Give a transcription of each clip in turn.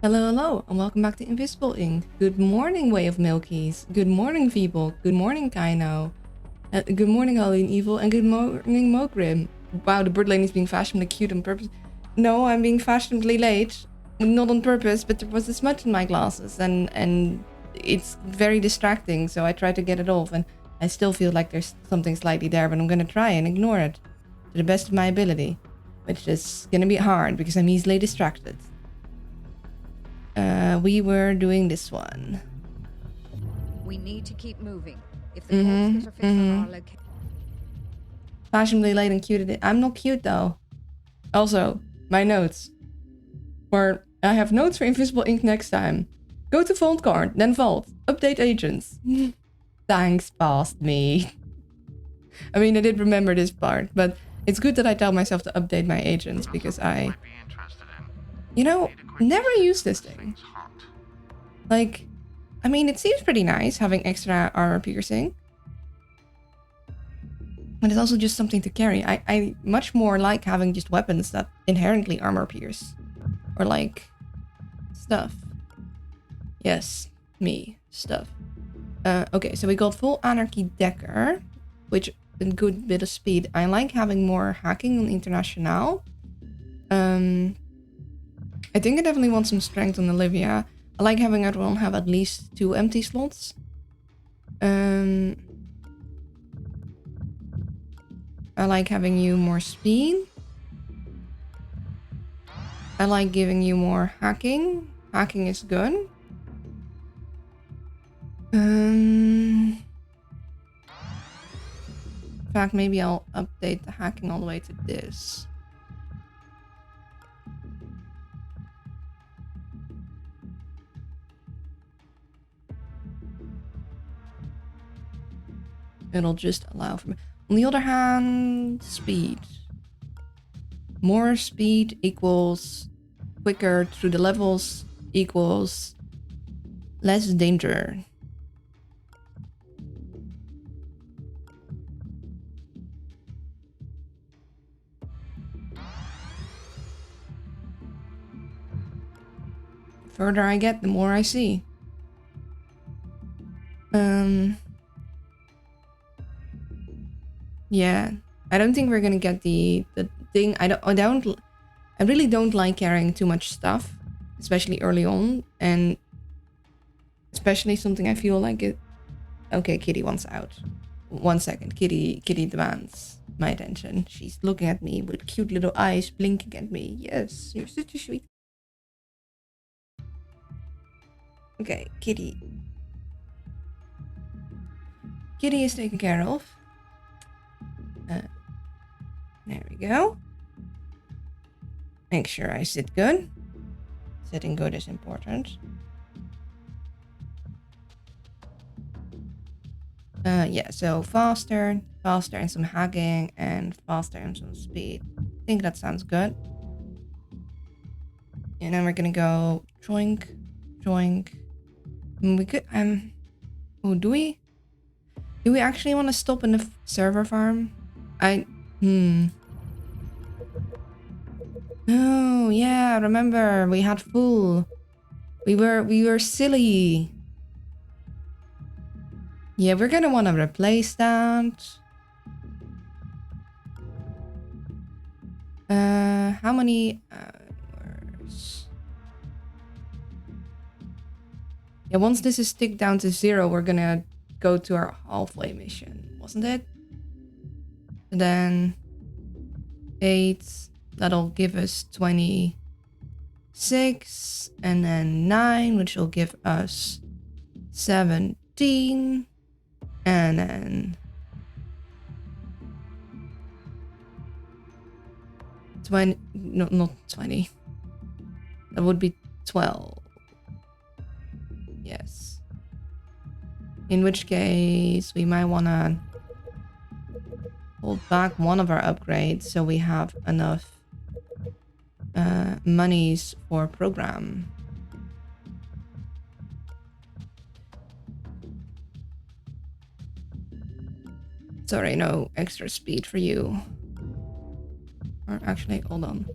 Hello, hello, and welcome back to Invisible Ink. Good morning, Way of Milkies. Good morning, Feeble. Good morning, Kaino. Good morning, Halloween Evil, and good morning, Mogrim. Wow, the bird lane is being fashionably cute on purpose. No, I'm being fashionably late. Not on purpose, but there was this smudge in my glasses, and it's very distracting, so I try to get it off, and I still feel like there's something slightly there, but I'm gonna try and ignore it to the best of my ability, which is gonna be hard because I'm easily distracted. We were doing this one. We need to keep moving. If the cops get a fix on our location. Fashionably late and cute. I'm not cute though. Also, my notes. For I have notes for Invisible Ink next time. Go to Vault Card, then Vault. Update agents. Thanks, past me. I mean, I did remember this part, but it's good that I tell myself to update my agents because I, you know, never use this thing. Like, I mean, it seems pretty nice having extra armor piercing. But it's also just something to carry. I much more like having just weapons that inherently armor pierce. Or like, stuff. Yes, me, stuff. Okay, so we got full Anarchy Decker, which a good bit of speed. I like having more hacking on International. I think I definitely want some strength on Olivia. I like having everyone have at least 2 empty slots. I like having you more speed. I like giving you more hacking. Hacking is good. In fact, maybe I'll update the hacking all the way to this. It'll just allow for me. On the other hand, speed. More speed equals quicker through the levels equals less danger. The further I get, the more I see. Yeah, I don't think we're gonna get the thing. I really don't like carrying too much stuff, especially early on, and especially something I feel like it. Okay, Kitty wants out. 1 second, Kitty demands my attention. She's looking at me with cute little eyes blinking at me. Yes, you're such a sweet. Okay, Kitty. Kitty is taken care of. There we go. Make sure I sit good. Sitting good is important. Yeah, so faster and some hacking, and faster and some speed. I think that sounds good. And then we're gonna go joink. We could oh, do we actually want to stop in the server farm? Oh yeah, remember we had full. We were silly. Yeah, we're gonna want to replace that. How many hours? Yeah, once this is ticked down to 0, we're gonna go to our halfway mission, wasn't it? And then 8, that'll give us 26, and then 9, which will give us 17, and then 20, no, not 20. That would be 12. Yes. In which case, we might want to hold back one of our upgrades so we have enough monies for program. Sorry, no extra speed for you. Or actually, hold on.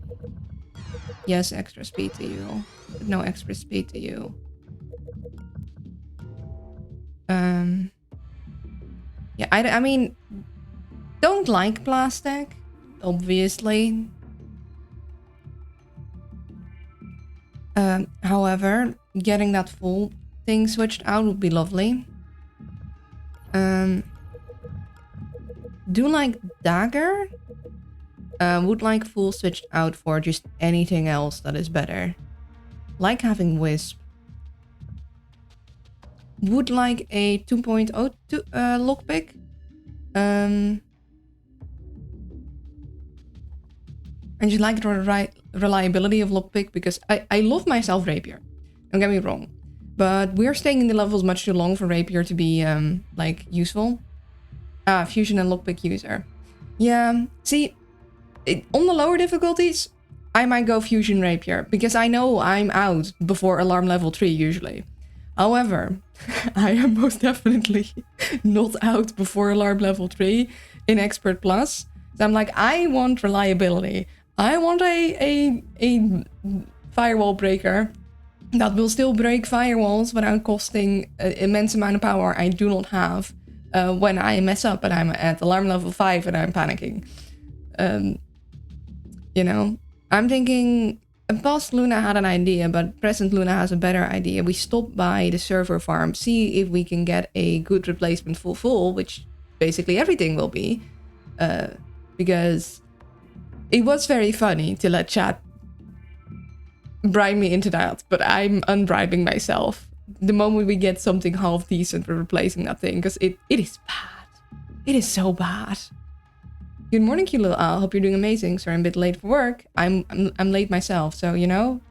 Yes, extra speed to you. But no extra speed to you. Yeah, I mean, don't like plastic, obviously. However, getting that full thing switched out would be lovely. Do like dagger. Would like full switched out for just anything else that is better. Like having wisp. Would like a 2.0 lockpick. And just like the reliability of lockpick, because I love myself rapier. Don't get me wrong. But we're staying in the levels much too long for rapier to be like useful. Fusion and lockpick user. Yeah, see, on the lower difficulties, I might go fusion rapier because I know I'm out before alarm level 3 usually. However, I am most definitely not out before alarm level 3 in Expert Plus. So I'm like, I want reliability. I want a firewall breaker that will still break firewalls without costing an immense amount of power I do not have when I mess up and I'm at alarm level 5 and I'm panicking. You know, I'm thinking past Luna had an idea, but present Luna has a better idea. We stop by the server farm, see if we can get a good replacement for full, which basically everything will be. Because it was very funny to let chat bribe me into that, but I'm unbribing myself. The moment we get something half decent, we're replacing that thing, because it is bad. It is so bad. Good morning, cute little owl. Hope you're doing amazing. Sorry, I'm a bit late for work. I'm late myself, so you know,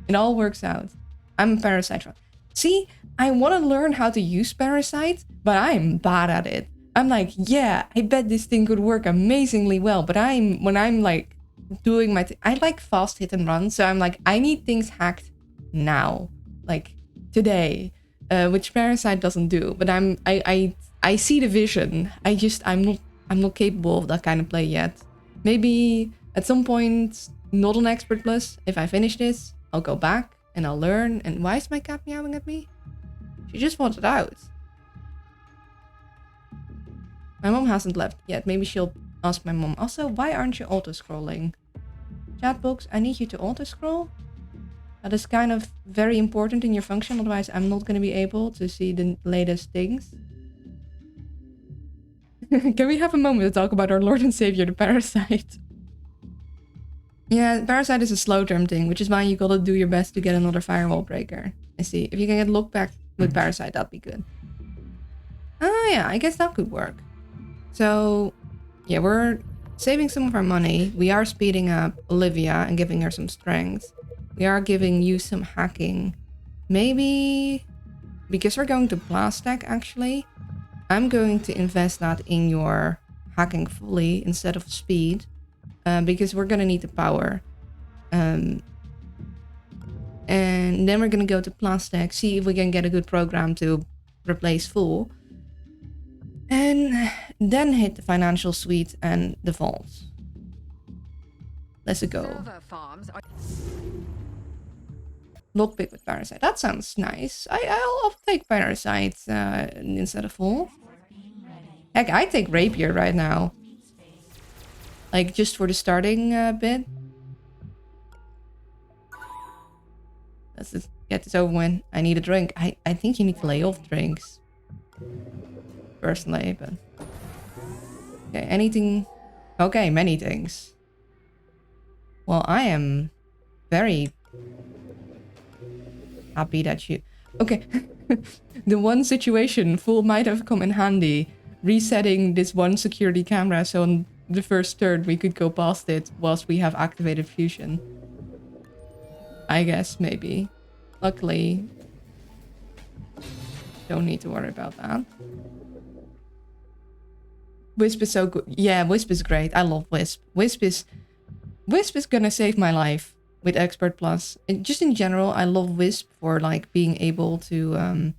it all works out. I'm a Parasite. See, I want to learn how to use Parasite, but I'm bad at it. I'm like, yeah, I bet this thing could work amazingly well, but when I'm like doing my I like fast hit and run, so I'm like, I need things hacked now, like today, which Parasite doesn't do. But I see the vision. I'm not capable of that kind of play yet. Maybe at some point, not on Expert Plus. If I finish this, I'll go back and I'll learn. And why is my cat meowing at me? She just wants it out. My mom hasn't left yet. Maybe she'll ask my mom. Also, why aren't you auto-scrolling? Chatbox, I need you to auto-scroll. That is kind of very important in your function. Otherwise, I'm not going to be able to see the latest things. Can we have a moment to talk about our Lord and Savior, the Parasite? Yeah, Parasite is a slow term thing, which is why you gotta do your best to get another firewall breaker. I see. If you can get look back with Parasite, that'd be good. Oh yeah, I guess that could work. So, yeah, we're saving some of our money. We are speeding up Olivia and giving her some strength. We are giving you some hacking. Maybe, because we're going to Plastic, actually, I'm going to invest that in your hacking fully instead of speed. Because we're going to need the power. And then we're going to go to Plastic, see if we can get a good program to replace full. And then hit the financial suite and the vaults. Let's go. Lockpick with Parasite. That sounds nice. I'll take Parasite instead of full. Heck, I take Rapier right now. Like, just for the starting bit. Let's just get this over with. I need a drink. I think you need to lay off drinks. Personally, but... Okay, anything... Okay, many things. Well, I am very happy that you... Okay. The one situation full might have come in handy. Resetting this one security camera so on the first turn we could go past it whilst we have activated fusion. I guess, maybe. Luckily, don't need to worry about that. Wisp is so good. Yeah, Wisp is great. I love Wisp. Wisp is gonna save my life with Expert Plus. And just in general, I love Wisp for like being able to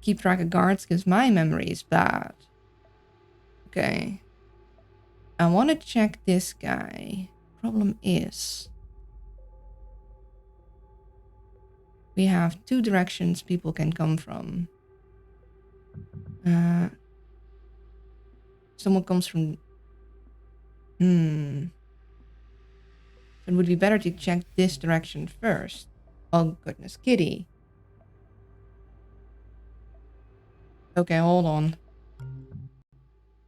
keep track of guards because my memory is bad. Okay. I want to check this guy. Problem is, we have 2 directions people can come from. Someone comes from... It would be better to check this direction first. Oh goodness, Kitty. Okay, hold on.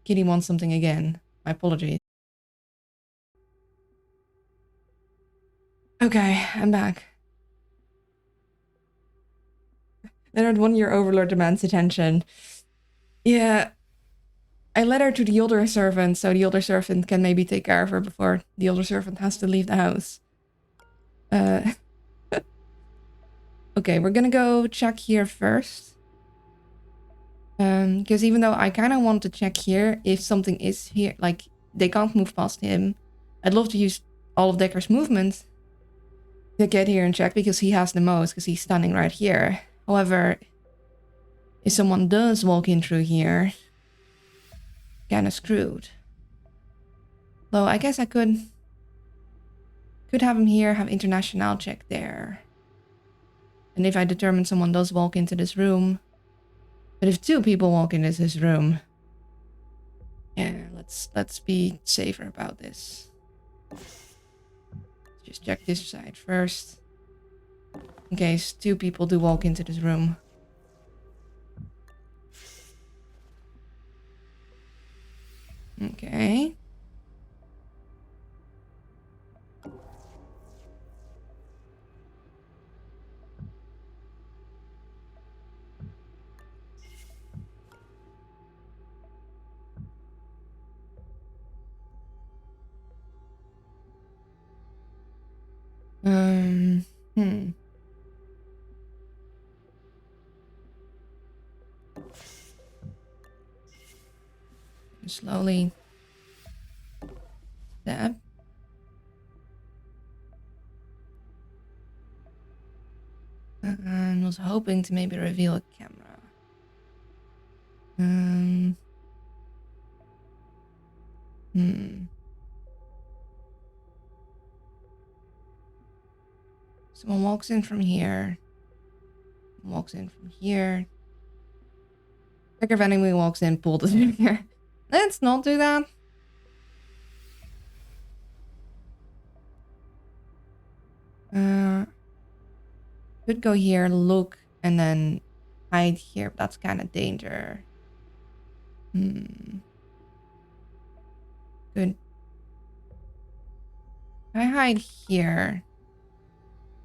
Kitty wants something again. My apologies. Okay, I'm back. Leonard, 1-year overlord demands attention. Yeah. I led her to the older servant, so the older servant can maybe take care of her before the older servant has to leave the house. Okay, we're gonna go check here first. Because even though I kind of want to check here if something is here, like they can't move past him. I'd love to use all of Decker's movement to get here and check because he has the most, because he's standing right here. However, if someone does walk in through here, kind of screwed. Though I guess I could have him here, have international check there. And if I determine someone does walk into this room, but if 2 people walk into this room, yeah, let's be safer about this. Let's just check this side first, in case 2 people do walk into this room. Okay. Slowly stab. And was hoping to maybe reveal a camera. Someone walks in from here. Walks in from here. If anyone walks in, pull the trigger. Let's not do that. Could go here, look, and then hide here. But that's kind of danger. Good. If I hide here,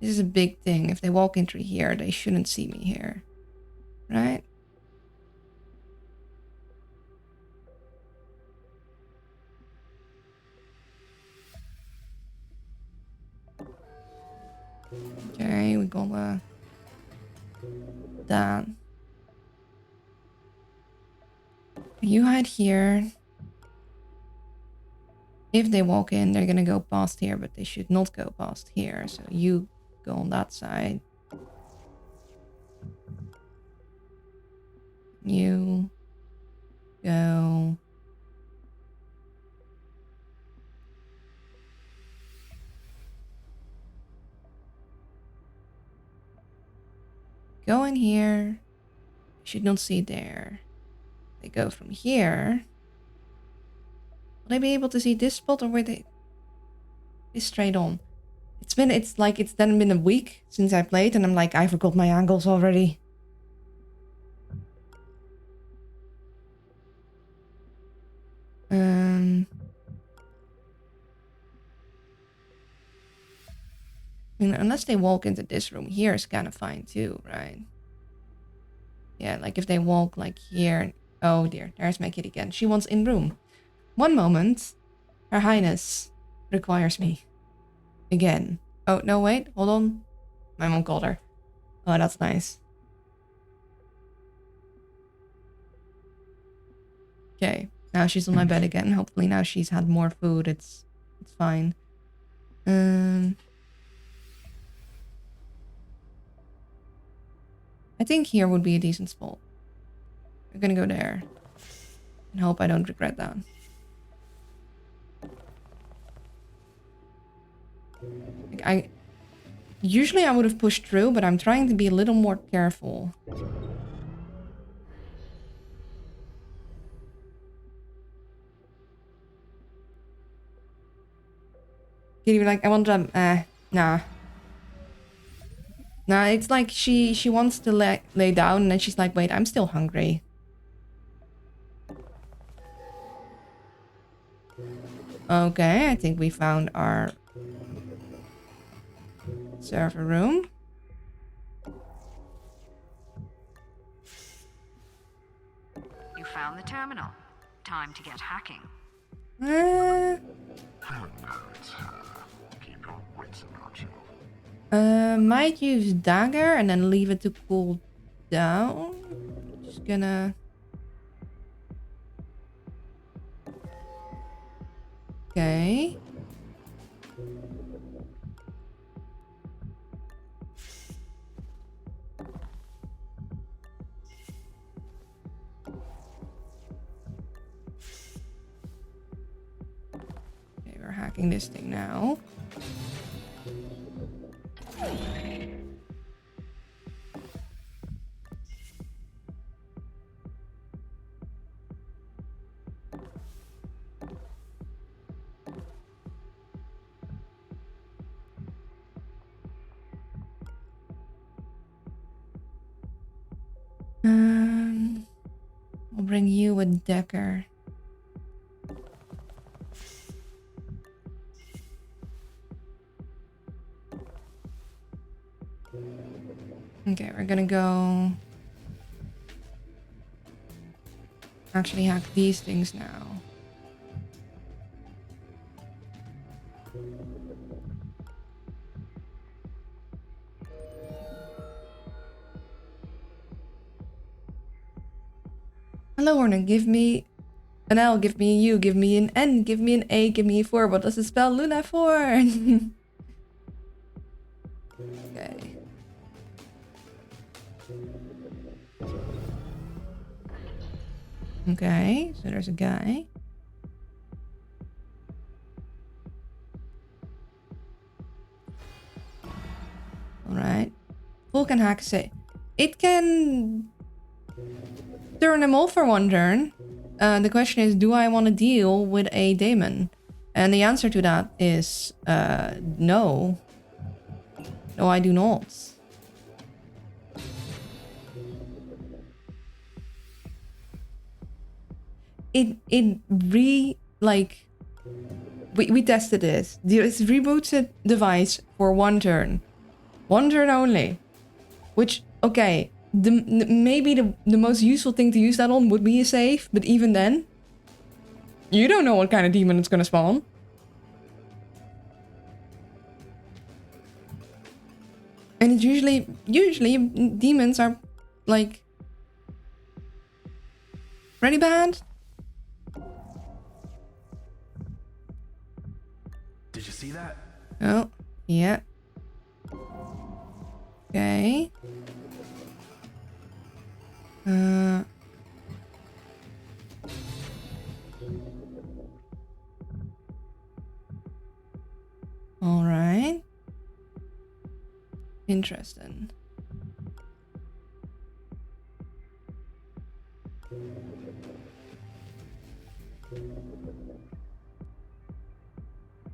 this is a big thing. If they walk into here, they shouldn't see me here. Right? Okay, we got that. You hide here. If they walk in, they're gonna go past here, but they should not go past here. So you go on that side. You go. Go in here. Should not see there. They go from here. Will they be able to see this spot, or will they be straight on? It's then been a week since I played, and I'm like, I forgot my angles already. I mean, unless they walk into this room here is kind of fine too, right? Yeah, like if they walk like here. Oh dear, there's my kid again. She wants in room. One moment. Her Highness requires me. Again. Oh, no, wait. Hold on. My mom called her. Oh, that's nice. Okay. Now she's on my bed again. Hopefully now she's had more food. It's fine. I think here would be a decent spot. We're gonna go there. And hope I don't regret that. Like, usually I would have pushed through, but I'm trying to be a little more careful. Kitty be like, I want to nah. Nah, it's like she wants to lay down and then she's like, wait, I'm still hungry. Okay, I think we found our server room. You found the terminal. Time to get hacking. Keep your wits about you. Might use dagger and then leave it to cool down. Just gonna... Okay. Okay, we're hacking this thing now. I'll bring you a decker. Okay, we're gonna go actually hack these things now. Hello, Orna. Give me an L, give me a U, give me an N, give me an A, give me a 4. What does it spell Luna for? Okay. Okay, so there's a guy. Alright. Full can hack say. It can turn them all for one turn. The question is, do I want to deal with a daemon? And the answer to that is no. No, I do not. We tested this. This reboots a device for one turn. One turn only. Which, okay, maybe the most useful thing to use that on would be a save, but even then, you don't know what kind of demon it's gonna spawn. And it's usually demons are like pretty bad. Did you see that? Oh, yeah. Okay. All right. Interesting.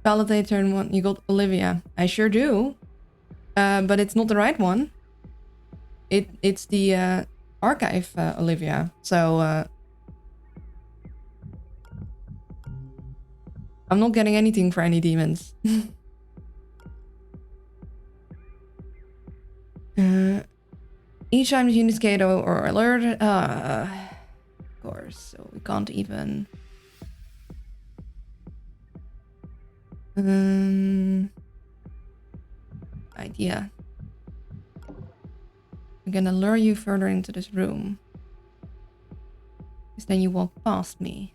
Validate turn 1. You got Olivia. I sure do. But it's not the right one. It's the archive Olivia. So I'm not getting anything for any demons. Each time the units get or alert, of course. So we can't even. Idea. I'm gonna lure you further into this room. Because then you walk past me.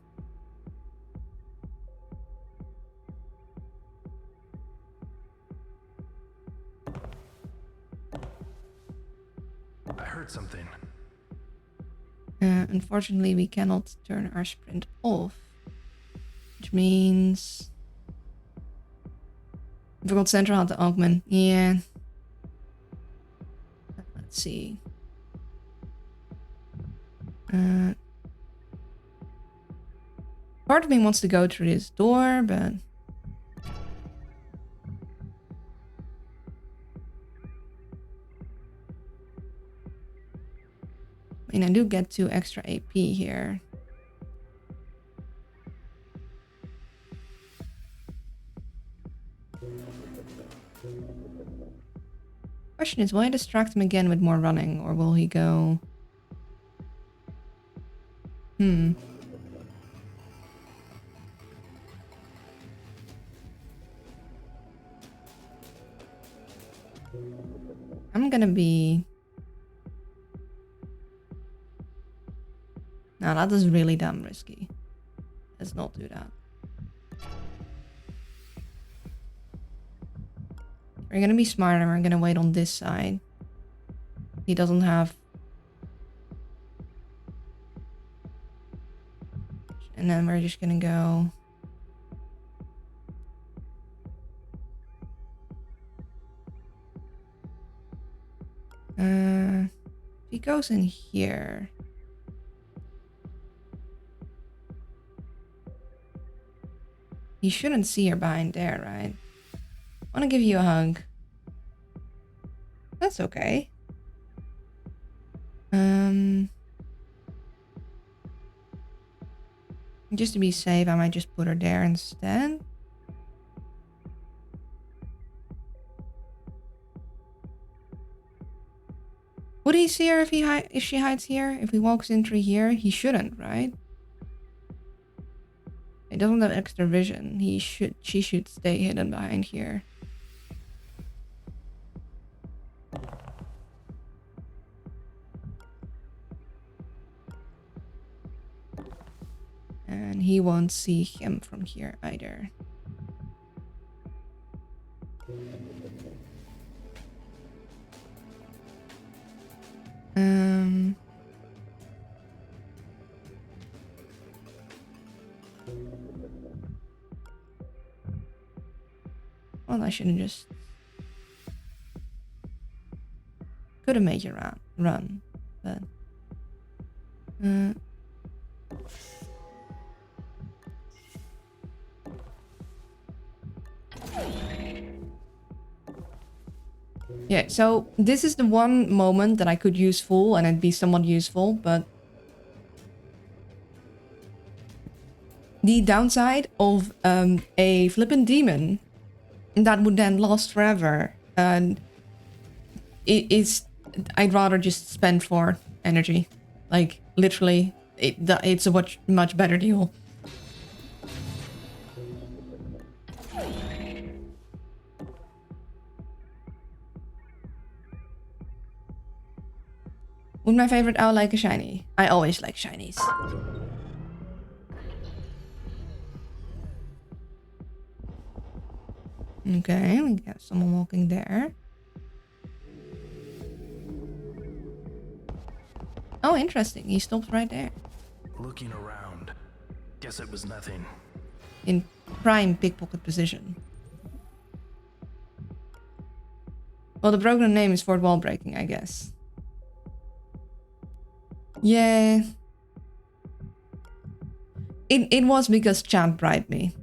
I heard something. Unfortunately, we cannot turn our sprint off. Which means... I forgot Central had the Augment. Yeah. Let's see. Part of me wants to go through this door, but... I mean, I do get 2 extra AP here. Question is, will I distract him again with more running, or will he go... I'm gonna be... No, that is really damn risky. Let's not do that. We're gonna be smarter. We're gonna wait on this side. He doesn't have... And then we're just gonna go... If he goes in here... He shouldn't see her behind there, right? I want to give you a hug. That's okay. Just to be safe, I might just put her there instead. Would he see her if she hides here? If he walks in through here? He shouldn't, right? He doesn't have extra vision. She should stay hidden behind here. And he won't see him from here either. Well, I shouldn't just... Could have made you run, but... Yeah, so this is the one moment that I could use full and it'd be somewhat useful, but... The downside of a flippant demon that would then last forever, and I'd rather just spend 4 energy. Like, literally, it's a much better deal. Would my favorite owl like a shiny? I always like shinies. Okay, we got someone walking there. Oh, interesting. He stops right there. Looking around. Guess it was nothing. In prime pickpocket position. Well, the program name is Fort Wall Breaking, I guess. Yeah. It was because Champ bribed me.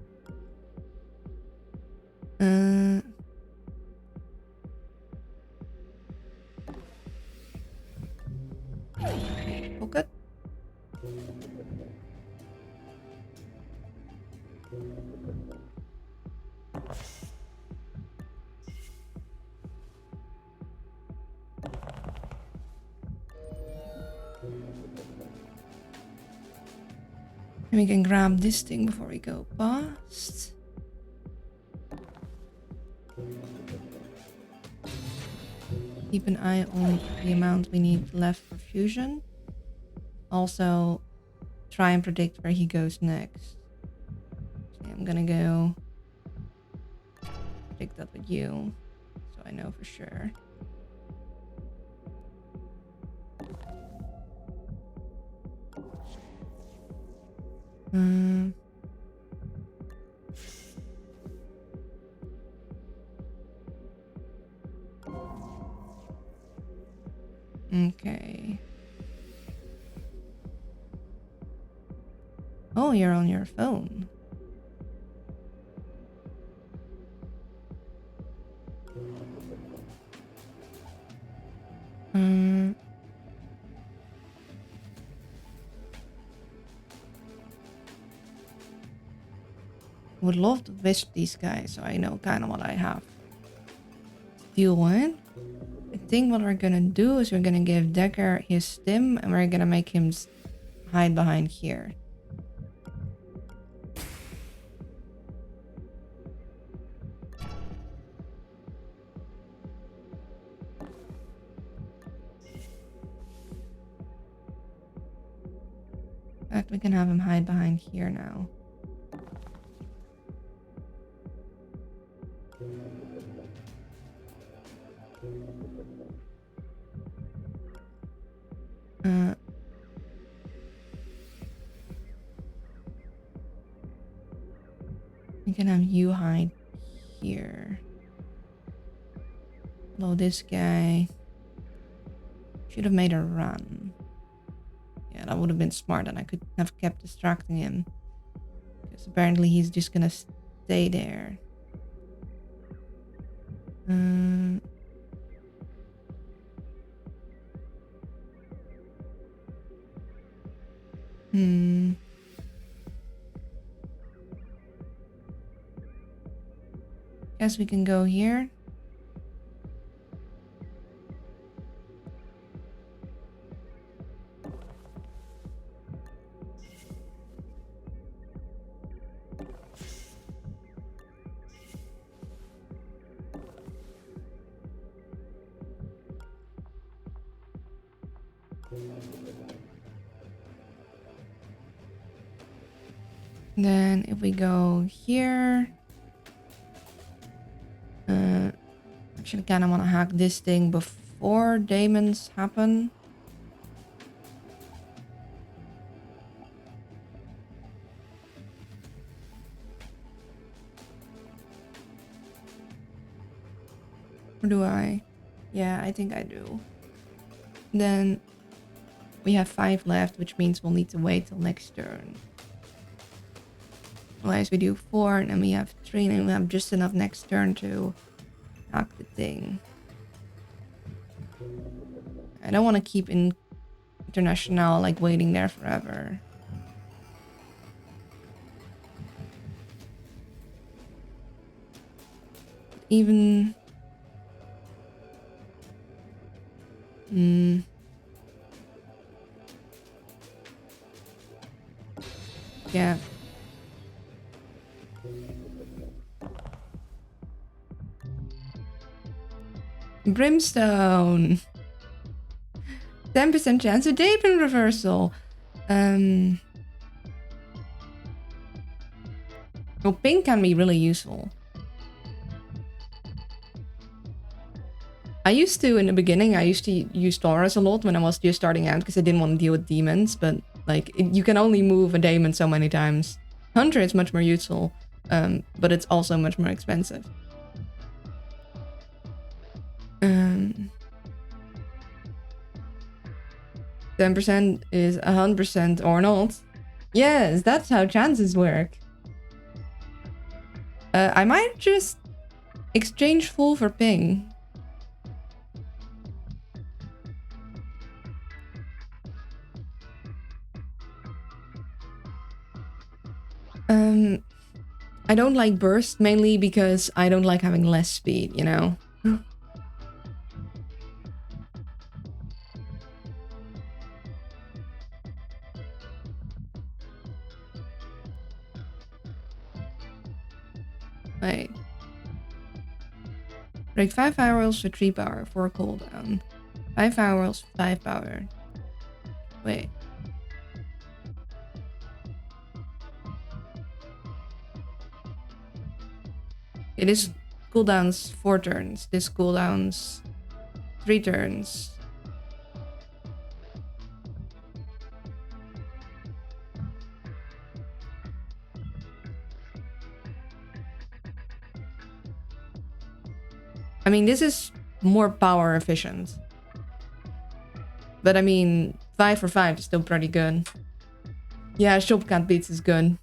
Pocket. And we can grab this thing before we go past. Keep an eye on the amount we need left for fusion. Also, try and predict where he goes next. So I'm gonna go predict that with you, so I know for sure. Okay. Oh, you're on your phone. Would love to visit these guys so I know kind of what I have to deal with. I think what we're gonna do is we're gonna give Decker his stim and we're gonna make him hide behind here. In fact, we can have him hide behind here now. We can have you hide here. Hello, this guy. Should have made a run. Yeah, that would have been smart and I could have kept distracting him. Because apparently he's just gonna stay there. Guess we can go here. Then if we go here, actually kind of want to hack this thing before demons happen. Or do I? Yeah, I think I do. Then we have 5 left, which means we'll need to wait till next turn. Otherwise we do 4 and then we have 3 and we have just enough next turn to hack the thing. I don't want to keep in International like waiting there forever. Even yeah. Brimstone. 10% chance of demon reversal. Well, pink can be really useful. I used to, in the beginning, I used to use Taurus a lot when I was just starting out because I didn't want to deal with demons, but like you can only move a demon so many times. Hunter is much more useful, but it's also much more expensive. 10% is 100% or not. Yes, that's how chances work. I might just exchange full for ping. I don't like burst mainly because I don't like having less speed, you know? Wait. Break 5 firewalls for 3 power, 4 cooldown. 5 firewalls, 5 power. Wait. It is cooldowns 4 turns. This cooldowns 3 turns. I mean, this is more power efficient. But I mean, 5 for 5 is still pretty good. Yeah, Shopcat Beats is good.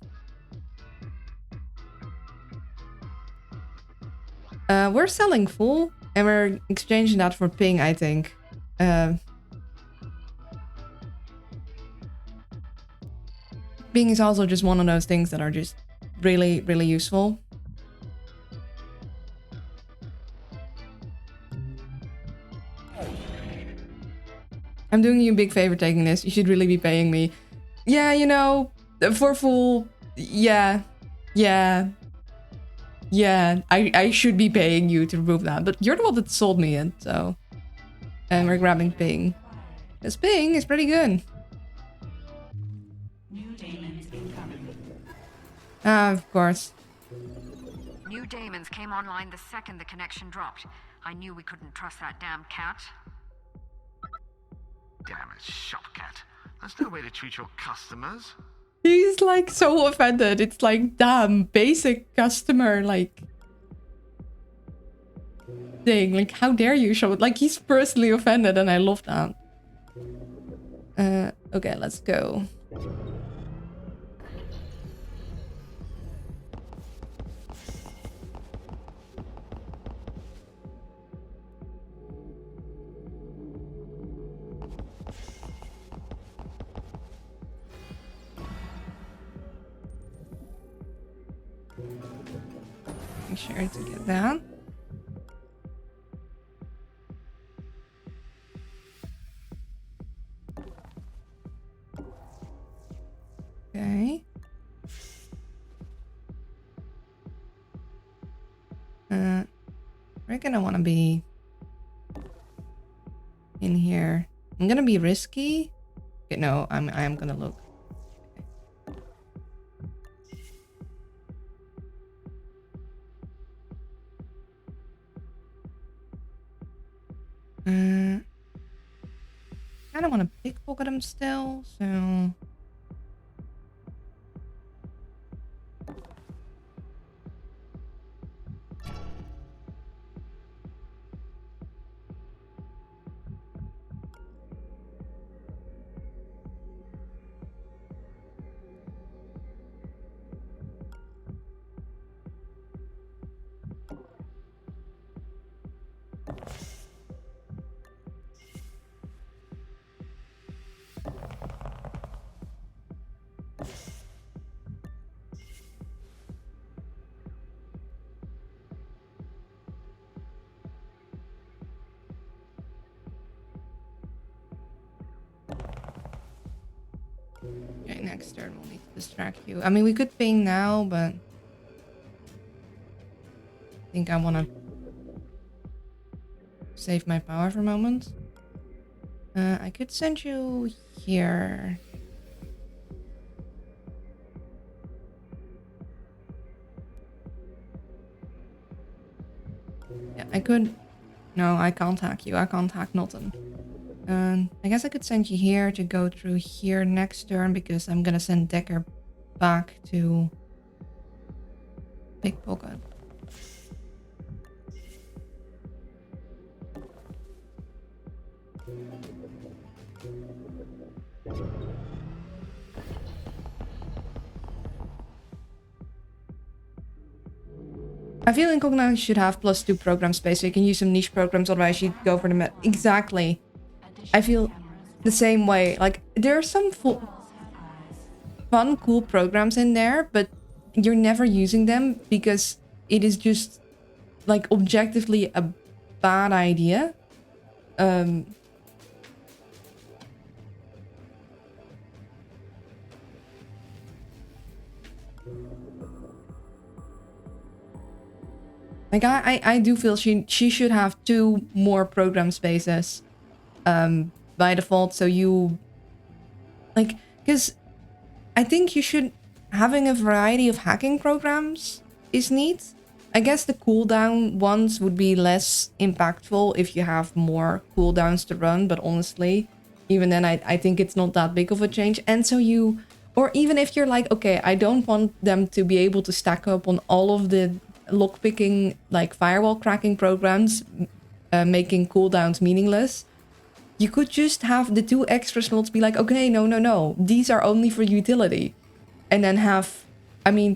We're selling full, and we're exchanging that for ping, I think. Ping is also just one of those things that are just really, really useful. I'm doing you a big favor taking this. You should really be paying me. Yeah, you know, for full. Yeah. I should be paying you to remove that, but you're the one that sold me it, so. And we're grabbing ping. This ping is pretty good. Of course. New daemons came online the second the connection dropped. I knew we couldn't trust that damn cat. Damn it, Shopcat. That's no way to treat your customers. He's like so offended. It's like, damn, basic customer, like, thing. Like, how dare you show it? Like, he's personally offended, and I love that. Okay, let's go. Make sure to get that. Okay. We're gonna want to be in here. I'm gonna be risky. Okay, no, I am gonna look. I don't want to pickpocket him still, so. Okay, next turn we'll need to distract you. I mean, we could ping now, but I think I want to save my power for a moment. I could send you here. Yeah, I could. No, I can't hack you. I can't hack nothing. I guess I could send you here to go through here next turn because I'm gonna send Decker back to pickpocket. I feel Incognito should have +2 program space so you can use some niche programs, otherwise you go for the exactly. I feel the same way. Like, there are some fun, cool programs in there, but you're never using them because it is just, like, objectively a bad idea. Like, I do feel she should have 2 more program spaces by default, so you like, because I think you should having a variety of hacking programs is neat. I guess the cooldown ones would be less impactful if you have more cooldowns to run, but honestly, even then I think it's not that big of a change. And so you, or even if you're like, okay, I don't want them to be able to stack up on all of the lockpicking, like firewall cracking programs, making cooldowns meaningless. You could just have the 2 extra slots be like, okay, no. These are only for utility. And then have,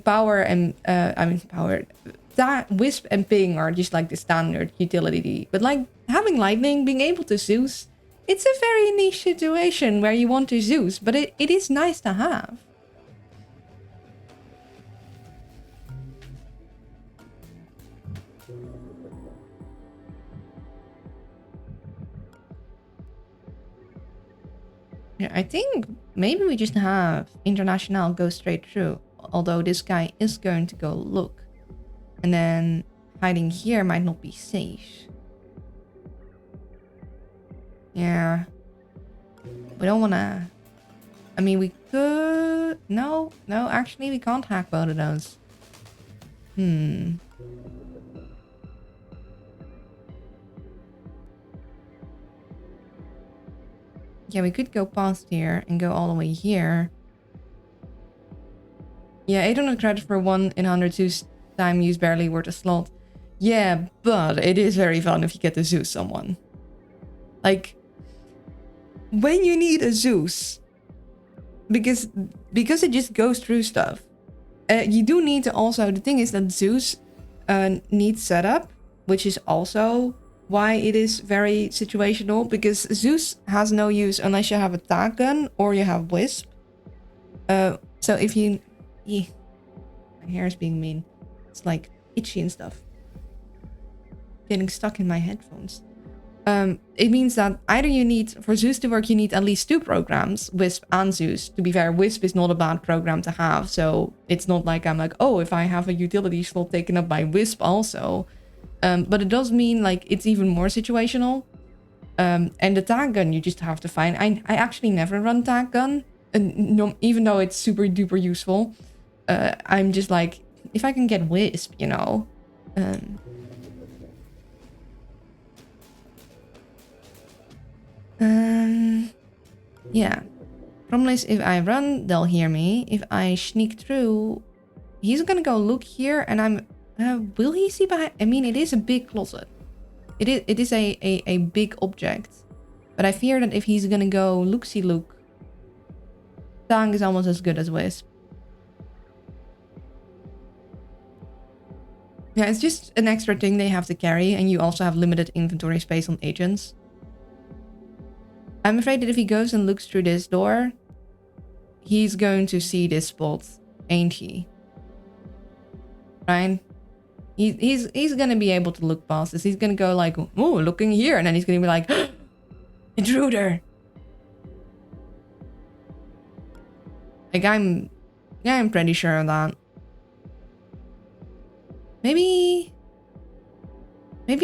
power and, power. That Wisp and Ping are just like the standard utility. But like having lightning, being able to Zeus, it's a very niche situation where you want to Zeus, but it is nice to have. Yeah, I think maybe we just have International go straight through. Although this guy is going to go look. And then hiding here might not be safe. Yeah. We don't want to... we could... No, actually we can't hack both of those. Yeah, we could go past here and go all the way here. Yeah, 800 credit for 1 in 102 time use barely worth a slot. Yeah, but it is very fun if you get to Zeus someone. Like, when you need a Zeus, because it just goes through stuff. You do need to also, the thing is that Zeus needs setup, which is also why it is very situational, because Zeus has no use unless you have a tag gun or you have Wisp. So if you... my hair is being mean. It's like itchy and stuff. Getting stuck in my headphones. It means that either you need, for Zeus to work, you need at least 2 programs, Wisp and Zeus. To be fair, Wisp is not a bad program to have, so it's not like I'm like, oh, if I have a utility slot taken up by Wisp also. But it does mean like it's even more situational. And the tag gun you just have to find. I actually never run tag gun, and no, even though it's super duper useful. I'm just like, if I can get Wisp, you know. Yeah. Problem is, if I run, they'll hear me. If I sneak through, he's gonna go look here, and I'm... will he see behind? It is a big closet. It is a big object. But I fear that if he's gonna go look-see-look, Tang is almost as good as Wisp. Yeah, it's just an extra thing they have to carry, and you also have limited inventory space on agents. I'm afraid that if he goes and looks through this door, he's going to see this spot, ain't he? Right? He's gonna be able to look past this. He's gonna go like, oh, looking here, and then he's gonna be like, intruder. Like I'm pretty sure of that. Maybe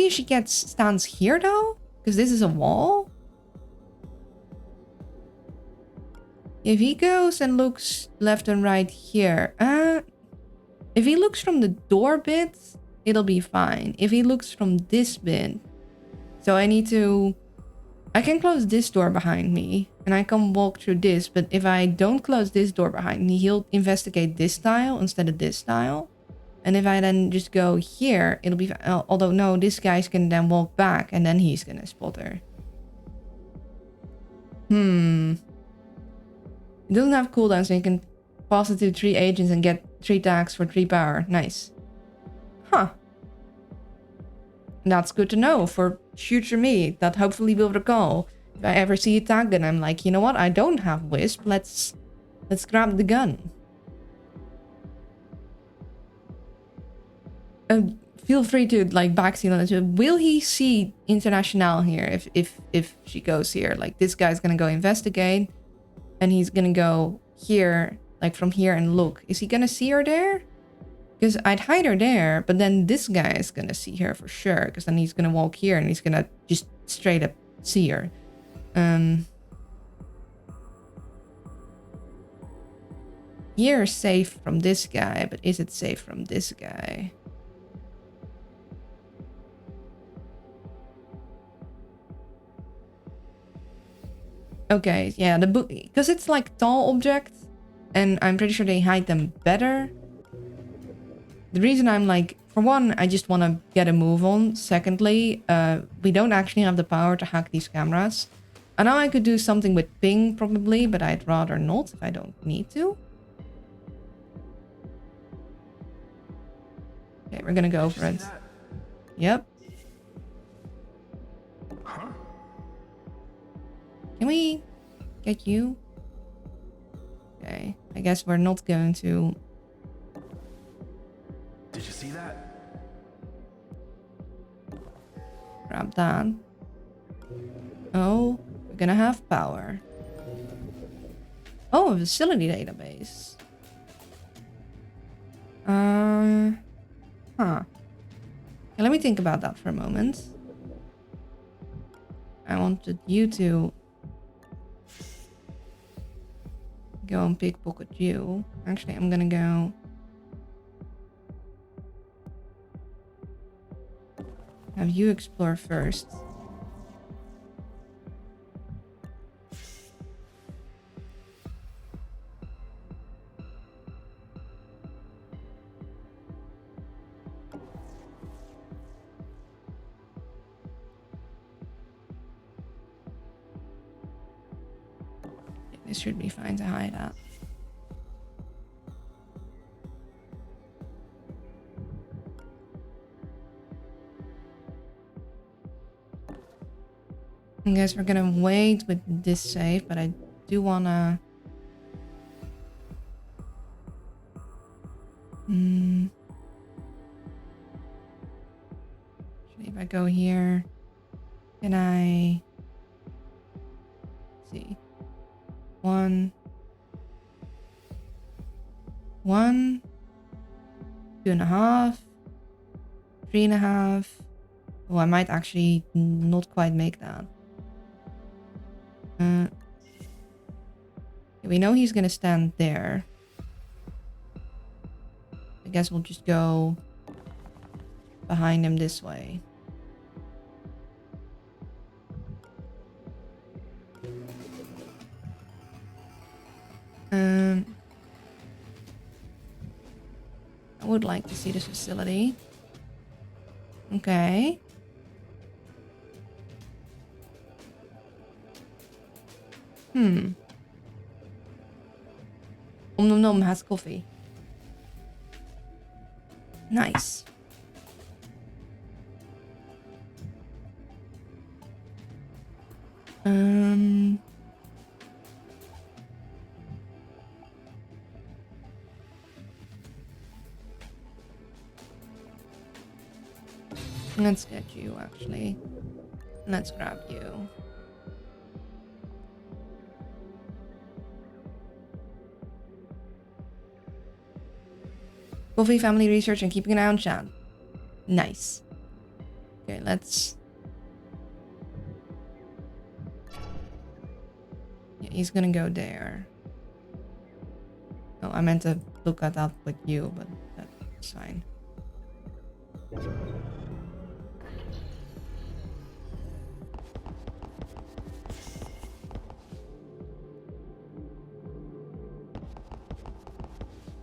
she stands here though, because this is a wall. If he goes and looks left and right here, if he looks from the door bit, it'll be fine. If he looks from this bit, so I can close this door behind me and I can walk through this, but if I don't close this door behind me, he'll investigate this tile instead of this tile. And if I then just go here, it'll be fine. Although no, this guy's gonna then walk back and then he's gonna spot her. It doesn't have cooldown, so you can pass it to 3 agents and get 3 tags for 3 power. Nice. Huh. That's good to know for future me, that hopefully will recall. If I ever see a tag gun, I'm like, you know what? I don't have Wisp. Let's grab the gun. Feel free to like backseat on it. Will he see International here if she goes here? Like this guy's gonna go investigate, and he's gonna go here, like from here, and look. Is he gonna see her there? Because I'd hide her there, but then this guy is gonna see her for sure. Because then he's gonna walk here and he's gonna just straight up see her. Here is safe from this guy, but is it safe from this guy? Okay, yeah, the book, because it's like tall objects, and I'm pretty sure they hide them better. The reason I'm like, for one, I just want to get a move on. Secondly, we don't actually have the power to hack these cameras. I know I could do something with ping probably, but I'd rather not if I don't need to. Okay, we're gonna go for it. Yep. Huh? Can we get you? Okay, I guess we're not going to. Did you see that? Grab that. Oh, we're gonna have power. Oh, a facility database. Huh. Okay, let me think about that for a moment. I wanted you to go and pickpocket you. Actually, I'm gonna go. Have you explore first. This should be fine to hide at. I guess we're gonna wait with this save, but I do wanna... Actually, if I go here, can I... Let's see. 1, 2.5, 3.5. Oh, I might actually not quite make that. We know he's gonna stand there. I guess we'll just go behind him this way. I would like to see this facility. Okay. Om Nom Nom has coffee. Nice. Let's get you, actually. Let's grab you. Coffee, family research, and keeping an eye on chat. Nice. Okay, let's... Yeah, he's gonna go there. Oh, I meant to look at that with you, but that's fine.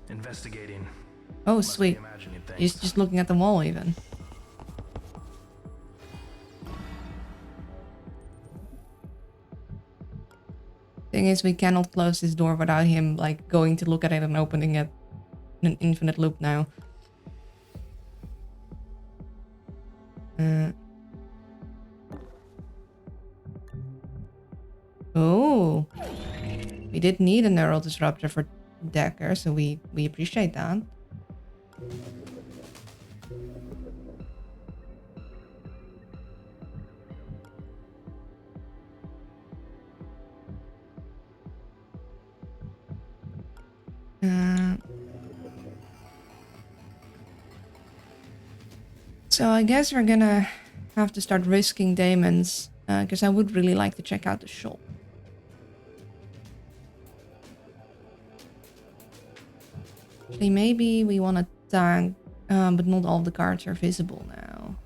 Investigating. Oh, Must be sweet. imagining things. He's just looking at the wall, even. Thing is, we cannot close this door without him, like, going to look at it and opening it in an infinite loop now. Oh. We did need a neural disruptor for Decker, so we appreciate that. So I guess we're gonna have to start risking diamonds, because I would really like to check out the shop. Actually, maybe we want to tank, but not all the cards are visible now.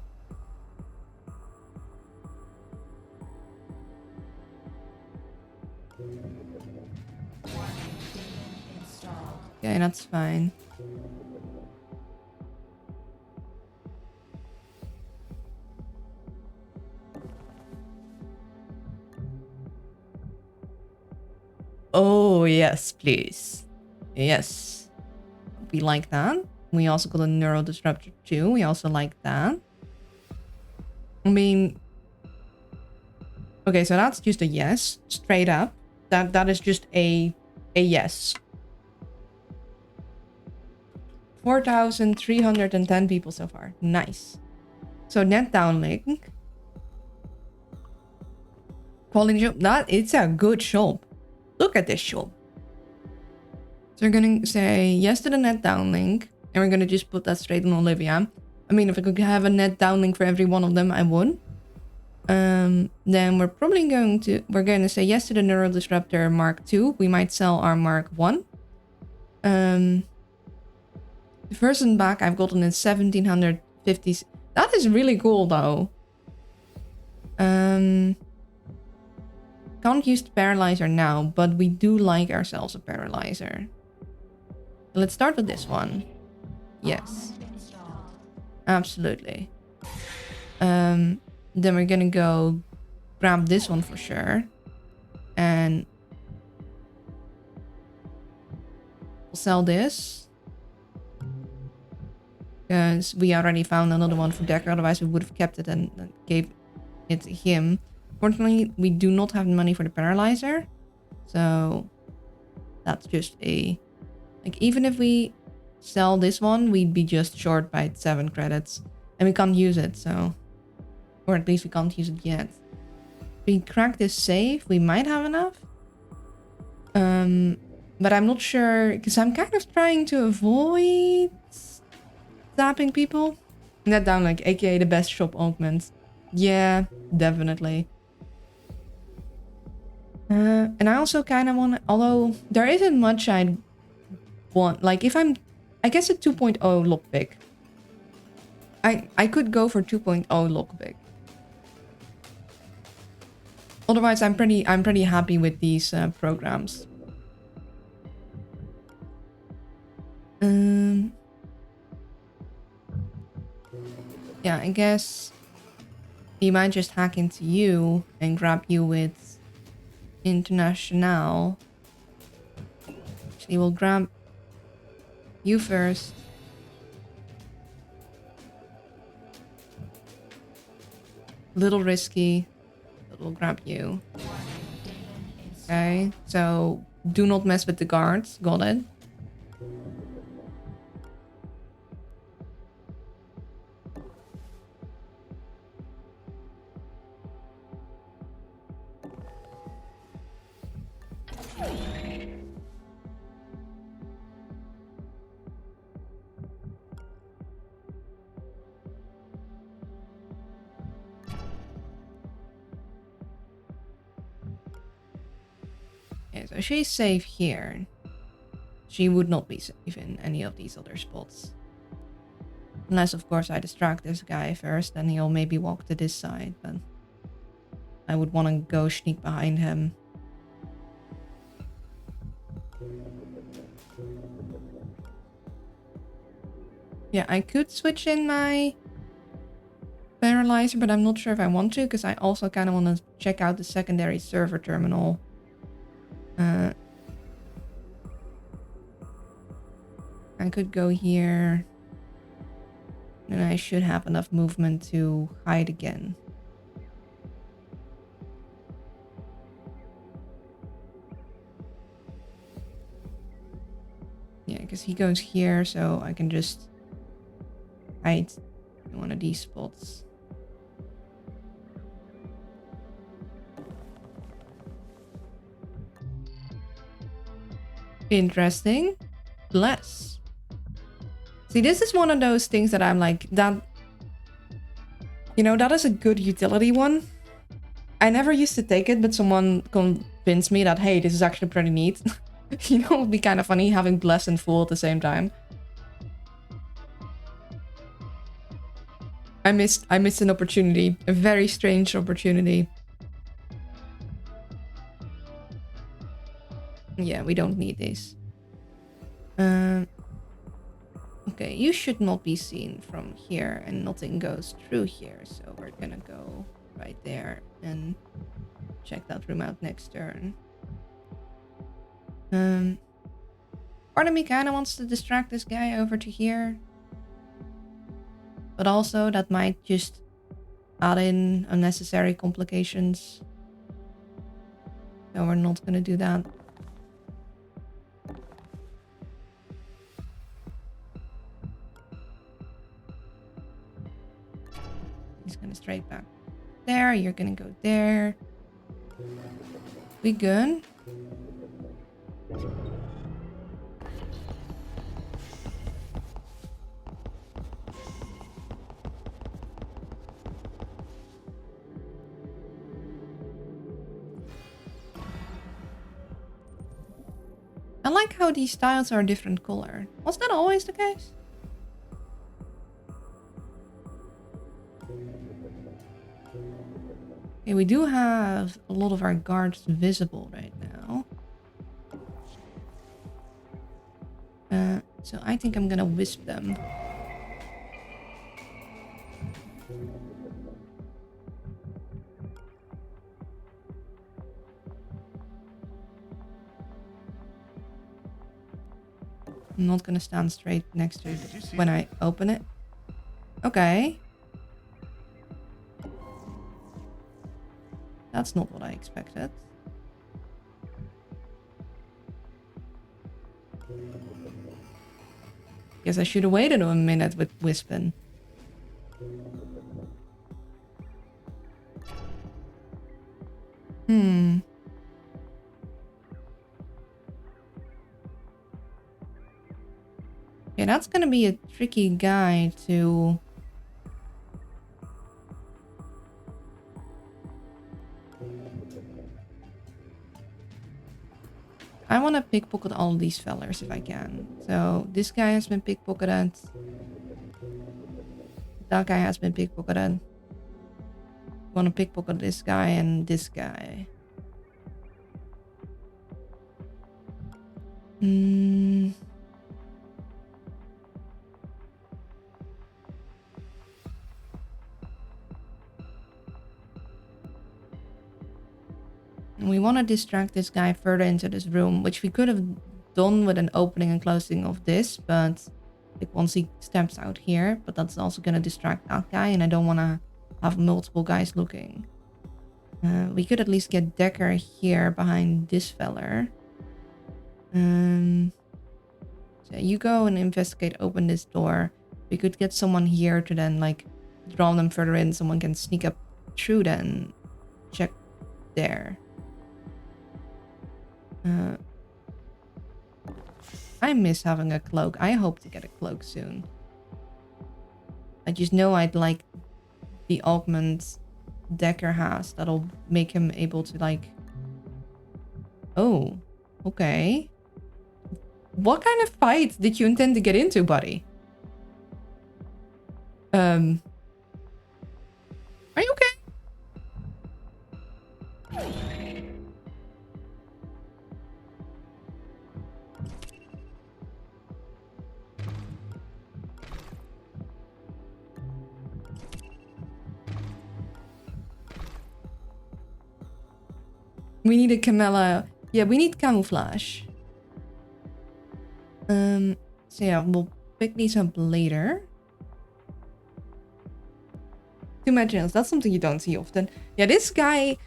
Okay, that's fine. Oh, yes, please. Yes. We like that. We also got a neural disruptor too. We also like that. I mean... Okay, so that's just a yes. Straight up. That is just a yes. 4,310 people so far. Nice. So net downlink. Quality shop. It's a good shop. Look at this shop. So we're gonna say yes to the net downlink. And we're gonna just put that straight on Olivia. I mean, if I could have a net downlink for every one of them, I would. Then we're probably we're gonna say yes to the neural disruptor Mark II. We might sell our Mark I. The version back I've gotten in 1750. That is really cool though. Can't use the paralyzer now, but we do like ourselves a paralyzer. Let's start with this one. Yes. Absolutely. Then we're gonna go grab this one for sure. And we'll sell this. Because we already found another one for Decker, otherwise we would have kept it and gave it to him. Fortunately, we do not have the money for the paralyzer. So that's just a... Like, even if we sell this one, we'd be just short by 7 credits. And we can't use it, so... Or at least we can't use it yet. If we crack this safe, we might have enough. But I'm not sure, because I'm kind of trying to avoid... zapping people. Net down, like, aka the best shop augment. Yeah, definitely. And I also kind of want, although there isn't much I'd want, like if I guess a 2.0 lockpick. I could go for 2.0 lockpick. Otherwise, I'm pretty happy with these programs. Yeah, I guess he might just hack into you and grab you with International. Actually, we'll grab you first. Little risky, but we'll grab you. Okay, so do not mess with the guards. Got it. Okay, so she's safe here. She would not be safe in any of these other spots. Unless, of course, I distract this guy first, then he'll maybe walk to this side, but I would want to go sneak behind him. Yeah, I could switch in my paralyzer, but I'm not sure if I want to, because I also kind of want to check out the secondary server terminal. I could go here. And I should have enough movement to hide again. Yeah, because he goes here, so I can just hide in one of these spots. Interesting. Bless. See, this is one of those things that I'm like, that... You know, that is a good utility one. I never used to take it, but someone convinced me that, hey, this is actually pretty neat. You know, it would be kind of funny having Bless and Fool at the same time. I missed an opportunity. A very strange opportunity. Yeah, we don't need this. Okay, you should not be seen from here, and nothing goes through here, so we're gonna go right there and check that room out next turn. Part of me kind of wants to distract this guy over to here. But also that might just add in unnecessary complications. So we're not gonna do that. He's gonna straight back there. You're gonna go there. We good? I like how these tiles are a different color. Was that always the case? Okay, we do have a lot of our guards visible right now. So I think I'm gonna wisp them. I'm not gonna stand straight next to it when I open it. Okay. That's not what I expected. Guess I should have waited a minute with Wispin. Okay, that's gonna be a tricky guy to... I want to pickpocket all these fellers if I can. So this guy has been pickpocketed. That guy has been pickpocketed. I want to pickpocket this guy and this guy. And we want to distract this guy further into this room, which we could have done with an opening and closing of this, but like once he steps out here, but that's also going to distract that guy, and I don't want to have multiple guys looking. We could at least get Decker here behind this feller. So you go and investigate, open this door. We could get someone here to then like draw them further in. Someone can sneak up through then check there. I miss having a cloak. I hope to get a cloak soon. I just know I'd like the augment Decker has. That'll make him able to like... Oh, okay. What kind of fight did you intend to get into, buddy? Are you okay? We need a Camilla. Yeah, we need camouflage. So yeah, we'll pick these up later. Two magics. That's something you don't see often. Yeah, this guy...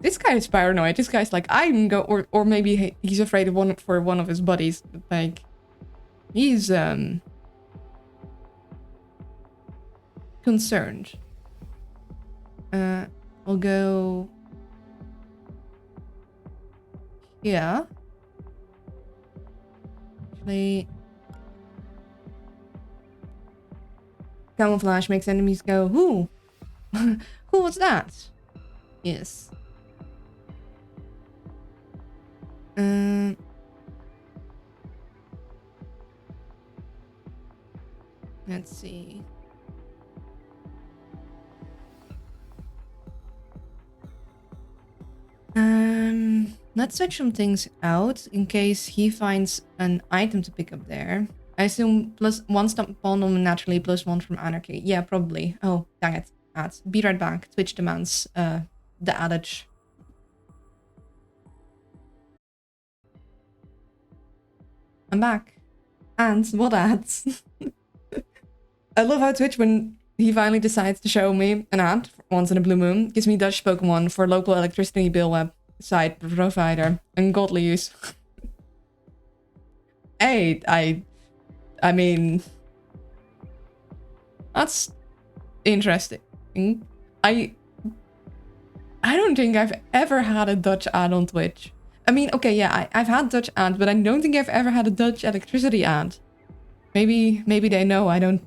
This guy is paranoid. This guy's like, I'm go... Or maybe he's afraid of one of his buddies. Like, he's concerned. I'll go... Yeah. Actually... Camouflage makes enemies go, who? Who was that? Yes. Let's see. Let's switch some things out in case he finds an item to pick up there. I assume +1 stomp bottom naturally, +1 from anarchy. Yeah, probably. Oh, dang it. Be right back. Twitch demands the adage. I'm back. And what ads? I love how Twitch, when he finally decides to show me an ad once in a blue moon, gives me Dutch Pokemon for local electricity bill website provider. Ungodly use. Hey, I mean, that's interesting. I don't think I've ever had a Dutch ad on Twitch. I mean, okay, yeah, I've had Dutch ads, but I don't think I've ever had a Dutch electricity ad. Maybe they know I don't...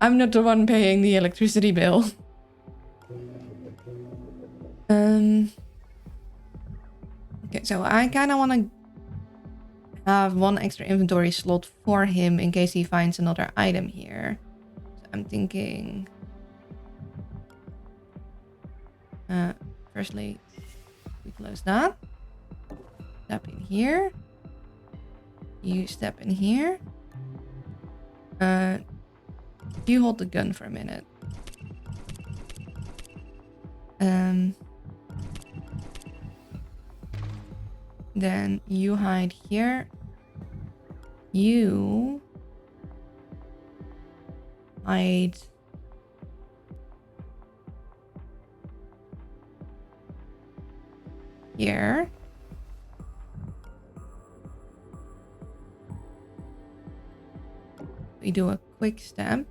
I'm not the one paying the electricity bill. Okay, so I kind of want to have one extra inventory slot for him in case he finds another item here. So I'm thinking... firstly, we close that. Step in here. You step in here. You hold the gun for a minute. Then you hide here. You hide here. We do a quick step.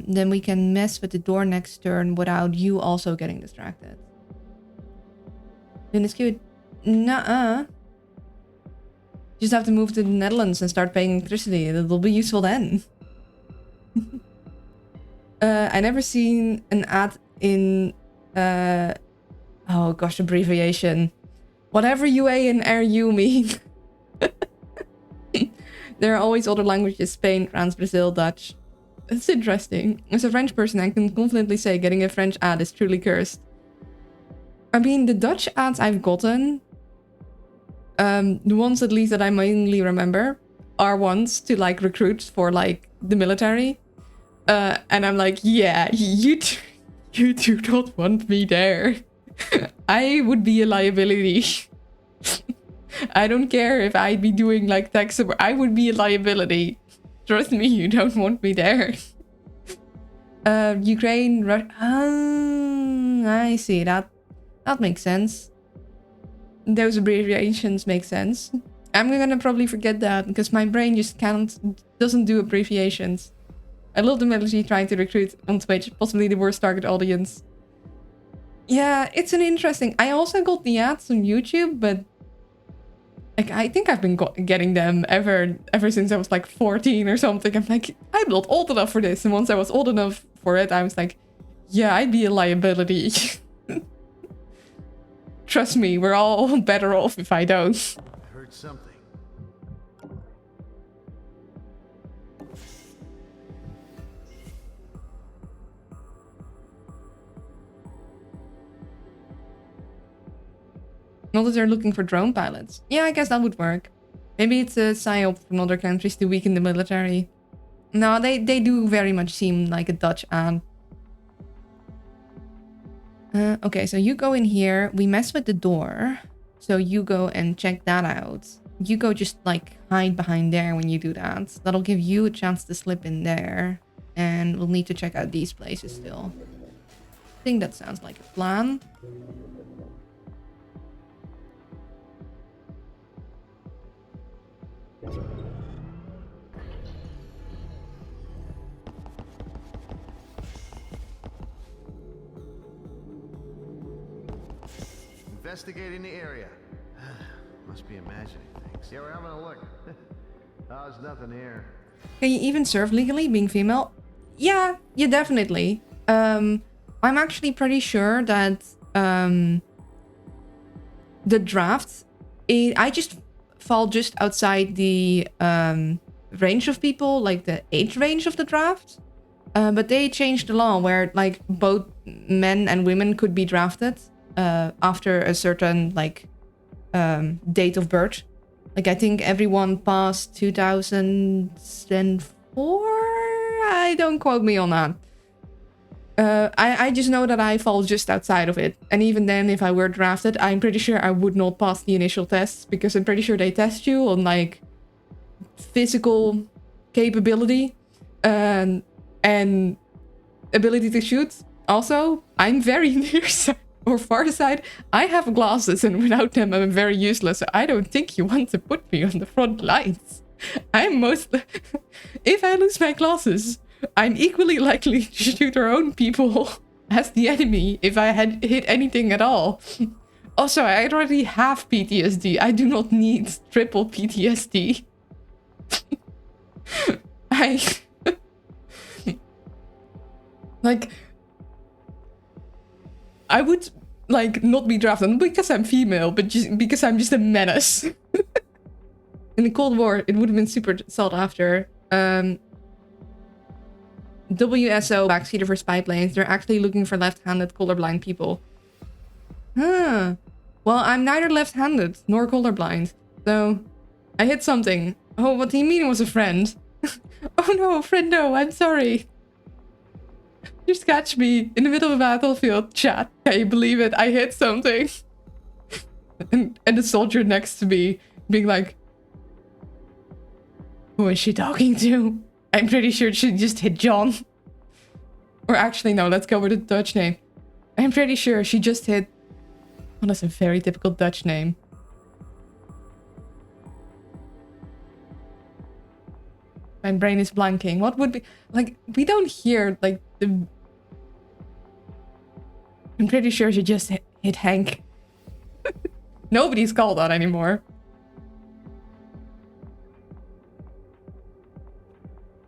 Then we can mess with the door next turn without you also getting distracted. Then it's cute. Nuh-uh. Just have to move to the Netherlands and start paying electricity. It'll be useful then. I never seen an ad in... oh gosh, abbreviation. Whatever UA and RU mean. There are always other languages. Spain, France, Brazil, Dutch. That's interesting. As a French person, I can confidently say getting a French ad is truly cursed. I mean, the Dutch ads I've gotten... the ones at least that I mainly remember are ones to like recruit for like the military. And I'm like, yeah, you do not want me there. I would be a liability. I don't care if I'd be doing like tech support. I would be a liability. Trust me, you don't want me there. Ukraine, Russia. I see. That makes sense. Those abbreviations make sense. I'm gonna probably forget that because my brain just doesn't do abbreviations. I love the military trying to recruit on Twitch, possibly the worst target audience. Yeah, it's an interesting... I also got the ads on YouTube, but like I think I've been getting them ever since I was like 14 or something. I'm like, I'm not old enough for this. And once I was old enough for it, I was like, yeah, I'd be a liability. Trust me, we're all better off if I don't. I heard something. Not that they're looking for drone pilots. Yeah, I guess that would work. Maybe it's a psyop from other countries to weaken the military. No, they do very much seem like a Dutch ad. Okay, so you go in here. We mess with the door. So you go and check that out. You go just like hide behind there when you do that. That'll give you a chance to slip in there. And we'll need to check out these places still. I think that sounds like a plan. Investigating the area. Must be imagining things. Yeah, we're having a look. Oh, there's nothing here. Can you even serve legally being female? Yeah, definitely. I'm actually pretty sure that the draft, I just fall just outside the range of people, like the age range of the draft. But they changed the law where like both men and women could be drafted after a certain like date of birth. Like I think everyone past 2004 don't quote me on that. I just know that I fall just outside of it. And even then, if I were drafted, I'm pretty sure I would not pass the initial tests, because I'm pretty sure they test you on like physical capability and ability to shoot. Also, I'm very near or far side. I have glasses, and without them I'm very useless, so I don't think you want to put me on the front lines. I'm if I lose my glasses, I'm equally likely to shoot our own people as the enemy if I had hit anything at all. Also, I already have PTSD. I do not need triple PTSD. Like, I would, like, not be drafted, not because I'm female, but just because I'm just a menace. In the Cold War, it would have been super sought after. WSO, backseater for spy planes, they're actually looking for left-handed colorblind people. Huh. Well, I'm neither left-handed nor colorblind, so I hit something. Oh, what he mean was a friend. Oh no, friendo, I'm sorry. Just catch me in the middle of a battlefield. Chat, can you believe it? I hit something. and the soldier next to me being like, who is she talking to? I'm pretty sure she just hit John. Or actually, no, let's go with a Dutch name. I'm pretty sure she just hit... Oh, that's a very typical Dutch name. My brain is blanking. What would be... Like, we don't hear, like, the... I'm pretty sure she just hit Hank. Nobody's called that anymore.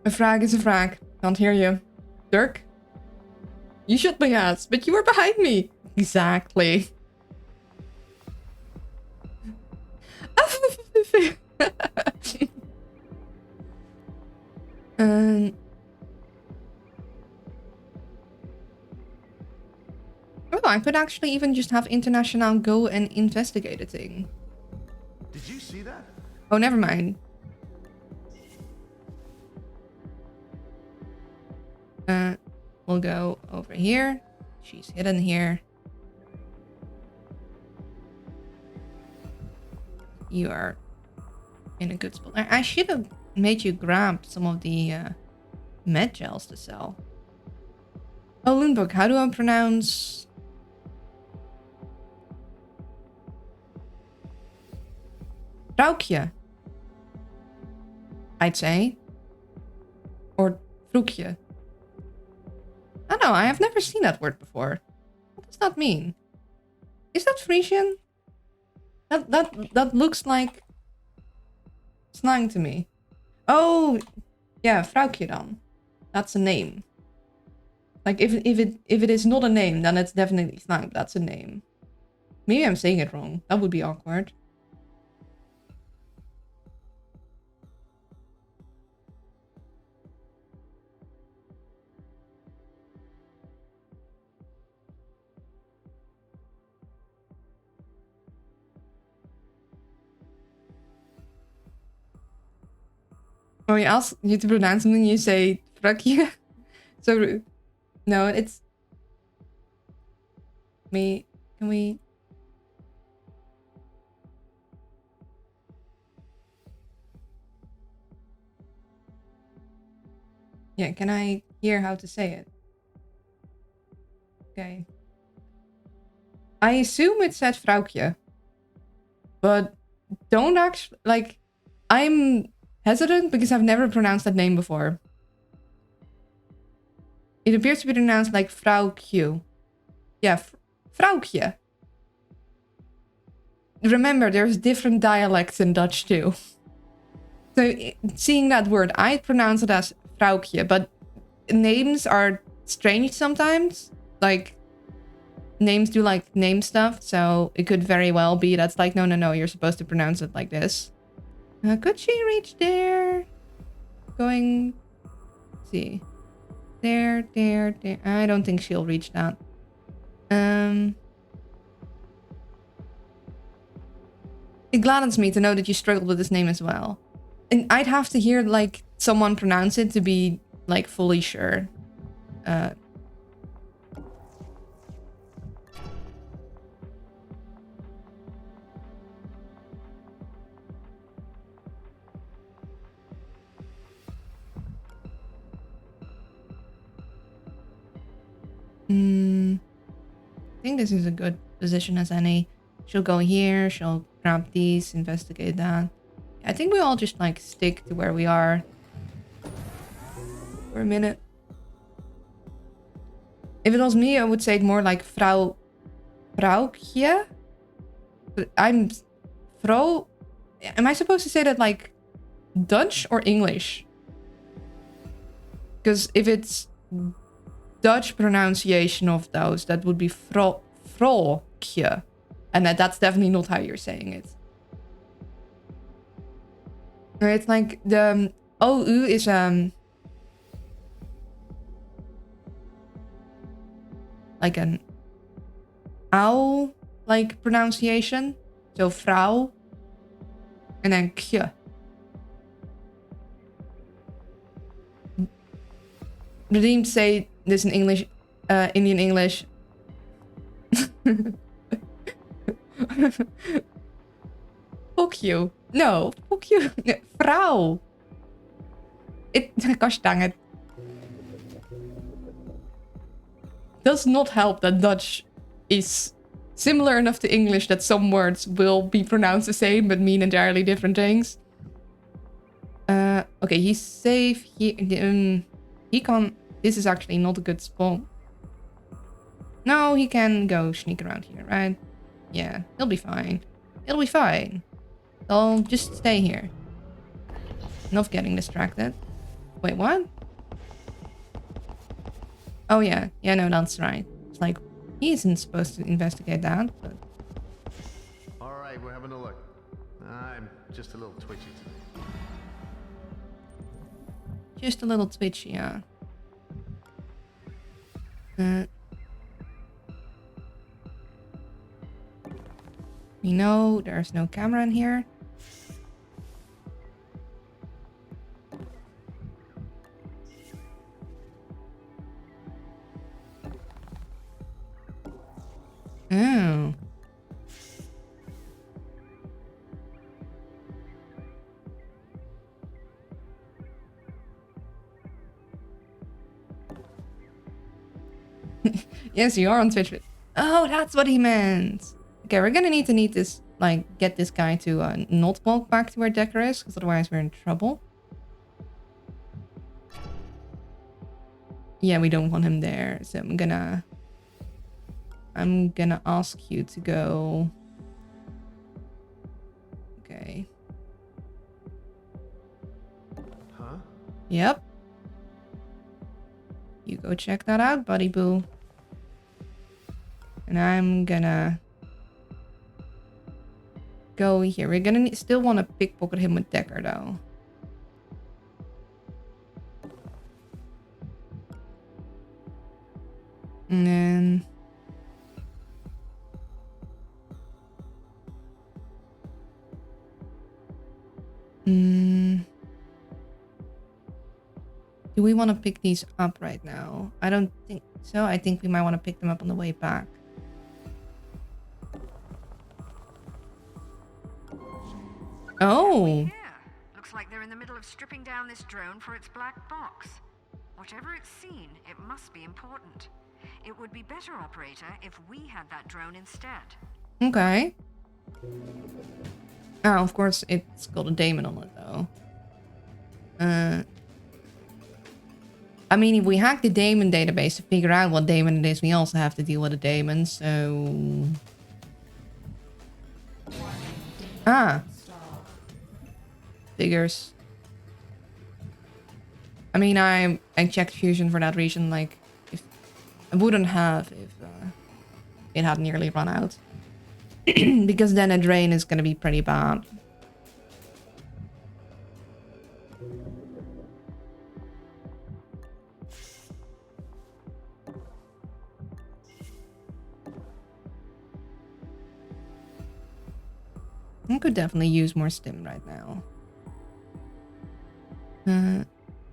A frag is a frag. Can't hear you. Dirk? You shot my ass, but you were behind me. Exactly. Oh, I could actually even just have International go and investigate a thing. Did you see that? Oh, never mind. We'll go over here. She's hidden here. You are in a good spot. I should have made you grab some of the med gels to sell. Oh, Loonbook, how do I pronounce... Vrouwtje, I'd say. Or vroekje. I don't know, I have never seen that word before. What does that mean? Is that Frisian? That looks like slang to me. Oh, yeah, vrouwtje dan. That's a name. Like if it is not a name, then it's definitely slang. That's a name. Maybe I'm saying it wrong. That would be awkward. Oh, you ask you to pronounce something, you say vrouwtje. So rude. No, it's... Can we... Yeah, can I hear how to say it? Okay. I assume it said vrouwtje. But don't actually... Like, I'm hesitant because I've never pronounced that name before. It appears to be pronounced like vrouwtje. Yeah, vrouwtje. Remember, there's different dialects in Dutch too. So, seeing that word, I pronounce it as vrouwtje, but names are strange sometimes. Like, names do like name stuff, so it could very well be that's like, no, you're supposed to pronounce it like this. Could she reach there? Going... Let's see. There. I don't think she'll reach that. It gladdens me to know that you struggled with this name as well. And I'd have to hear, like, someone pronounce it to be like fully sure. I think this is a good position as any. She'll go here, she'll grab these, investigate that. I think we all just like stick to where we are for a minute. If it was me, I would say it more like vrouwtje. But I'm vrouw. Am I supposed to say that like Dutch or English? Because if it's Dutch pronunciation of those, that would be vrouwtje. And that's definitely not how you're saying it. It's like the OU is like an ow like pronunciation. So vrouw. And then kje. Redeemed say this in English, Indian English. Fuck you. No, fuck you. Vrouw. Gosh dang it. Does not help that Dutch is similar enough to English that some words will be pronounced the same but mean entirely different things. Okay, he's safe. He can't. This is actually not a good spot. No, he can go sneak around here, right? Yeah, he'll be fine. He'll be fine. I'll just stay here. Enough getting distracted. Wait, what? Oh yeah, yeah, no, that's right. It's like, he isn't supposed to investigate that, but... Alright, we're having a look. I'm just a little twitchy today. Just a little twitchy, yeah. We know there's no camera in here. Oh. Yes, you are on Twitch. Oh, that's what he meant. Okay, we're gonna need this, like, get this guy to not walk back to where Decker is, because otherwise we're in trouble. Yeah, we don't want him there, so I'm gonna ask you to go. Okay. Huh? Yep. You go check that out, buddy boo. And I'm gonna go here. We're gonna still want to pickpocket him with Decker, though. And then... do we want to pick these up right now? I don't think so. I think we might want to pick them up on the way back. Oh. Yeah. Looks like they're in the middle of stripping down this drone for its black box. Whatever it's seen, it must be important. It would be better, operator, if we had that drone instead. Okay. Oh, of course, it's got a daemon on it, though. I mean, if we hack the daemon database to figure out what daemon it is, we also have to deal with a daemon, so... Ah. Figures. I mean, I checked Fusion for that reason, like, if I wouldn't have if it had nearly run out. Because then a drain is gonna be pretty bad. I could definitely use more stim right now.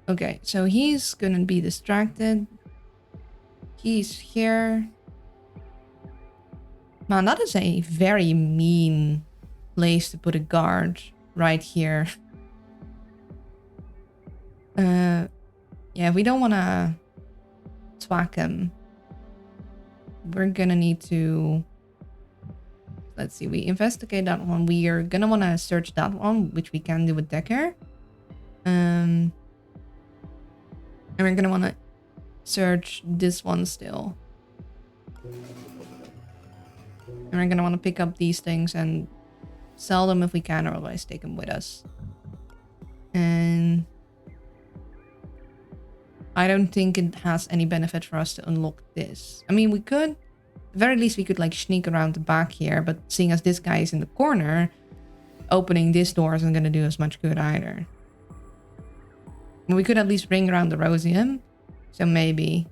Okay, so he's gonna be distracted. He's here. Man, that is a very mean place to put a guard right here. Yeah, we don't want to twack him. We're gonna need to... Let's see, we investigate that one. We are gonna want to search that one, which we can do with Decker. And we're gonna want to search this one still. And we're gonna want to pick up these things and sell them if we can, or otherwise take them with us. And I don't think it has any benefit for us to unlock this. I mean, we could, at the very least, we could like sneak around the back here, but seeing as this guy is in the corner, opening this door isn't gonna do us much good either. We could at least ring around the Rosium, so maybe.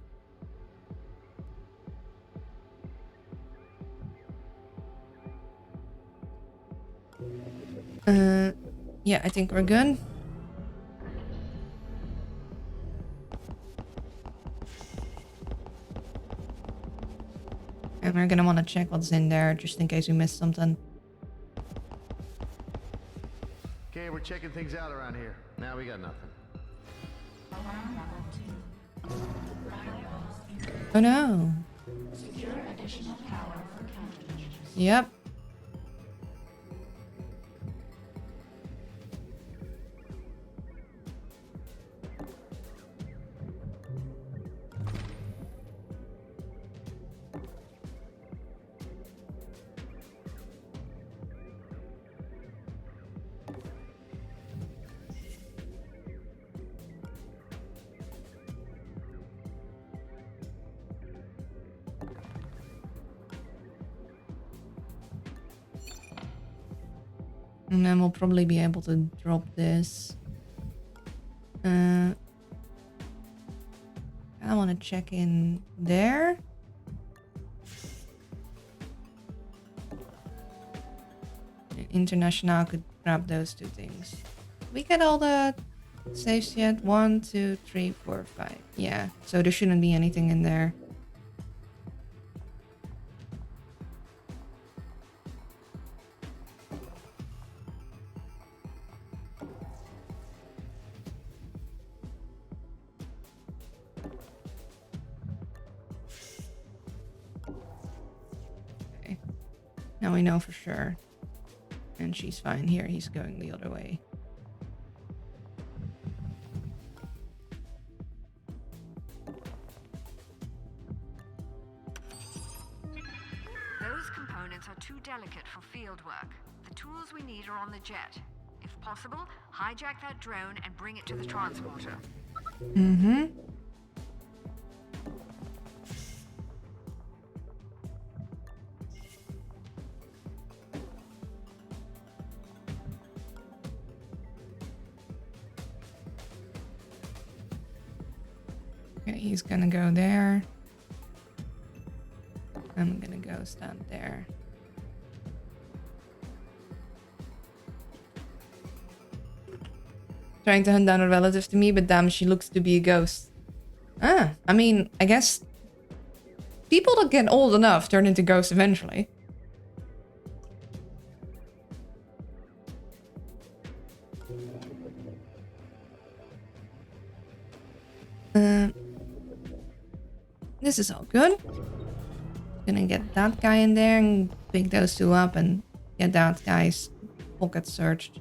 Yeah, I think we're good. And we're gonna want to check what's in there, just in case we missed something. Okay, we're checking things out around here. Now we got nothing. Oh no. Yep. And then we'll probably be able to drop this. I want to check in there. International could grab those two things. We get all the safes yet? 1, 2, 3, 4, 5. Yeah, so there shouldn't be anything in there. Now we know for sure. And she's fine here. He's going the other way. Those components are too delicate for field work. The tools we need are on the jet. If possible, hijack that drone and bring it to the transporter. Mm-hmm. Okay, he's gonna go there. I'm gonna go stand there. Trying to hunt down a relative to me, but damn, she looks to be a ghost. Ah, I mean, I guess people that get old enough turn into ghosts eventually. This is all good. Gonna get that guy in there and pick those two up and get that guy's pocket searched.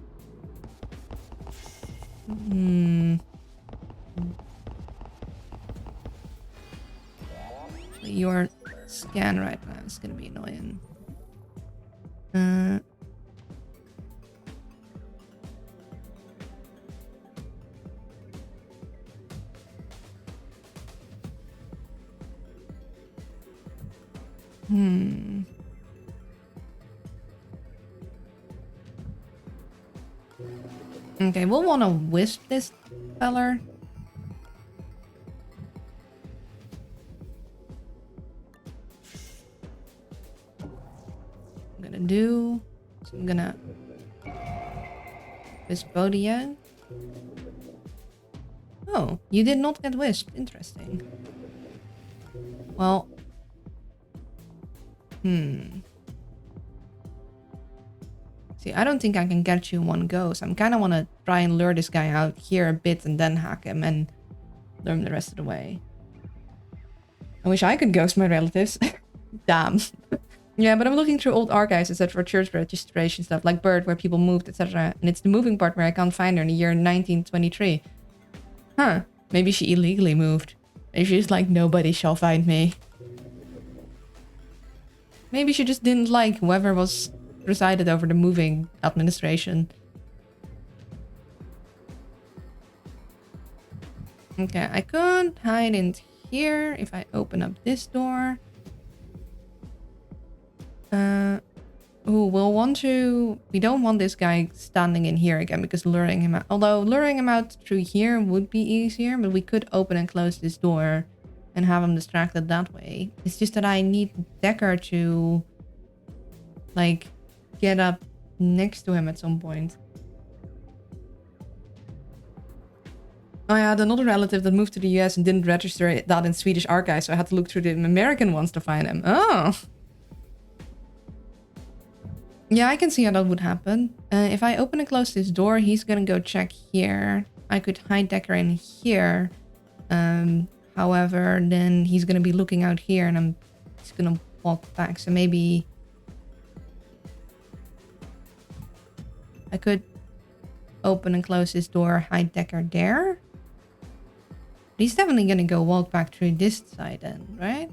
Your scan right now is gonna be annoying. Okay, we'll want to wisp this feller. I'm gonna do... So I'm gonna... Wisp Bodia. Oh, you did not get Wisp. Interesting. Well. See, I don't think I can get you in one go, so I'm kind of want to try and lure this guy out here a bit and then hack him and lure him the rest of the way. I wish I could ghost my relatives. Damn. Yeah, but I'm looking through old archives, etc. for church registration stuff, like Bird, where people moved, etc. And it's the moving part where I can't find her in the year 1923. Huh. Maybe she illegally moved. Maybe she's like, nobody shall find me. Maybe she just didn't like whoever was presided over the moving administration. Okay, I could hide in here if I open up this door. We'll want to... We don't want this guy standing in here again because luring him out... Although luring him out through here would be easier, but we could open and close this door and have him distracted that way. It's just that I need Decker to, like, get up next to him at some point. Oh yeah, another relative that moved to the US and didn't register that in Swedish archives, so I had to look through the American ones to find him. Oh! Yeah, I can see how that would happen. If I open and close this door, he's gonna go check here. I could hide Decker in here. However, then he's gonna be looking out here and he's gonna walk back. So maybe I could open and close this door, hide Decker there. He's definitely gonna go walk back through this side then, right?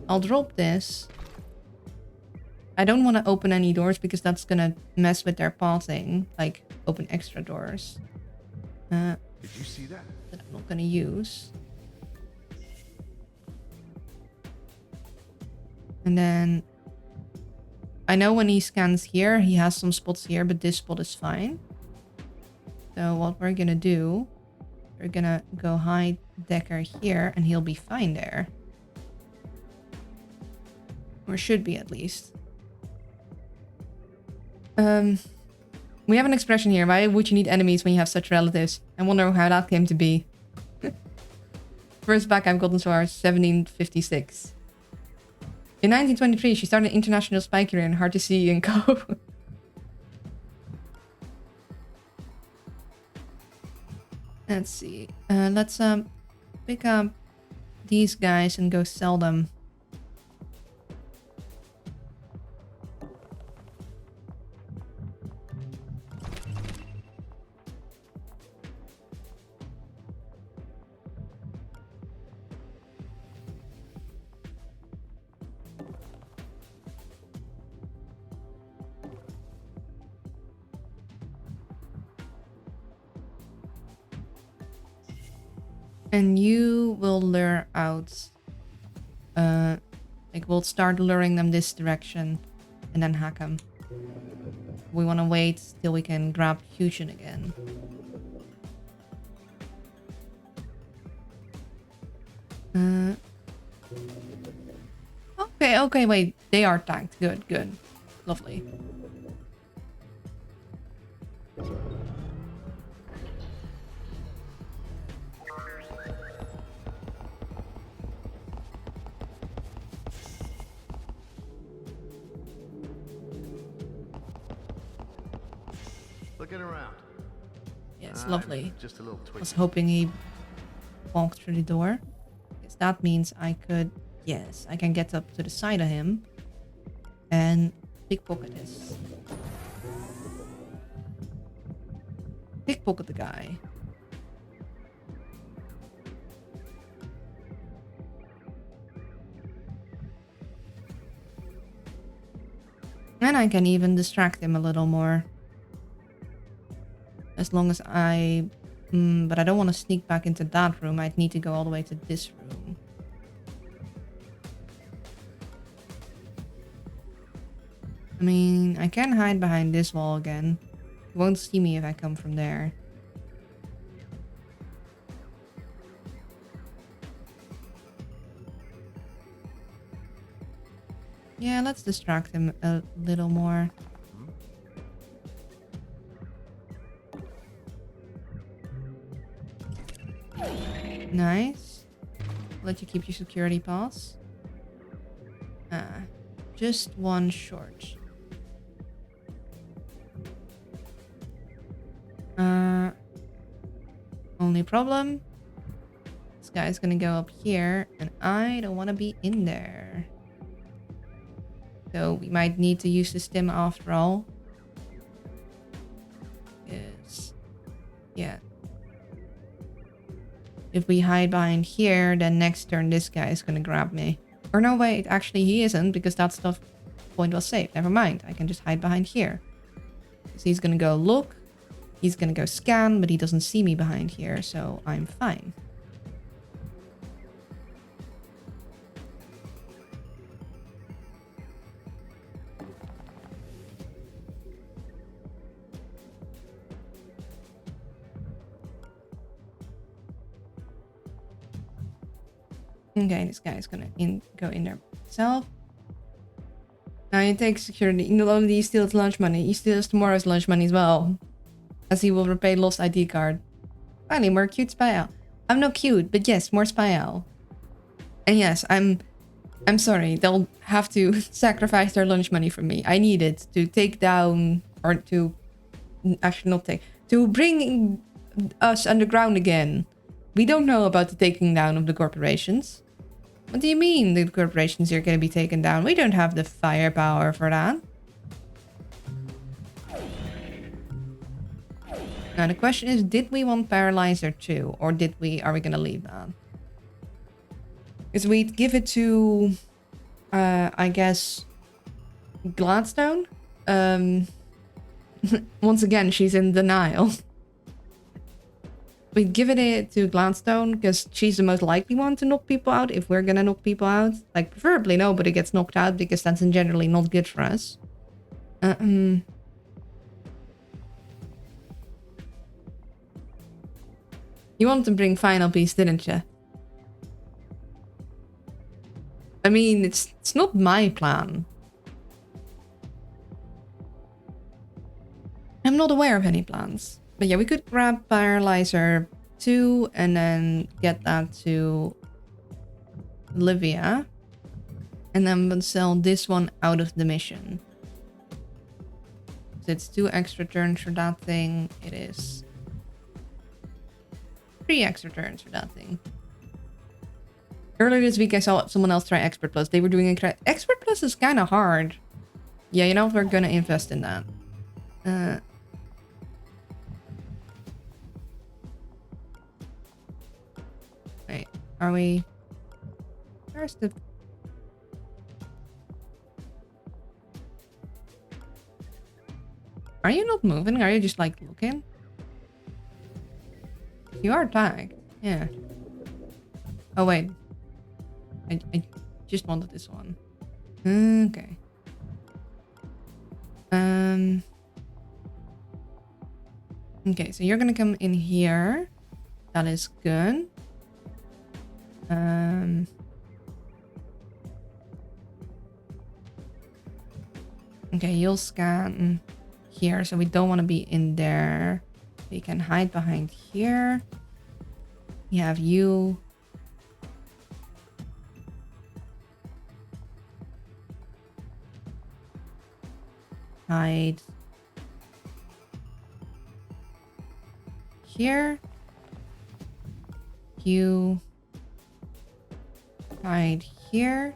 I'll drop this. I don't want to open any doors because that's gonna mess with their pathing. Like, open extra doors. Did you see that? That I'm not gonna use. And then... I know when he scans here, he has some spots here, but this spot is fine. So what we're gonna do... We're gonna go hide Decker here, and he'll be fine there. Or should be, at least. We have an expression here. Why would you need enemies when you have such relatives? I wonder how that came to be. First back I've gotten so far, 1756. In 1923, she started an international spy career in Hard to See and Co. Let's see. Let's pick up these guys and go sell them. And you will lure out, like we'll start luring them this direction and then hack them. We want to wait till we can grab Fusion again. Okay, wait. They are tagged. Good. Lovely. Looking around. Yes, lovely. Just a little I tweak. was hoping he walked through the door. Because that means I could... Yes, I can get up to the side of him. And pickpocket this. Pickpocket the guy. And I can even distract him a little more. As long as I... but I don't want to sneak back into that room. I'd need to go all the way to this room. I mean, I can hide behind this wall again. He won't see me if I come from there. Yeah, let's distract him a little more. Nice. Let you keep your security pass. Just one short. Only problem. This guy's gonna go up here, and I don't want to be in there. So we might need to use the stim after all. Yes. Yeah. If we hide behind here, then next turn this guy is gonna grab me. Or no, wait, actually he isn't, because that stuff point was safe. Never mind, I can just hide behind here. So he's gonna go look. He's gonna go scan, but he doesn't see me behind here, so I'm fine. Okay, this guy is gonna go in there himself. Now he takes security. Not only do you steal his lunch money, he steals tomorrow's lunch money as well. As he will repay lost ID card. Finally, more cute spy owl. I'm not cute, but yes, more spy owl. And yes, I'm sorry. They'll have to sacrifice their lunch money for me. I need it to take down, or to actually not take, to bring us underground again. We don't know about the taking down of the corporations. What do you mean the corporations are going to be taken down? We don't have the firepower for that. Now the question is, did we want Paralyzer too? Or are we going to leave that? Because we'd give it to, I guess, Gladstone. Once again, she's in denial. We'd give it to Gladstone because she's the most likely one to knock people out if we're gonna knock people out. Like, preferably nobody gets knocked out because that's generally not good for us. You wanted to bring Final Piece, didn't you? I mean, it's not my plan. I'm not aware of any plans. But yeah, we could grab Paralyzer 2 and then get that to Olivia. And then we'll sell this one out of the mission. So it's 2 extra turns for that thing. It is 3 extra turns for that thing. Earlier this week I saw someone else try Expert Plus. They were doing Expert Plus is kind of hard. Yeah, you know what? We're gonna invest in that. Wait, are we... Where's the... Are you not moving? Are you just like looking? You are tagged. Yeah. Oh wait. I just wanted this one. Okay. Okay, so you're gonna come in here. That is good. Okay, you'll scan here, so we don't want to be in there. We can hide behind here. We have you. Hide here. You hide here.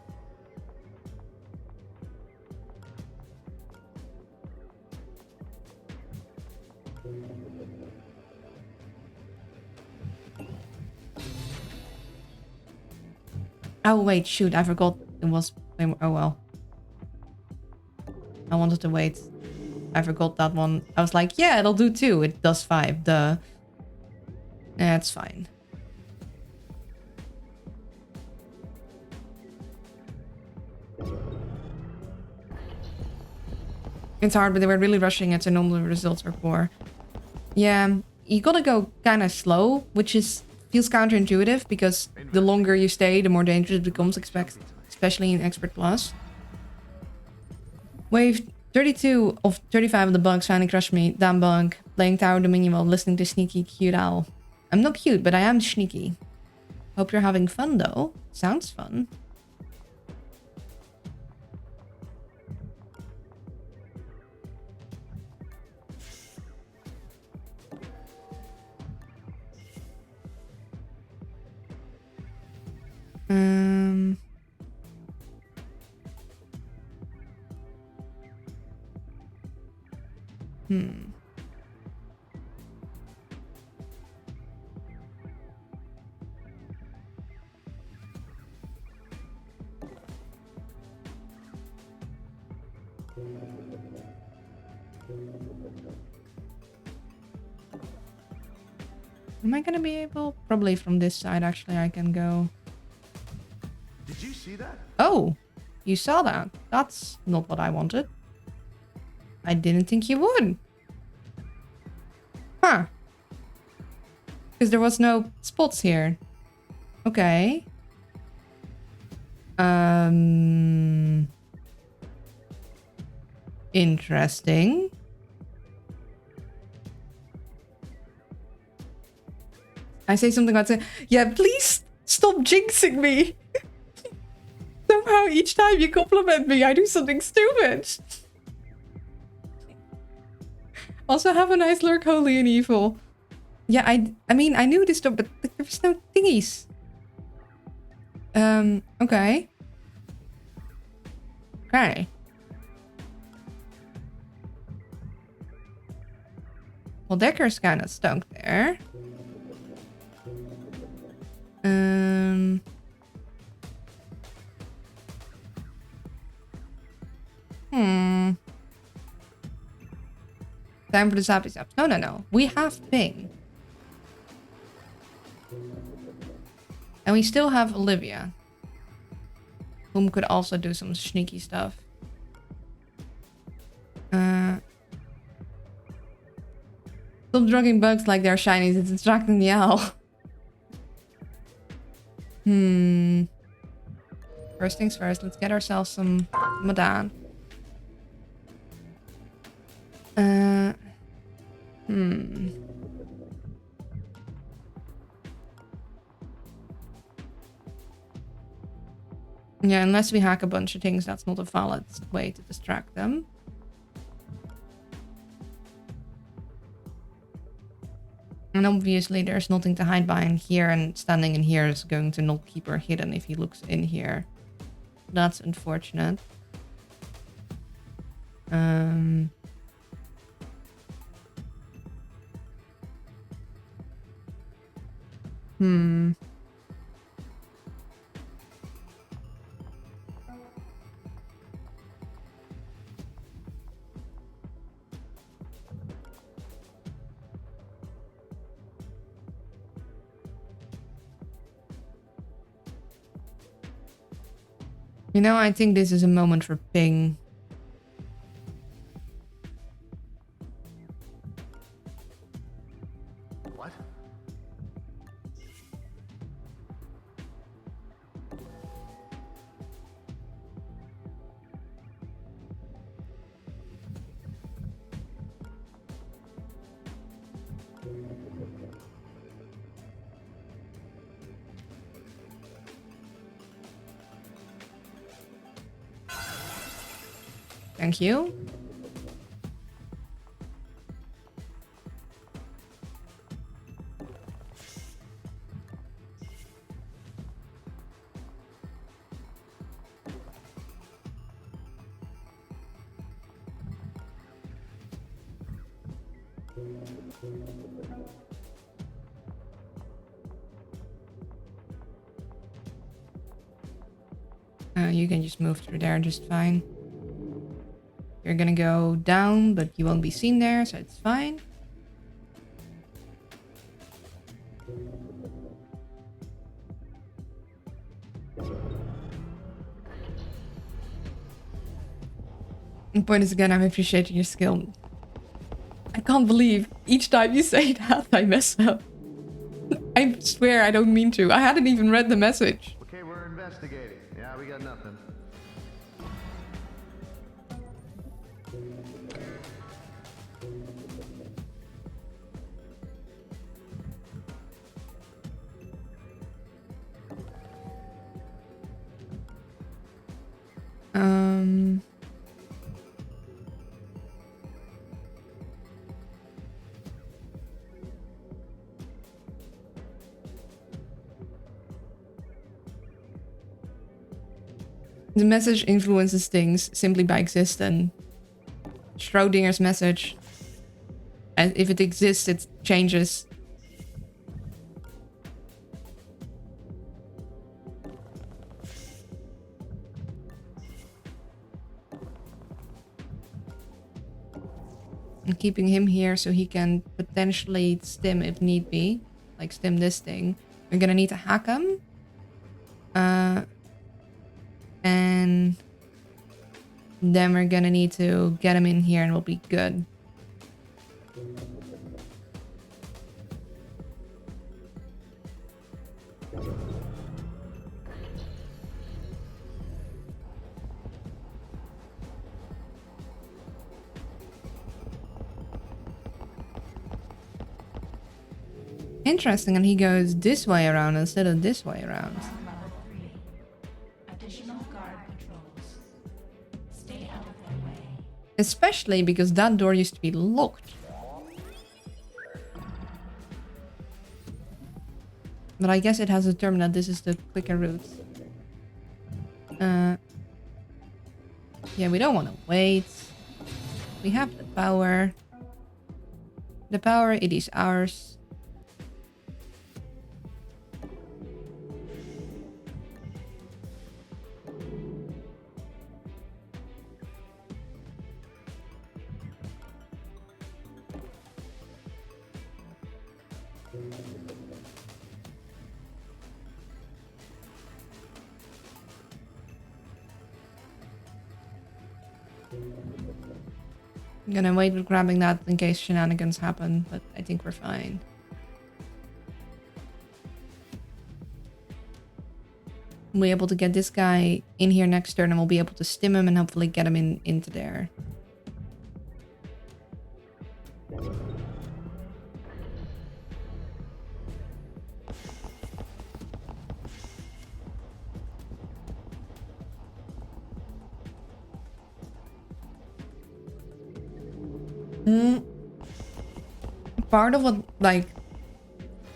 Oh wait, shoot, I forgot it was... Oh well. I wanted to wait. I forgot that one. I was like, yeah, it'll do 2. It does 5. Duh. That's fine. It's hard, but they were really rushing it, so normally the results are poor. Yeah, you gotta go kind of slow, which feels counterintuitive, because the longer you stay, the more dangerous it becomes, especially in Expert Plus. Wave 32 of 35 of the bugs finally crushed me. Damn bug. Playing Tower Dominion while listening to Sneaky Cute Owl. I'm not cute, but I am sneaky. Hope you're having fun, though. Sounds fun. Am I gonna be able? Probably from this side, actually, I can go. Did you see that? Oh, you saw that. That's not what I wanted. I didn't think you would. Huh. Because there was no spots here. Okay. Interesting. I say something about saying, yeah, please stop jinxing me. Somehow each time you compliment me, I do something stupid. Also, have a nice lurk, holy and evil. Yeah, I mean, I knew this stuff, but there was no thingies. Okay. Okay. Well, Decker's kind of stuck there. Time for the zappy zaps. No. We have ping. And we still have Olivia. Whom could also do some sneaky stuff. Stop drugging bugs like they're shinies. It's distracting the owl. First things first, let's get ourselves some Madan. Yeah, unless we hack a bunch of things, that's not a valid way to distract them. And obviously there's nothing to hide behind here, and standing in here is going to not keep her hidden if he looks in here. That's unfortunate. You know, I think this is a moment for ping. What? Thank you. You can just move through there just fine. You're gonna go down, but you won't be seen there, so it's fine. The point is, again, I'm appreciating your skill. I can't believe each time you say that, I mess up. I swear I don't mean to. I hadn't even read the message. Okay, we're investigating. Yeah, we got nothing. Um... The message influences things simply by existing. Schrodinger's message. And if it exists, it changes. And keeping him here so he can potentially stim if need be. Like stim this thing. We're gonna need to hack him. And then we're gonna need to get him in here and we'll be good. Interesting, and he goes this way around instead of this way around. Level 3. Additional guard patrols. Stay out of their way. Especially because that door used to be locked. But I guess it has determined that this is the quicker route. Yeah, we don't want to wait. We have the power. The power, it is ours. I'm gonna wait with grabbing that in case shenanigans happen, but I think we're fine. We'll be able to get this guy in here next turn and we'll be able to stim him and hopefully get him into there. Part of what, like,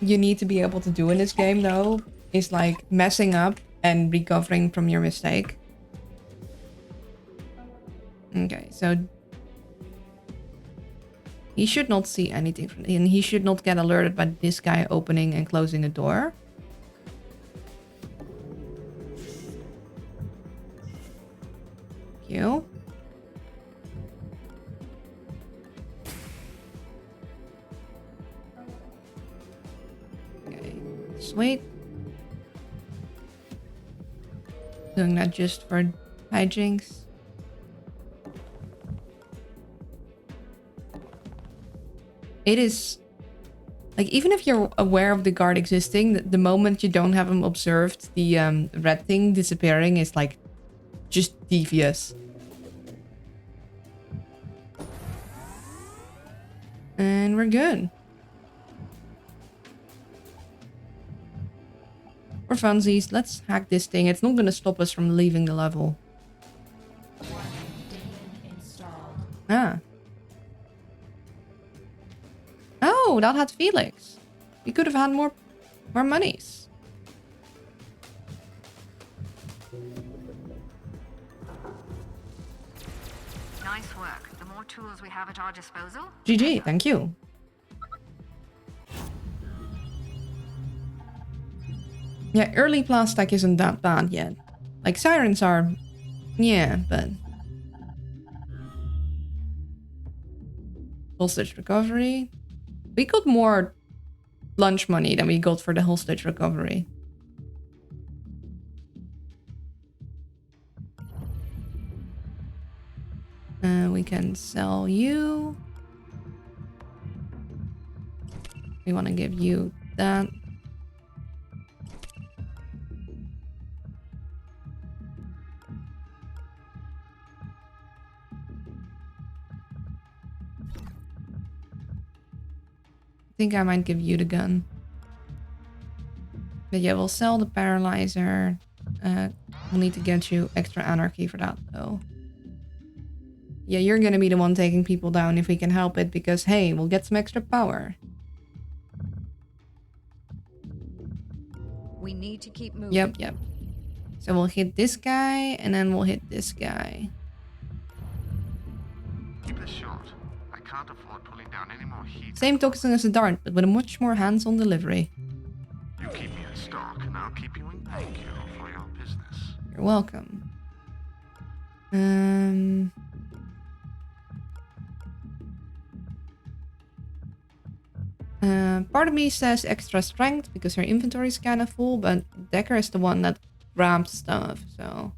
you need to be able to do in this game, though, is, like, messing up and recovering from your mistake. Okay, so... he should not see anything from... and he should not get alerted by this guy opening and closing a door. Thank you. Sweet. Doing that just for hijinks. It is... like, even if you're aware of the guard existing, the moment you don't have him observed, the red thing disappearing is, like, just devious. And we're good. For funsies, let's hack this thing. It's not going to stop us from leaving the level. Ah. Oh, that had Felix. We could have had more monies. Nice work. The more tools we have at our disposal... GG, thank you. Yeah, early plastic isn't that bad yet. Like, sirens are... yeah, but... hostage recovery. We got more lunch money than we got for the hostage recovery. We can sell you. We want to give you that. I think I might give you the gun. But yeah, we'll sell the paralyzer. We'll need to get you extra anarchy for that, though. Yeah, you're gonna be the one taking people down if we can help it, because, hey, we'll get some extra power. We need to keep moving. Yep. So we'll hit this guy, and then we'll hit this guy. Keep this short. I can't afford pulling down any more heat. Same toxin as the dart, but with a much more hands-on delivery. You keep me in stock, and I'll keep you in thank you for your business. You're welcome. Part of me says extra strength because her inventory is kind of full, but Decker is the one that grabs stuff, so...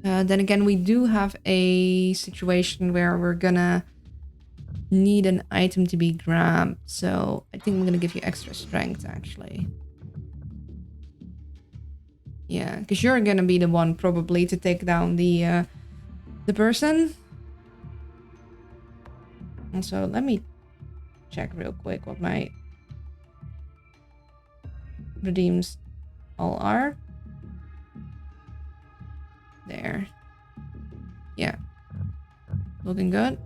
then again, we do have a situation where we're gonna need an item to be grabbed, so I think I'm gonna give you extra strength, actually. Yeah, because you're gonna be the one probably to take down the person. Also, let me check real quick what my redeems all are. There. Yeah. Looking good.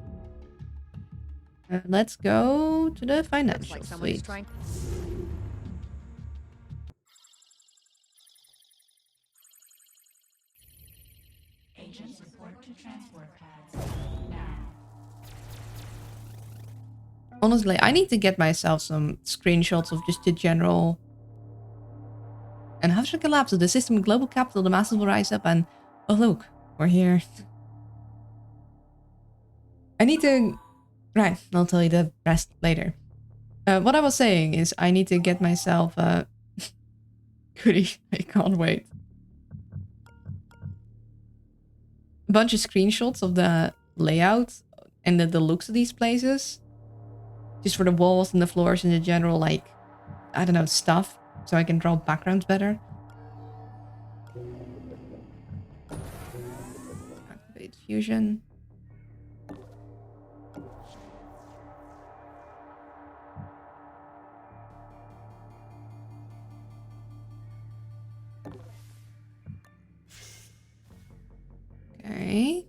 Let's go to the financial Looks like someone is suite. trying. Agents report to transport pads now. Honestly, I need to get myself some screenshots of just the general... And after the collapse of the system in global capital, the masses will rise up and... Oh, look. We're here. I need to... Right, I'll tell you the rest later. What I was saying is I need to get myself a... Goodie, I can't wait. A bunch of screenshots of the layout and the looks of these places. Just for the walls and the floors and the general, like, I don't know, stuff. So I can draw backgrounds better. Activate fusion. Okay.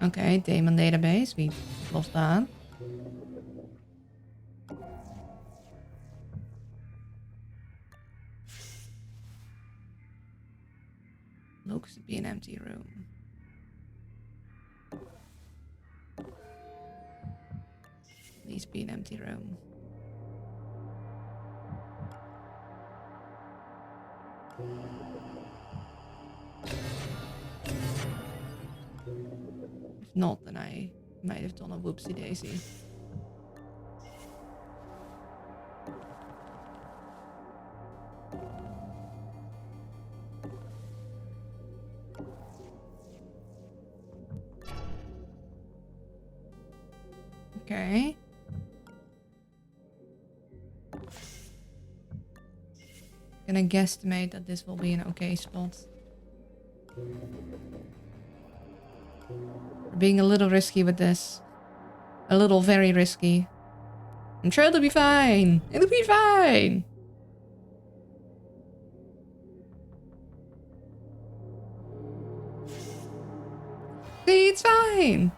Okay, daemon database. We lost that. Looks to be an empty room. Needs to be an empty room. If not, then I might have done a whoopsie daisy. Okay. Gonna guesstimate that this will be an okay spot. We're being a little risky with this. A little very risky. I'm sure it'll be fine. It'll be fine. See, it's fine.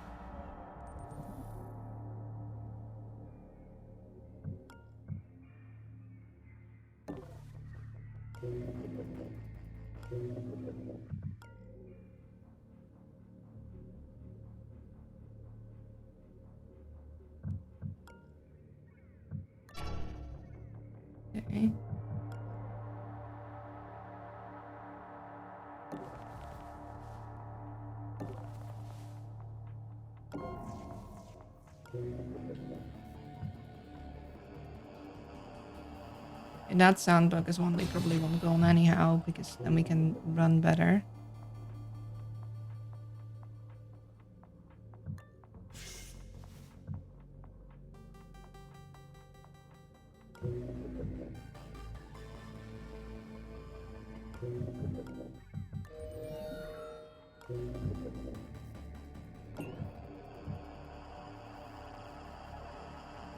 Okay. And that sound bug is one we probably won't go on anyhow, because then we can run better.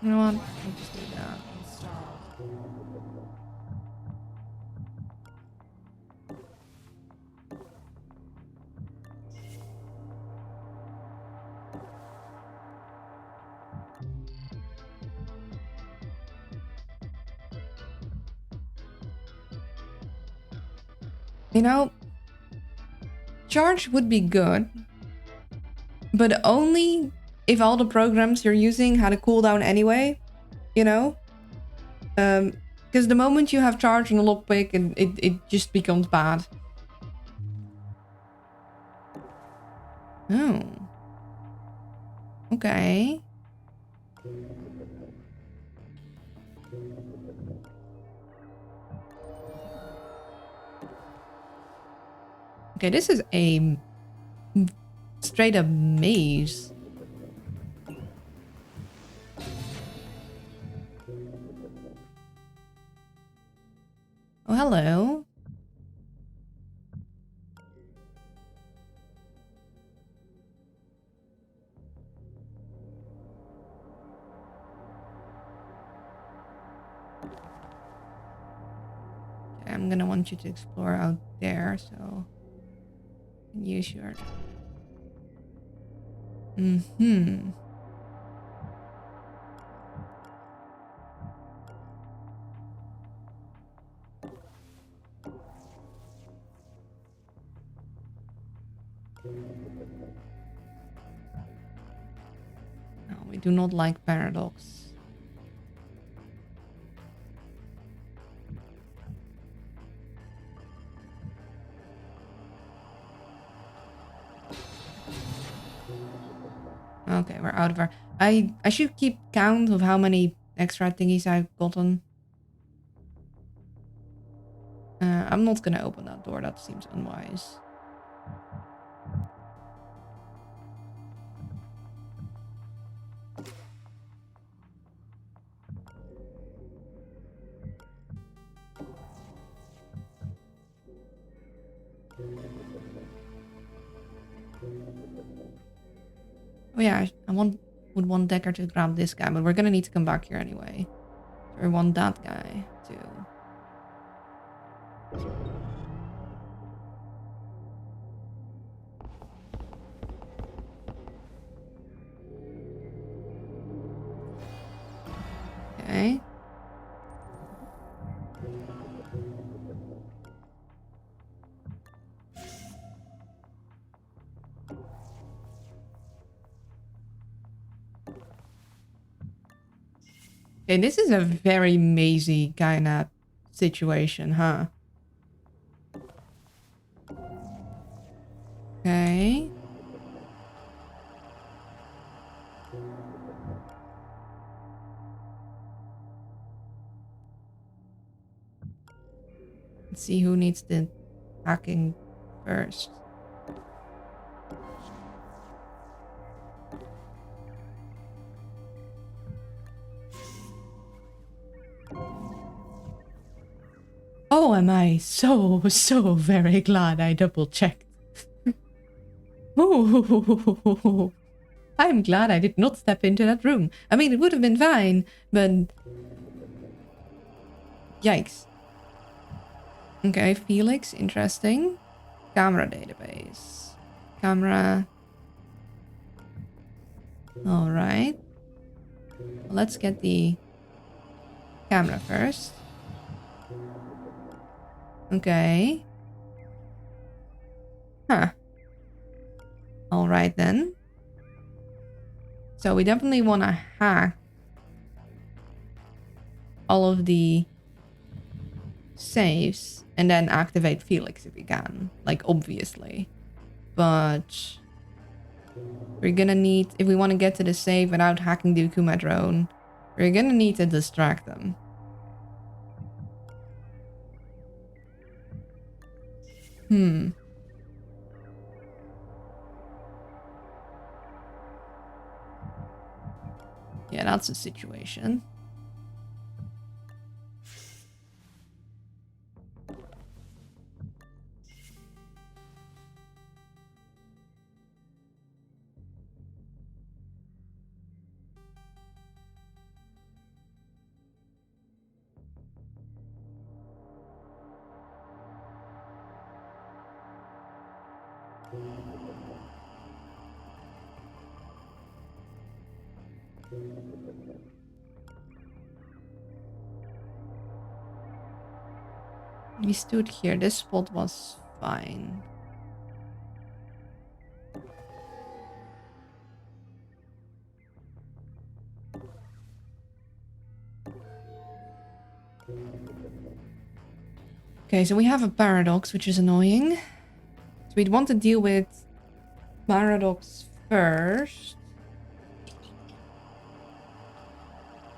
You know what? I'll just do that. You know, charge would be good, but only if all the programs you're using had a cooldown anyway, you know? Because the moment you have charge on a lockpick, it just becomes bad. Oh. Okay. Okay, this is a straight up maze. Oh, hello. Okay, I'm gonna want you to explore out there, so use your... Mm-hmm. No, we do not like paradox. Okay, we're out of our... I should keep count of how many extra thingies I've gotten. I'm not gonna open that door, that seems unwise. Oh yeah, would want Decker to grab this guy, but we're gonna need to come back here anyway. So we want that guy too. Okay. Okay, this is a very mazy kind of situation, huh? Okay. Let's see who needs the hacking first. Oh, am I so very glad I double checked. Oh, I'm glad I did not step into that room. I mean, it would have been fine, but... Yikes. Okay, Felix, interesting. Camera database. Camera. Alright. Let's get the camera first. Okay. Huh. Alright then. So we definitely want to hack all of the saves and then activate Felix if we can. Like, obviously. But we're gonna need, if we want to get to the save without hacking the Akuma drone, we're gonna need to distract them. Hmm. Yeah, that's a situation. We stood here. This spot was fine. Okay, so we have a paradox, which is annoying. So we'd want to deal with paradox first.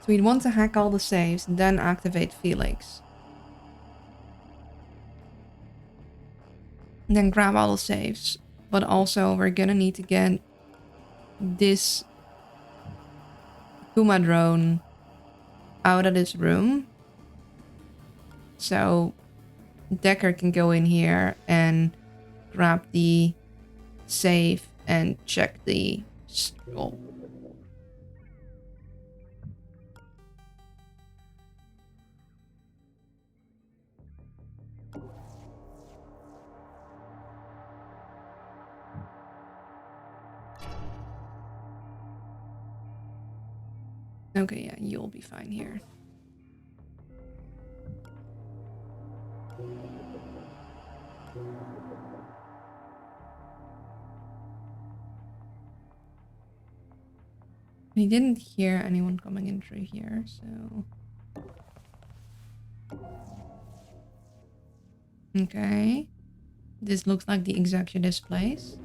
So we'd want to hack all the saves, then activate Felix. And then grab all the saves. But also, we're gonna need to get this Kuma drone out of this room. So Decker can go in here and grab the save and check the scroll. Okay, yeah, you'll be fine here. We didn't hear anyone coming in through here, so... Okay. This looks like the executive's place.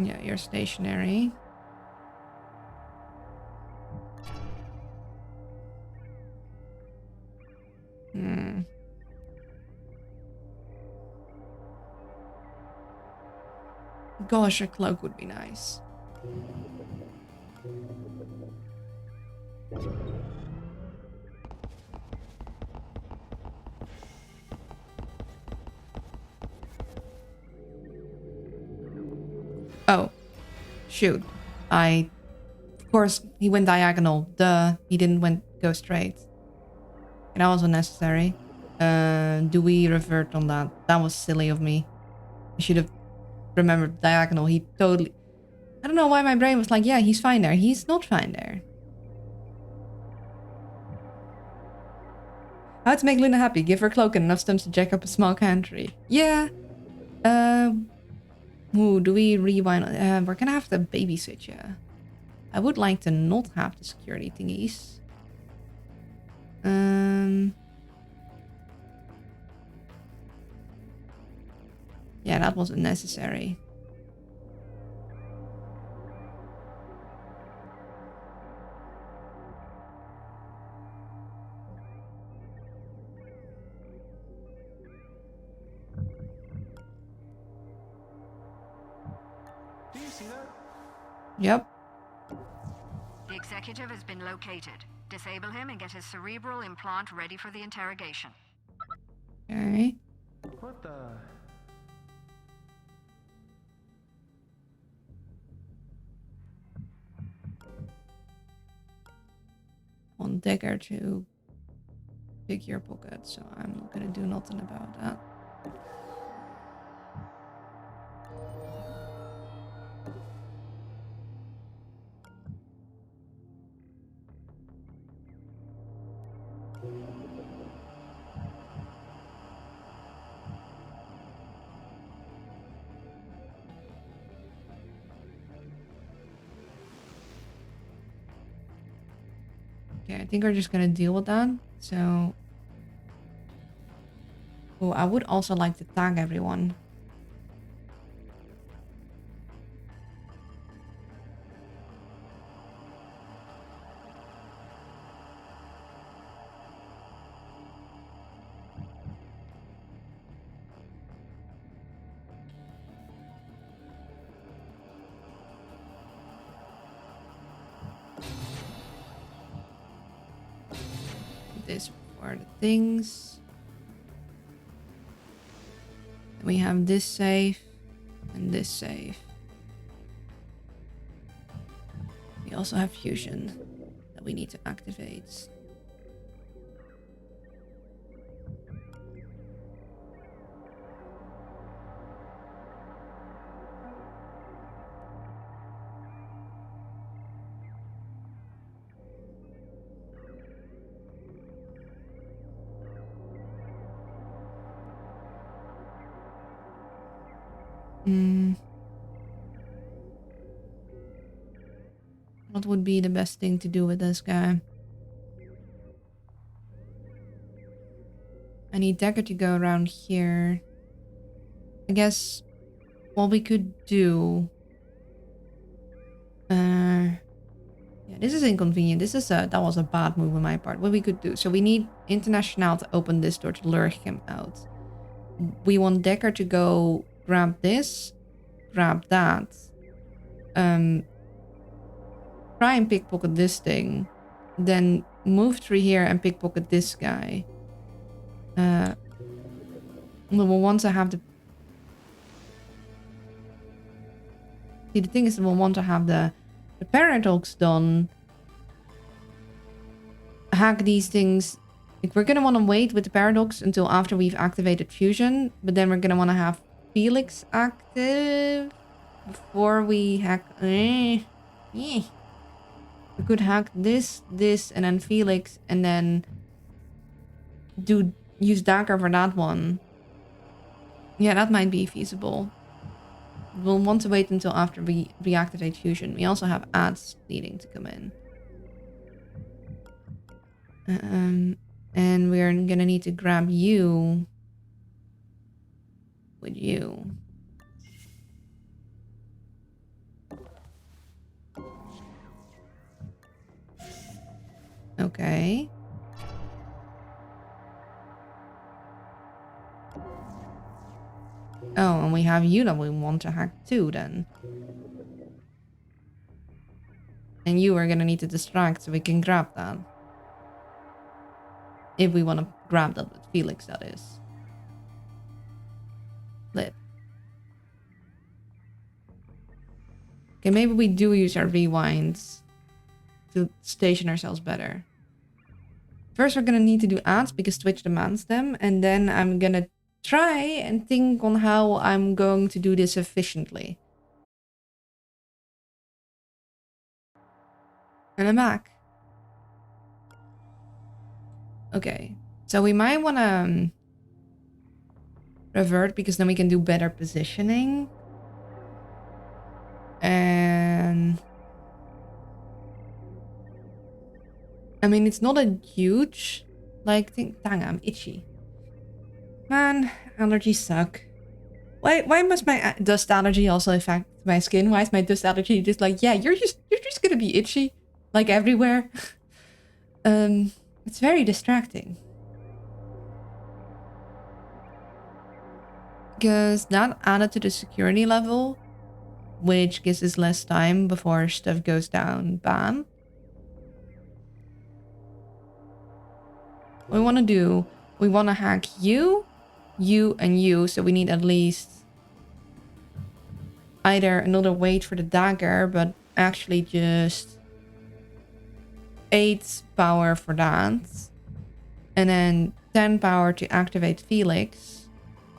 Yeah, you're stationary. Gosh, a cloak would be nice. Oh, shoot. Of course, he went diagonal. Duh, he didn't go straight. And that was unnecessary. Do we revert on that? That was silly of me. I should have remembered diagonal. He totally... I don't know why my brain was like, yeah, he's fine there. He's not fine there. How to make Luna happy. Give her cloak and enough stunts to jack up a small country. Yeah. Ooh, do we rewind? We're gonna have to babysit you. I would like to not have the security thingies. Yeah, that was unnecessary. Do you see that? Yep. The executive has been located. Disable him and get his cerebral implant ready for the interrogation. Okay. What the? On Decker to pick your pocket, so I'm not gonna do nothing about that. Okay, I think we're just gonna deal with that. So... Oh, I would also like to tag everyone. this for the things. We have this safe and this safe. We also have fusion that we need to activate. What would be the best thing to do with this guy? I need Decker to go around here. I guess what we could do... yeah, this is inconvenient. This is that was a bad move on my part. What we could do... So we need International to open this door to lure him out. We want Decker to go grab this. Grab that. Try and pickpocket this thing. Then move through here and pickpocket this guy. We'll want to have the... See, the thing is, we'll want to have the paradox done. Hack these things. Like, we're going to want to wait with the paradox until after we've activated fusion. But then we're going to want to have Felix active before we hack... We could hack this, and then Felix, and then use Dagger for that one. Yeah, that might be feasible. We'll want to wait until after we reactivate fusion. We also have ads needing to come in. And we're gonna need to grab you with you. Okay. Oh, and we have you that we want to hack too, then. And you are gonna need to distract so we can grab that. If we want to grab that with Felix, that is. Flip. Okay, maybe we do use our rewinds to station ourselves better. First, we're gonna need to do ads because Twitch demands them, and then I'm gonna try and think on how I'm going to do this efficiently. And I'm back. Okay, so we might want to revert because then we can do better positioning. And I mean, it's not a huge like thing. Dang, I'm itchy. Man, allergies suck. Why must my dust allergy also affect my skin? Why is my dust allergy just like, yeah, you're just gonna be itchy like everywhere? It's very distracting. Because that added to the security level, which gives us less time before stuff goes down bad. What we want to do, we want to hack you, and you, so we need at least either another weight for the dagger, but actually just 8 power for that, and then 10 power to activate Felix,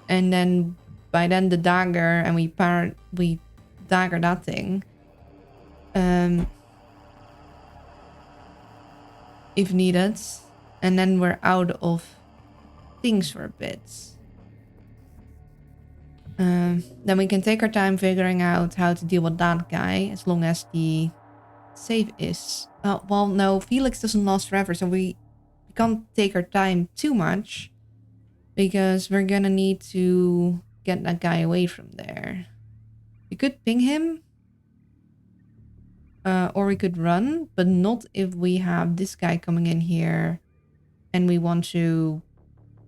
and then by then the dagger, and we dagger that thing if needed, and then we're out of things for a bit. Then we can take our time figuring out how to deal with that guy, as long as the save is... well, no, Felix doesn't last forever, so we can't take our time too much, because we're gonna need to get that guy away from there. We could ping him, or we could run, but not if we have this guy coming in here and we want to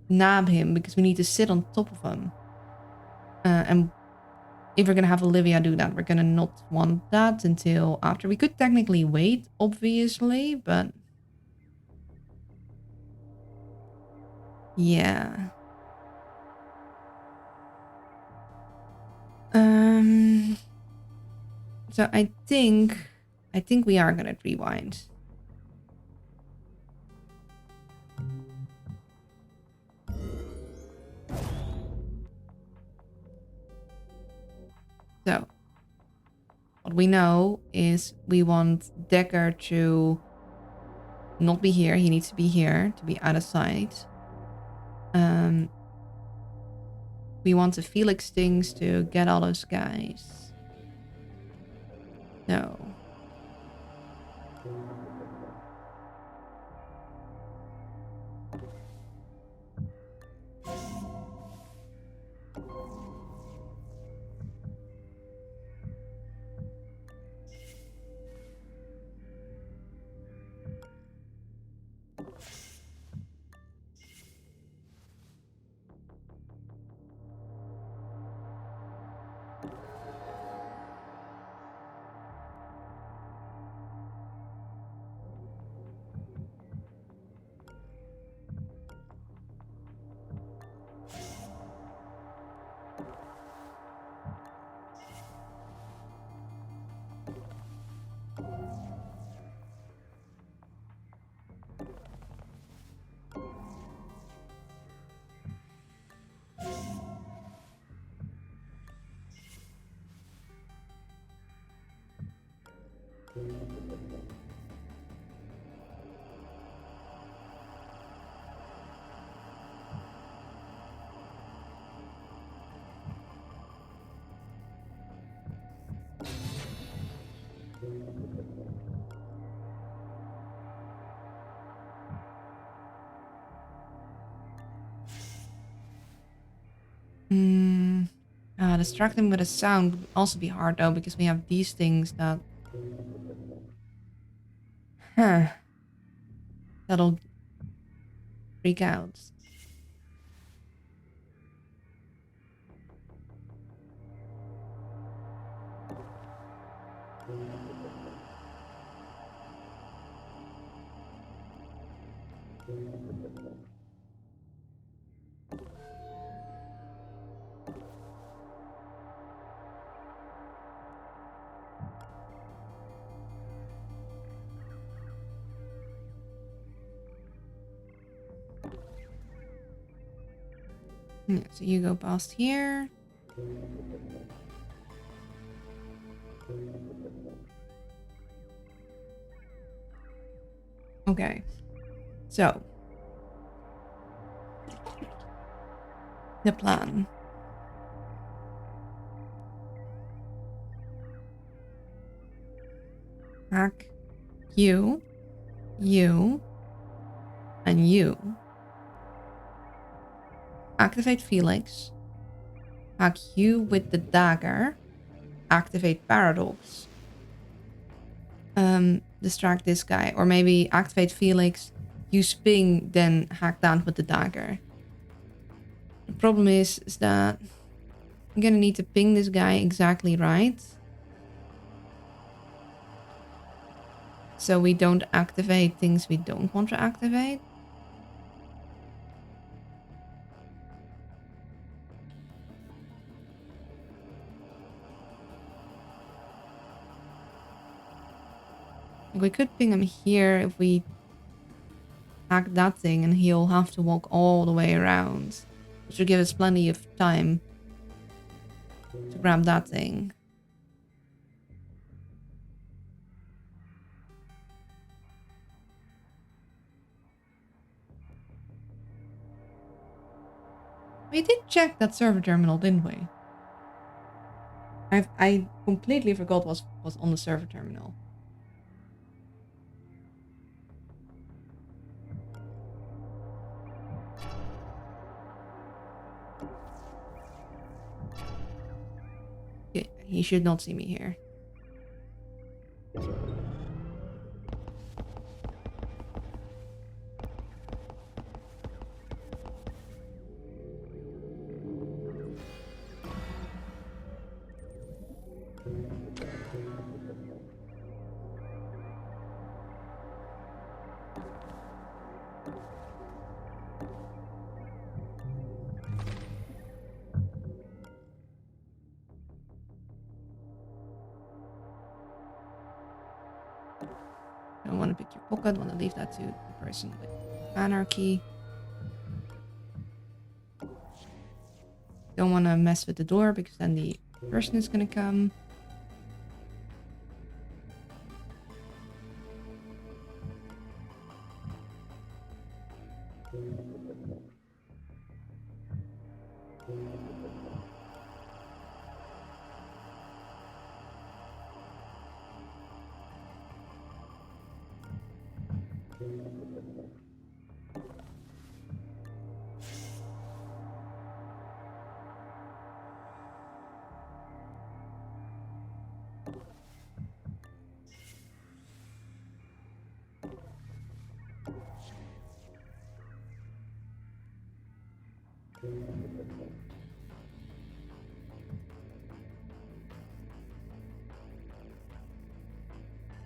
nab him, because we need to sit on top of him. And if we're gonna have Olivia do that, we're gonna not want that until after. We could technically wait, obviously, but Yeah. So I think we are gonna rewind. So what we know is we want Decker to not be here. He needs to be here to be out of sight. We want the Felix things to get all those guys. No. Distract them with a sound would also be hard though, because we have these things that... That'll freak out. Yeah, so you go past here. Okay. So. The plan. Hack you, and you. Activate Felix. Hack you with the dagger. Activate Paradox. Distract this guy. Or maybe activate Felix. Use ping, then hack down with the dagger. The problem is that I'm gonna need to ping this guy exactly right. So we don't activate things we don't want to activate. We could ping him here if we hack that thing, and he'll have to walk all the way around, which will give us plenty of time to grab that thing. We did check that server terminal, didn't we? I completely forgot what was on the server terminal. Okay, he should not see me here. Don't want to pick your pocket. Want to leave that to the person with anarchy. Don't want to mess with the door because then the person is going to come.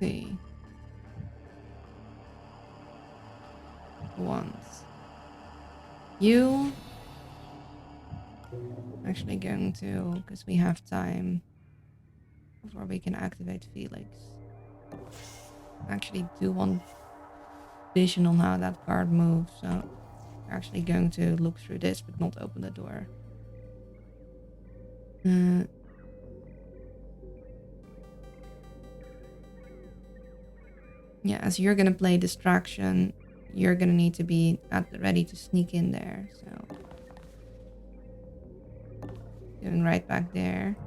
See. Once. You actually going to, because we have time before we can activate Felix. Actually do want vision on how that card moves, so we're actually going to look through this but not open the door. Yeah, as you're gonna play distraction, you're gonna need to be ready to sneak in there, so going right back there.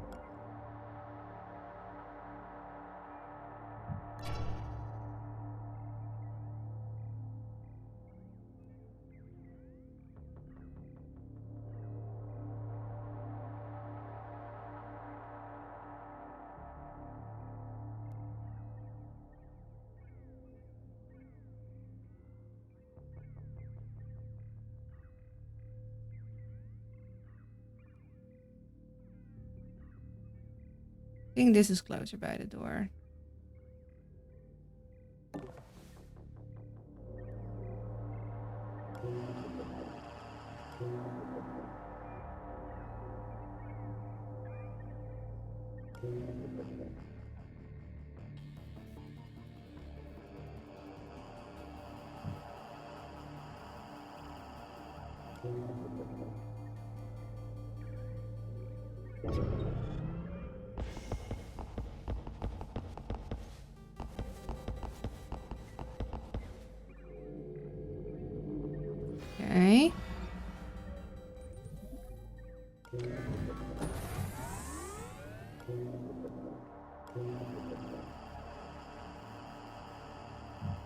I think this is closer by the door. Okay.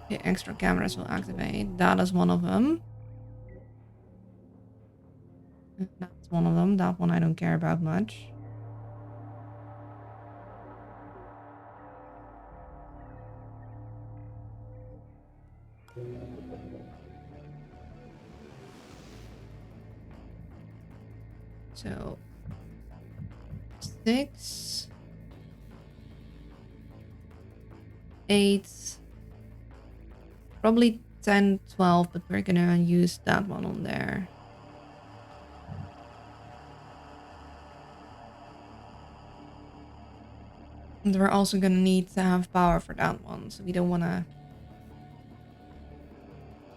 The extra cameras will activate. That is one of them. That's one of them. That one I don't care about much. So 6, 8, probably 10, 12, but we're gonna use that one on there. And we're also gonna need to have power for that one, so we don't wanna...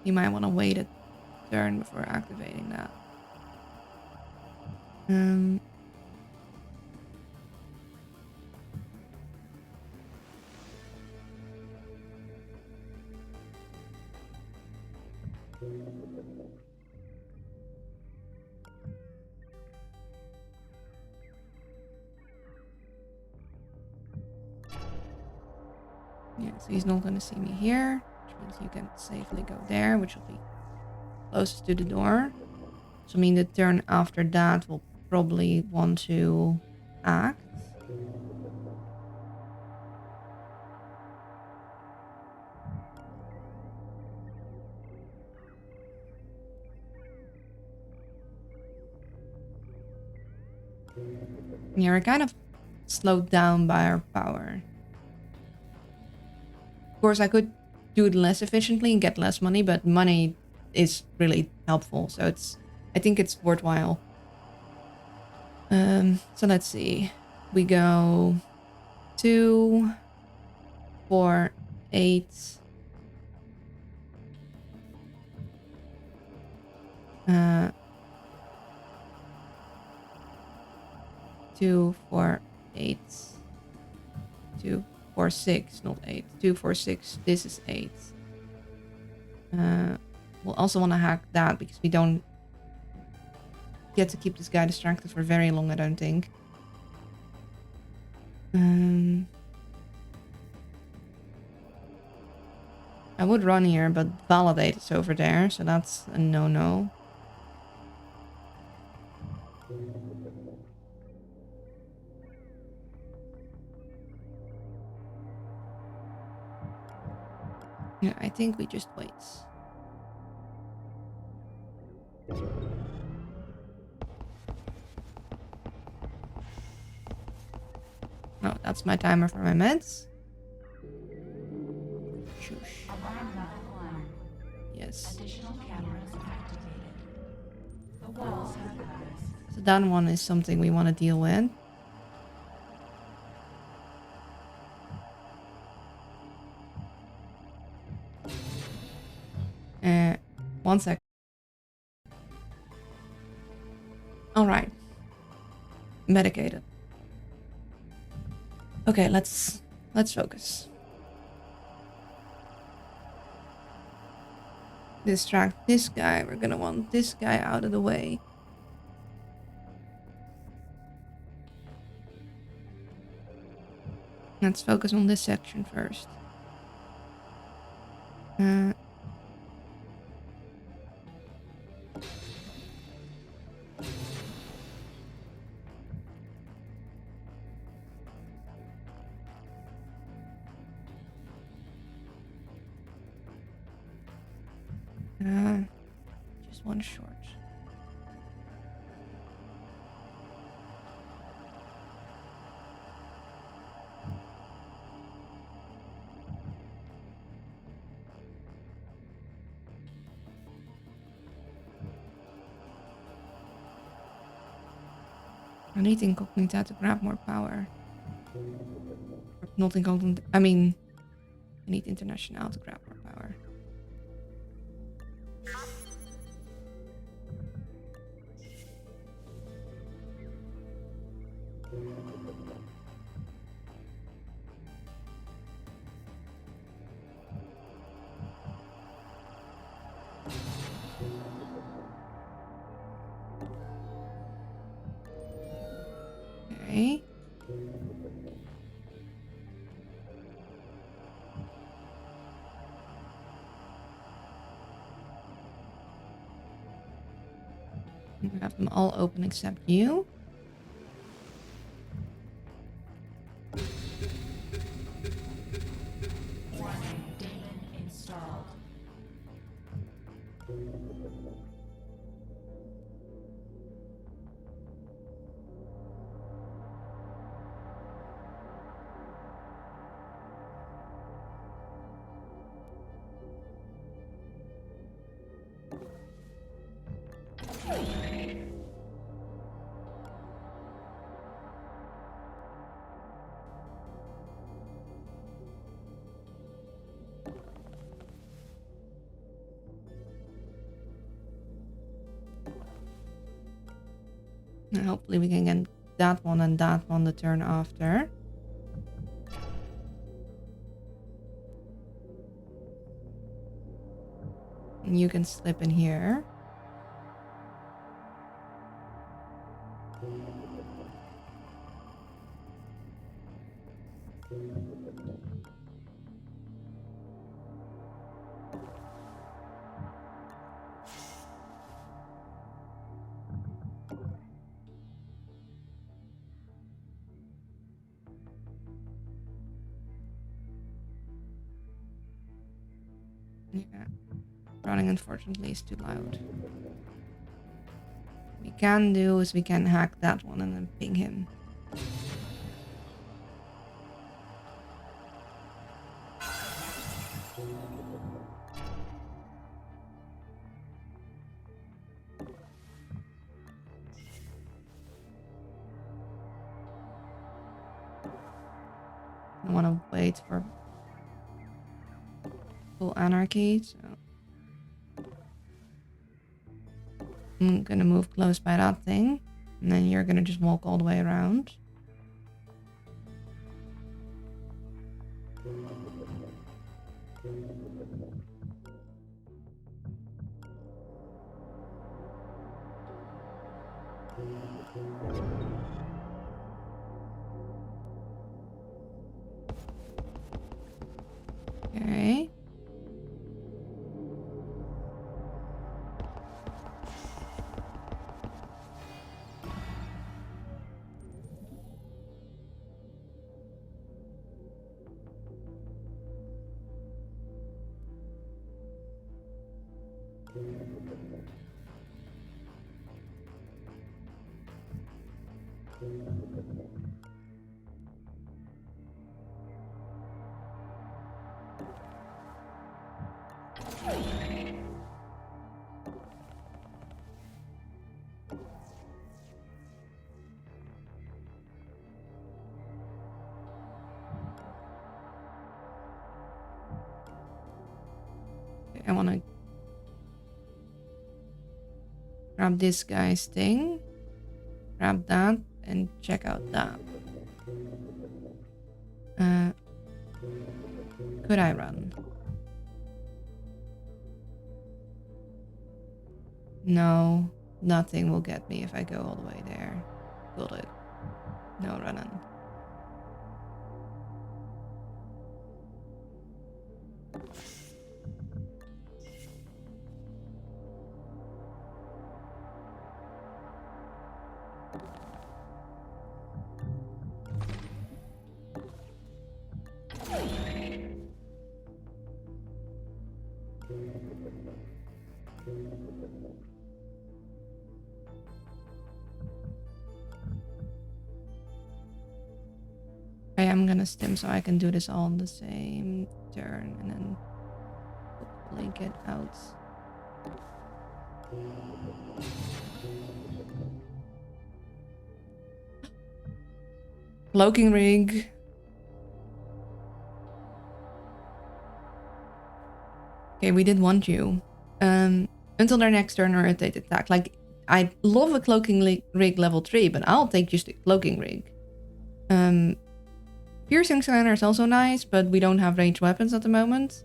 You might wanna wait a turn before activating that. Yeah, so he's not going to see me here, which means you can safely go there, which will be closest to the door. So I mean the turn after that will probably want to act. Yeah, we're kind of slowed down by our power. Of course, I could do it less efficiently and get less money, but money is really helpful, so I think it's worthwhile. So let's see. We go 2, 4, 8, Uh, 2, 4, 8. 2, 4, 6, not 8. 2, 4, 6. This is 8. We'll also want to hack that because we don't get to keep this guy distracted for very long, I don't think. I would run here, but validate is over there, so that's a no-no. Yeah, I think we just wait. No, that's my timer for my meds. Shush. Alarm level 1. Yes. Additional cameras activated. The walls have eyes. So that one is something we want to deal with. One sec. All right. Medicated. Okay, let's focus. Distract this guy. We're gonna want this guy out of the way. Let's focus on this section first. Just one short. I need incognita to grab more power. Not incognita. I mean, I need international to grab more power. Okay. We have them all open except you. Warning, demon installed. And hopefully we can get that one and that one the turn after. And you can slip in here. Yeah. Running, unfortunately, is too loud. What we can do is we can hack that one and then ping him. I want to wait for full anarchy, so I'm gonna move close by that thing. And then you're gonna just walk all the way around. Okay. I want to grab this guy's thing, grab that, and check out that. Could I run? No, nothing will get me if I go all the way there. Will it? No running. I am gonna stim so I can do this all in the same turn and then hopefully get out. Cloaking rig. Okay, we did want you. Until their next turn or rotate attack. Like, I love a cloaking rig level 3, but I'll take just a cloaking rig. Piercing scanner is also nice, but we don't have ranged weapons at the moment.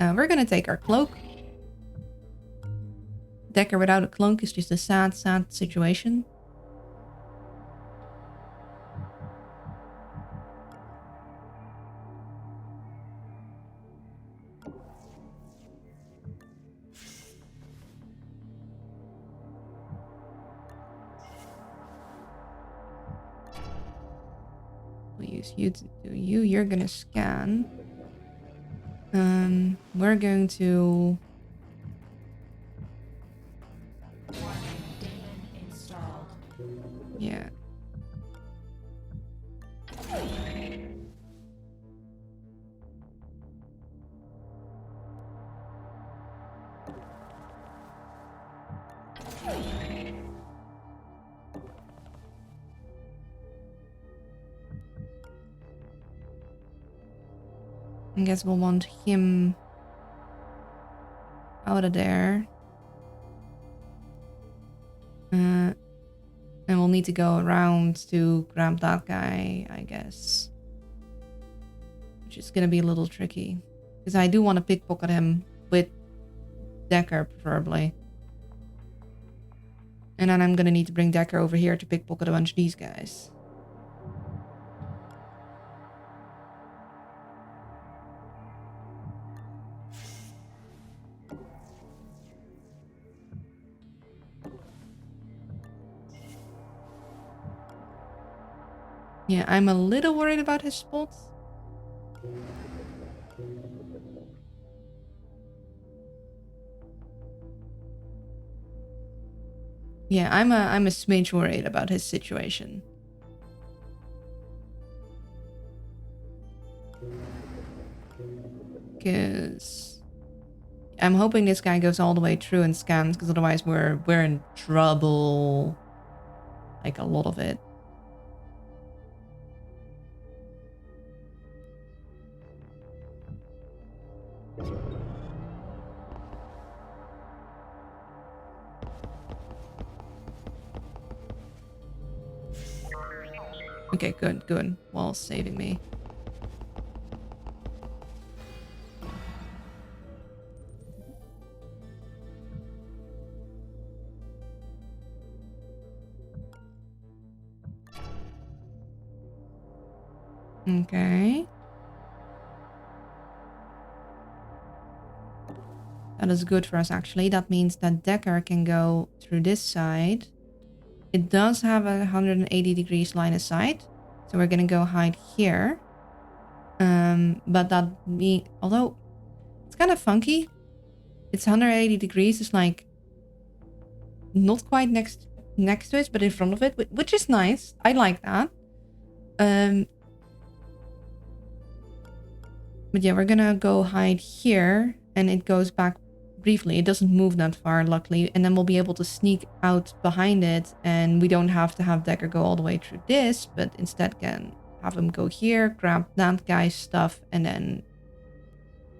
We're gonna take our cloak. Decker without a cloak is just a sad, sad situation. We'll use you to do you. You're gonna scan. We're going to... Yeah. I guess we'll want him out of there. And we'll need to go around to grab that guy, I guess. Which is gonna be a little tricky. Because I do want to pickpocket him with Decker, preferably. And then I'm gonna need to bring Decker over here to pickpocket a bunch of these guys. Yeah, I'm a little worried about his spots. Yeah, I'm a smidge worried about his situation. Because I'm hoping this guy goes all the way through and scans, because otherwise we're in trouble. Like a lot of it. Okay, good, good. Wall's saving me. Okay. That is good for us, actually. That means that Decker can go through this side. It does have a 180 degrees line of sight. So we're going to go hide here. But that means... Although, it's kind of funky. It's 180 degrees. It's like... Not quite next to it, but in front of it. Which is nice. I like that. But yeah, we're gonna go hide here, and it goes back briefly. It doesn't move that far, luckily, and then we'll be able to sneak out behind it, and we don't have to have Decker go all the way through this, but instead can have him go here, grab that guy's stuff, and then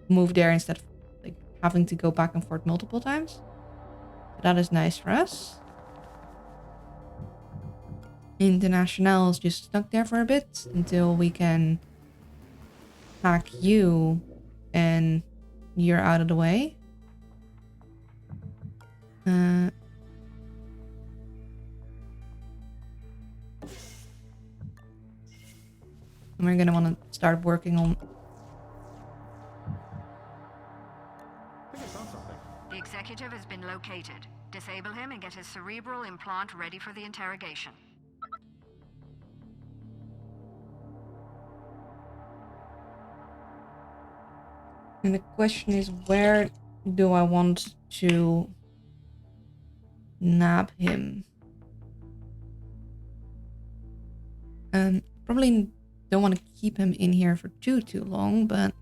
move there instead of like having to go back and forth multiple times. So that is nice for us. International is just stuck there for a bit until we can hack you and you're out of the way. And we're gonna want to start working on... The executive has been located. Disable him and get his cerebral implant ready for the interrogation. And the question is, where do I want to nab him? Probably don't want to keep him in here for too long, but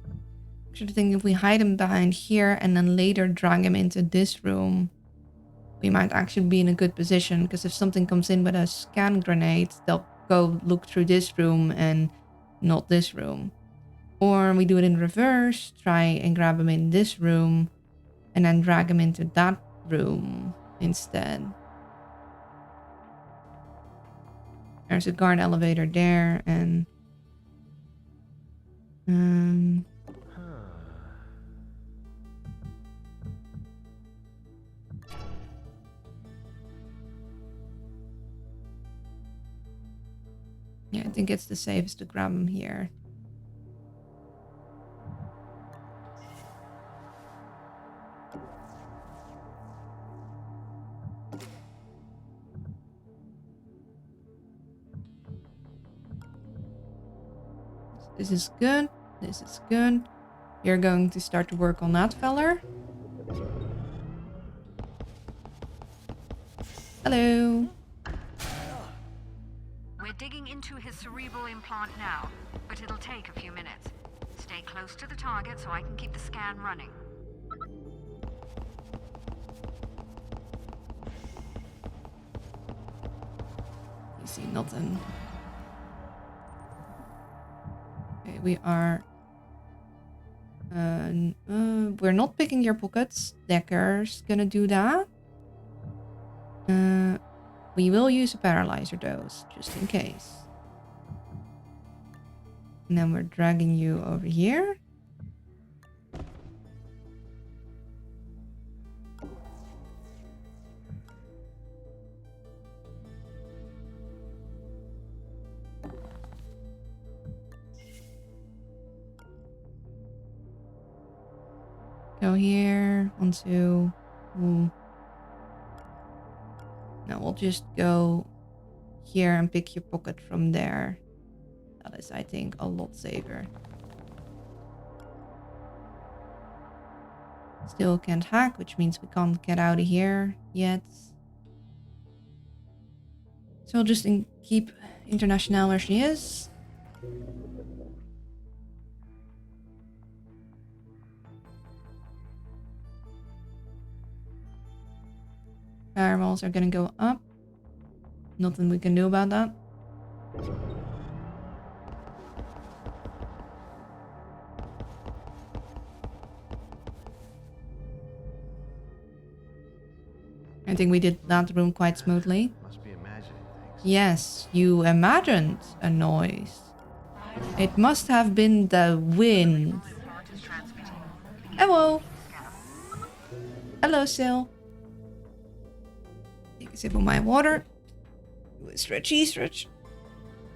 I should think if we hide him behind here and then later drag him into this room, we might actually be in a good position, because if something comes in with a scan grenade, they'll go look through this room and not this room. Or we do it in reverse, try and grab him in this room and then drag him into that room instead. There's a guard elevator there, and yeah, I think it's the safest to grab him here. This is good. This is good. You're going to start to work on that feller. Hello. We're digging into his cerebral implant now, but it'll take a few minutes. Stay close to the target so I can keep the scan running. You see nothing. Okay, we are... we're not picking your pockets. Decker's gonna do that. We will use a paralyzer dose, just in case. And then we're dragging you over here. Go here, 1, 2. Ooh. Now we'll just go here and pick your pocket from there. That is, I think, a lot safer. Still can't hack, which means we can't get out of here yet. So I'll just keep International where she is. Firewalls are gonna go up. Nothing we can do about that. I think we did that room quite smoothly. Must be imagining things. Yes, you imagined a noise. It must have been the wind. Hello. Hello, Sil. Take a sip of my water. Do a stretchy stretch.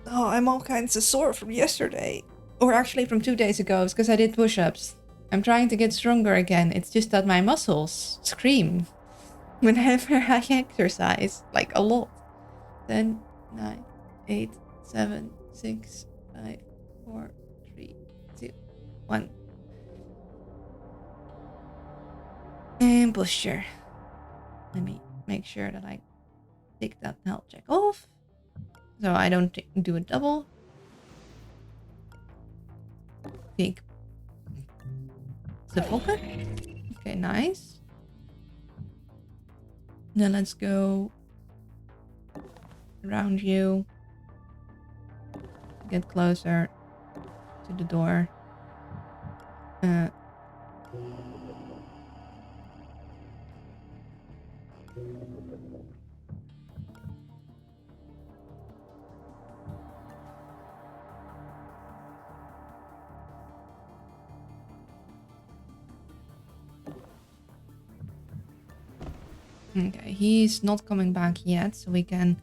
Oh, I'm all kinds of sore from yesterday. Or actually from 2 days ago. It's because I did push-ups. I'm trying to get stronger again. It's just that my muscles scream whenever I exercise. Like a lot. 10, 9, 8, 7, 6, 5, 4, 3, 2, 1. And posture. Let me make sure that I take that health check off. So I don't do a double. Take the pocket. Okay, nice. Then let's go around you. Get closer to the door. Okay, he's not coming back yet, so we can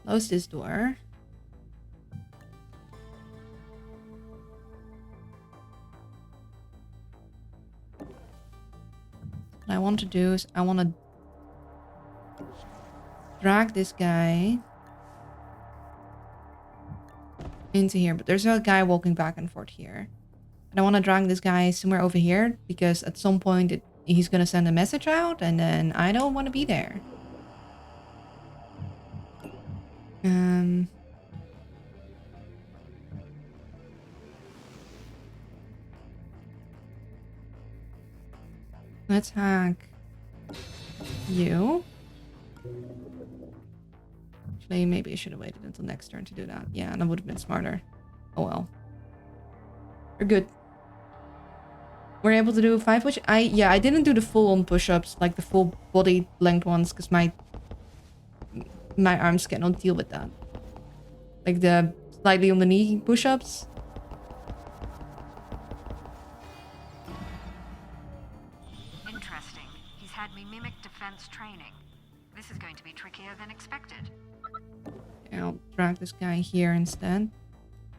close this door. What I want to do is I want to drag this guy into here, but there's a guy walking back and forth here. And I want to drag this guy somewhere over here because at some point he's going to send a message out and then I don't want to be there. Let's hack you. Actually, maybe I should have waited until next turn to do that. Yeah, that would have been smarter. Oh well. We're good. We're able to do 5 push. I didn't do the full on push-ups, like the full body length ones, because my arms cannot deal with that. Like the slightly on the knee push-ups. Interesting. He's had me mimic defense training. This is going to be trickier than expected. I'll drag this guy here instead.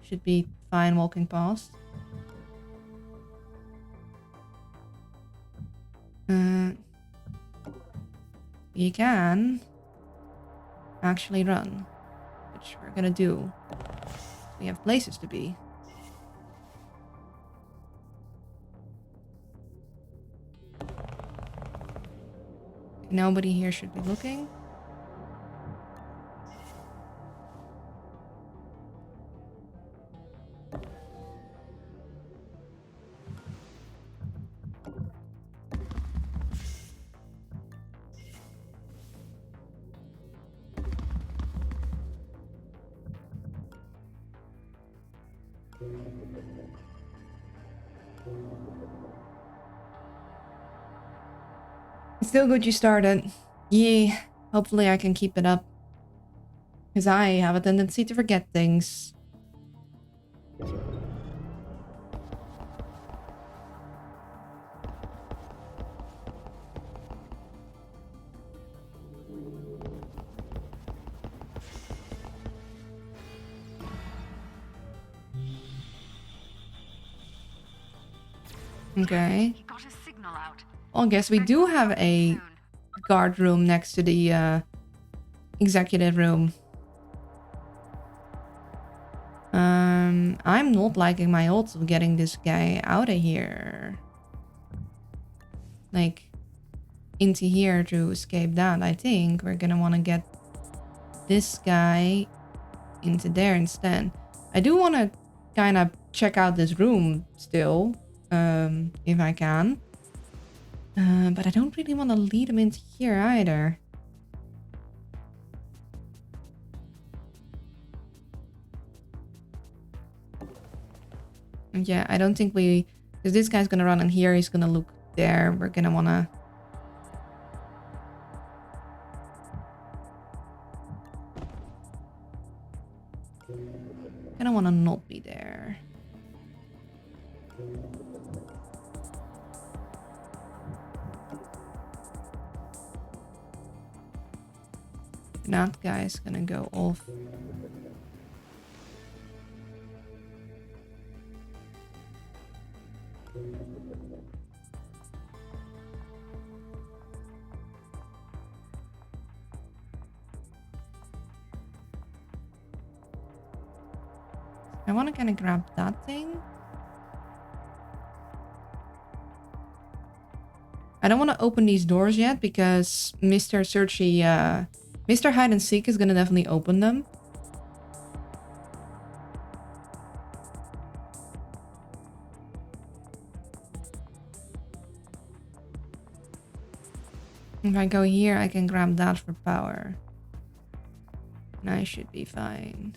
Should be fine walking past. You can actually run, which we're gonna do. We have places to be. Nobody here should be looking. It's still good you started. Yeah, hopefully I can keep it up. Because I have a tendency to forget things. Okay. He got his signal out. Well, I guess we do have a guard room next to the executive room. I'm not liking my odds of getting this guy out of here. Like, into here to escape that. I think we're gonna want to get this guy into there instead. I do want to kind of check out this room still, if I can. But I don't really want to lead him into here either. Yeah, I don't think we... Because this guy's gonna run in here, he's gonna look there. We're gonna wanna... want to not be there. That guy's gonna go off. I want to kind of grab that thing. I don't want to open these doors yet because Mr. Searchy, Mr. Hide and Seek is gonna definitely open them. If I go here, I can grab that for power. And I should be fine.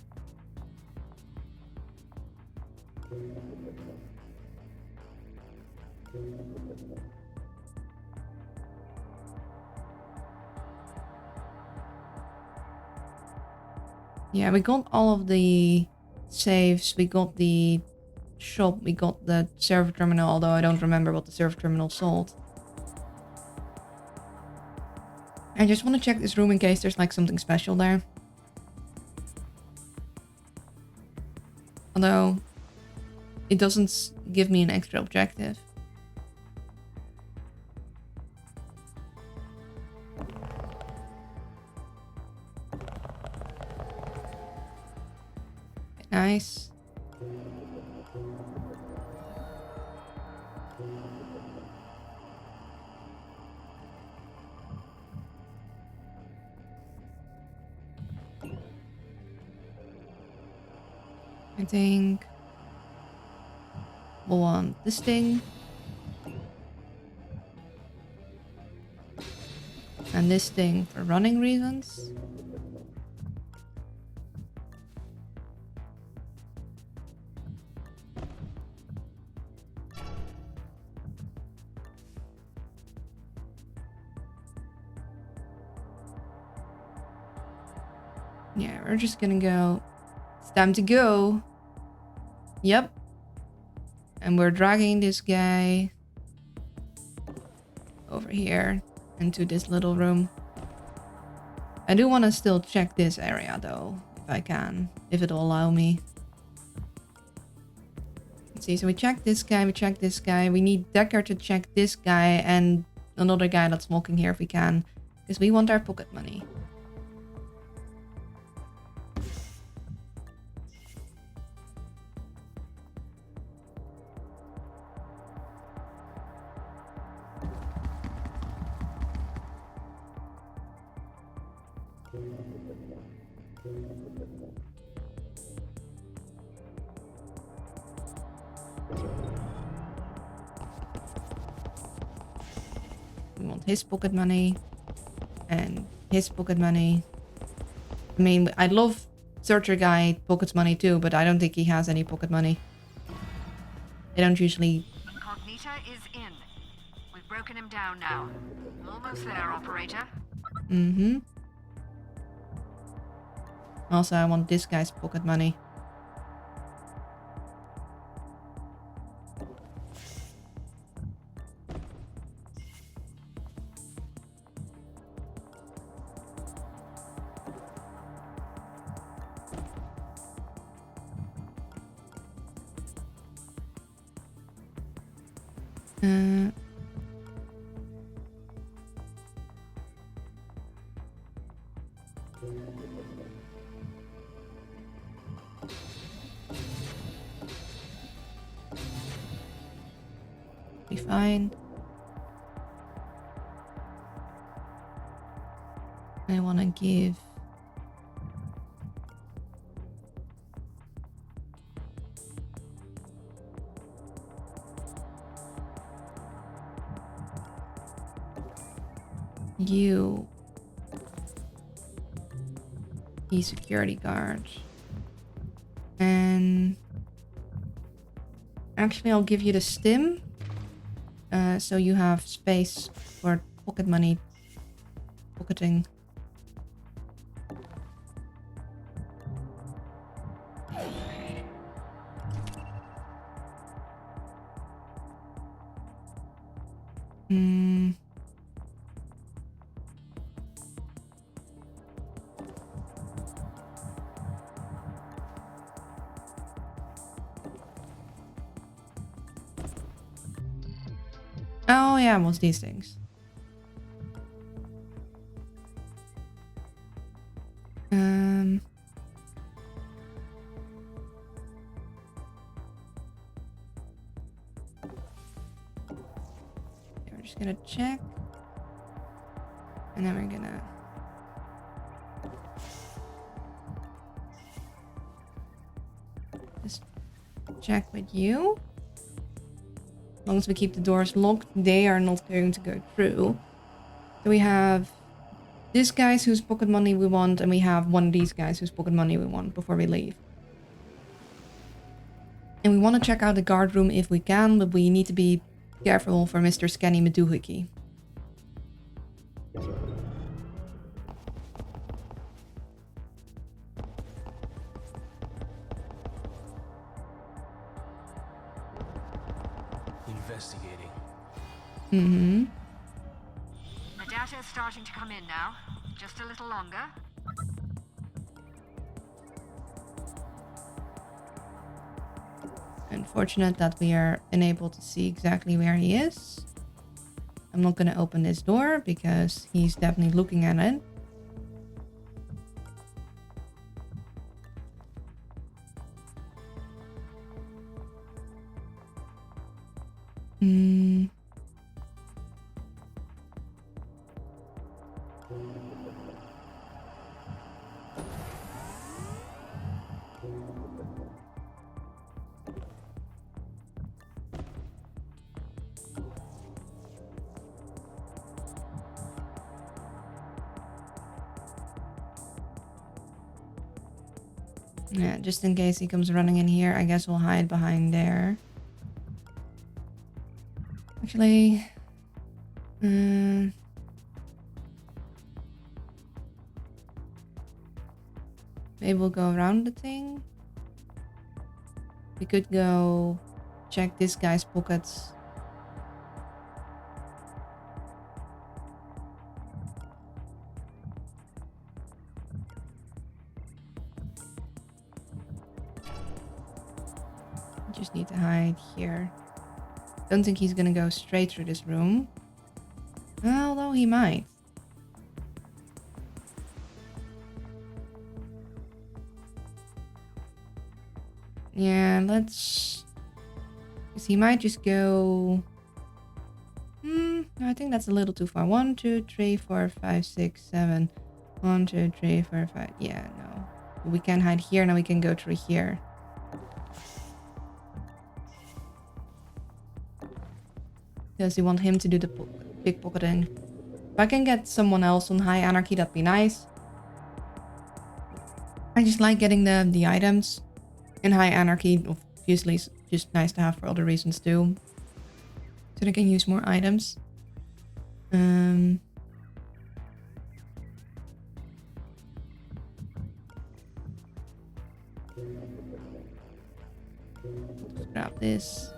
Yeah, we got all of the saves, we got the shop, we got the server terminal, although I don't remember what the server terminal sold. I just want to check this room in case there's like something special there. Although, it doesn't give me an extra objective. Nice. I think we'll want this thing. And this thing for running reasons. Yeah, we're just gonna go. It's time to go. Yep. And we're dragging this guy over here into this little room. I do want to still check this area though, if I can, if it'll allow me. Let's see, so we check this guy, we check this guy. We need Decker to check this guy and another guy that's walking here if we can, because we want our pocket money. We want his pocket money and his pocket money. I mean, I love Searcher Guy pockets money too, but I don't think he has any pocket money. They don't usually... Incognita is in. We've broken him down now. Almost there, operator. Mm-hmm. Also, I want this guy's pocket money. Be fine. I want to give you the security guard, and actually I'll give you the stim, so you have space for pocket money pocketing. Hmm. Oh yeah, what's these things? We're just gonna check. And then we're gonna just check with you. As long as we keep the doors locked, they are not going to go through. So we have this guy's whose pocket money we want, and we have one of these guys whose pocket money we want before we leave. And we want to check out the guard room if we can, but we need to be careful for Mr. Scanny Madoohickey. Investigating. Mm-hmm. The data is starting to come in now. Just a little longer. Unfortunate that we are unable to see exactly where he is. I'm not going to open this door because he's definitely looking at it. Hmm. Yeah, just in case he comes running in here, I guess we'll hide behind there. Actually, maybe we'll go around the thing. We could go check this guy's pockets. Just need to hide here. Don't think he's gonna go straight through this room. Although he might. Yeah, let's... Because he might just go... I think that's a little too far. 1, 2, 3, 4, 5, 6, 7. 1, 2, 3, 4, 5. Yeah, no. We can hide here, now we can go through here. Because you want him to do the pickpocketing. If I can get someone else on High Anarchy, that'd be nice. I just like getting the items in High Anarchy. Obviously, it's just nice to have for other reasons too. So they can use more items. Let's grab this.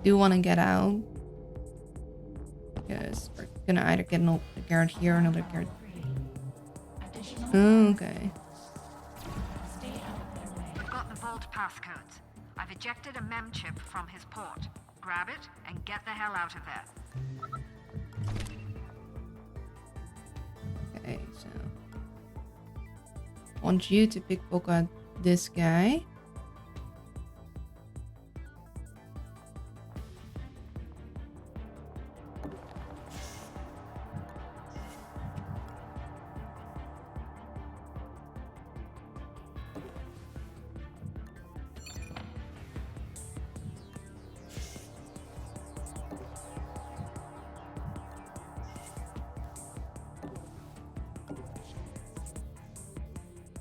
Do want to get out because we're gonna either get another guard here or another guard. Okay. We've got the vault passcodes. I've ejected a mem chip from his port. Grab it and get the hell out of there. Okay, so I want you to pickpocket this guy.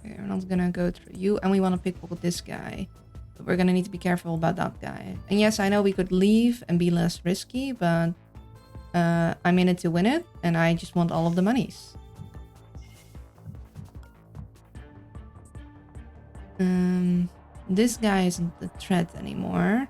We're not gonna go through you, and we want to pickpocket this guy. But we're gonna need to be careful about that guy. And yes, I know we could leave and be less risky, but I'm in it to win it, and I just want all of the monies. This guy isn't the threat anymore.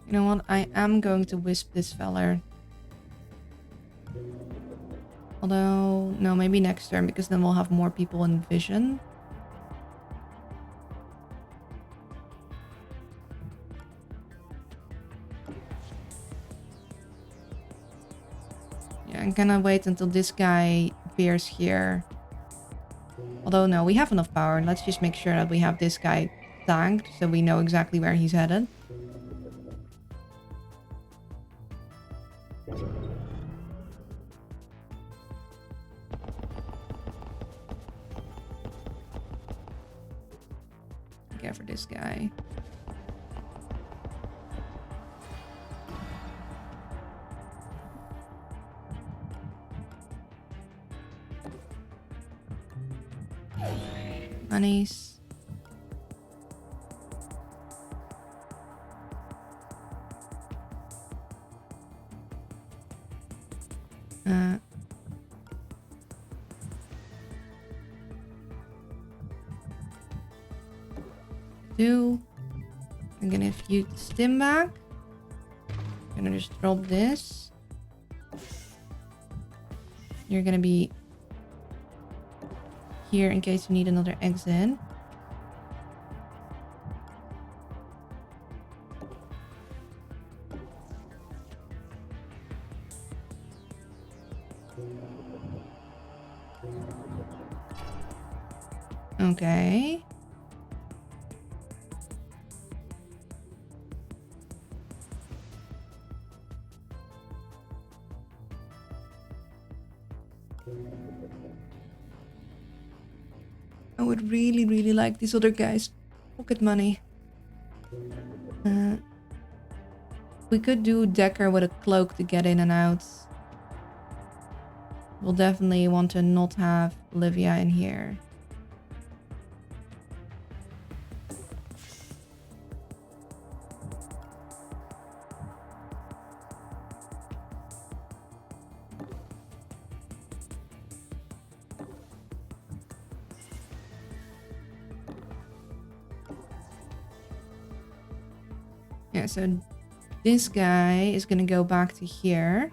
You know what? I am going to wisp this feller. Although, no, maybe next turn, because then we'll have more people in vision. Yeah, I'm gonna wait until this guy appears here. Although, no, we have enough power. Let's just make sure that we have this guy tagged, so we know exactly where he's headed. Go for this guy. Monies. I'm gonna feud stim back. I'm gonna just drop this. You're gonna be here in case you need another exit. Okay. I would really, really like these other guys' pocket money. We could do Decker with a cloak to get in and out. We'll definitely want to not have Olivia in here. Yeah, so this guy is gonna go back to here.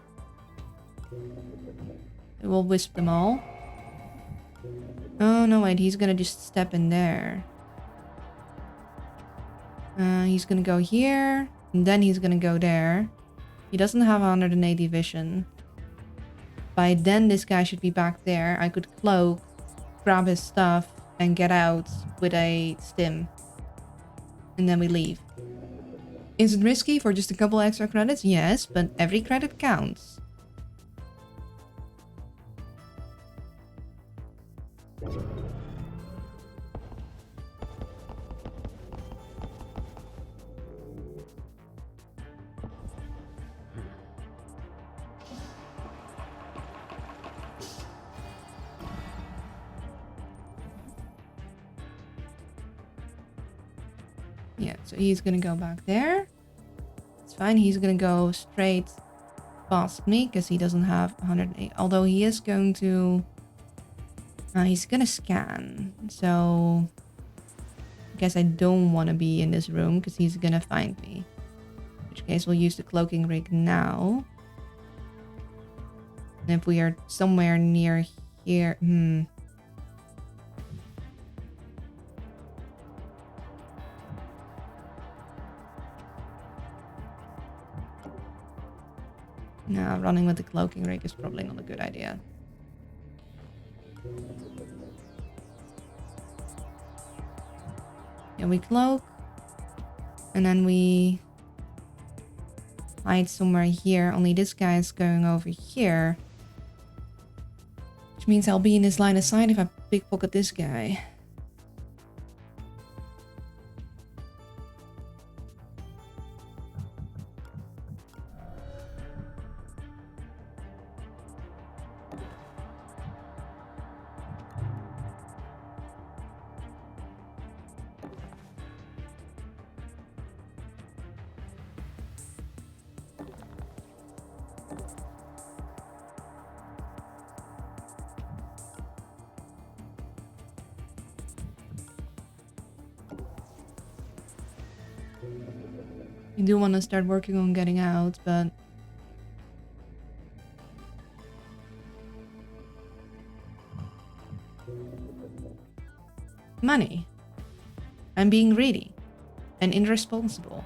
We'll wisp them all. Oh, no, wait. He's gonna just step in there. He's gonna go here. And then he's gonna go there. He doesn't have 180 vision. By then, this guy should be back there. I could cloak, grab his stuff, and get out with a stim. And then we leave. Is it risky for just a couple extra credits? Yes, but every credit counts. Yeah, so he's gonna go back there. It's fine. He's gonna go straight past me because he doesn't have 108. Although he is going to... he's gonna scan. So... I guess I don't want to be in this room because he's gonna find me. In which case we'll use the cloaking rig now. And if we are somewhere near here... No, running with the cloaking rig is probably not a good idea. Yeah, we cloak. And then we hide somewhere here. Only this guy is going over here. Which means I'll be in his line of sight if I pickpocket this guy. You do want to start working on getting out, but money. I'm being greedy and irresponsible.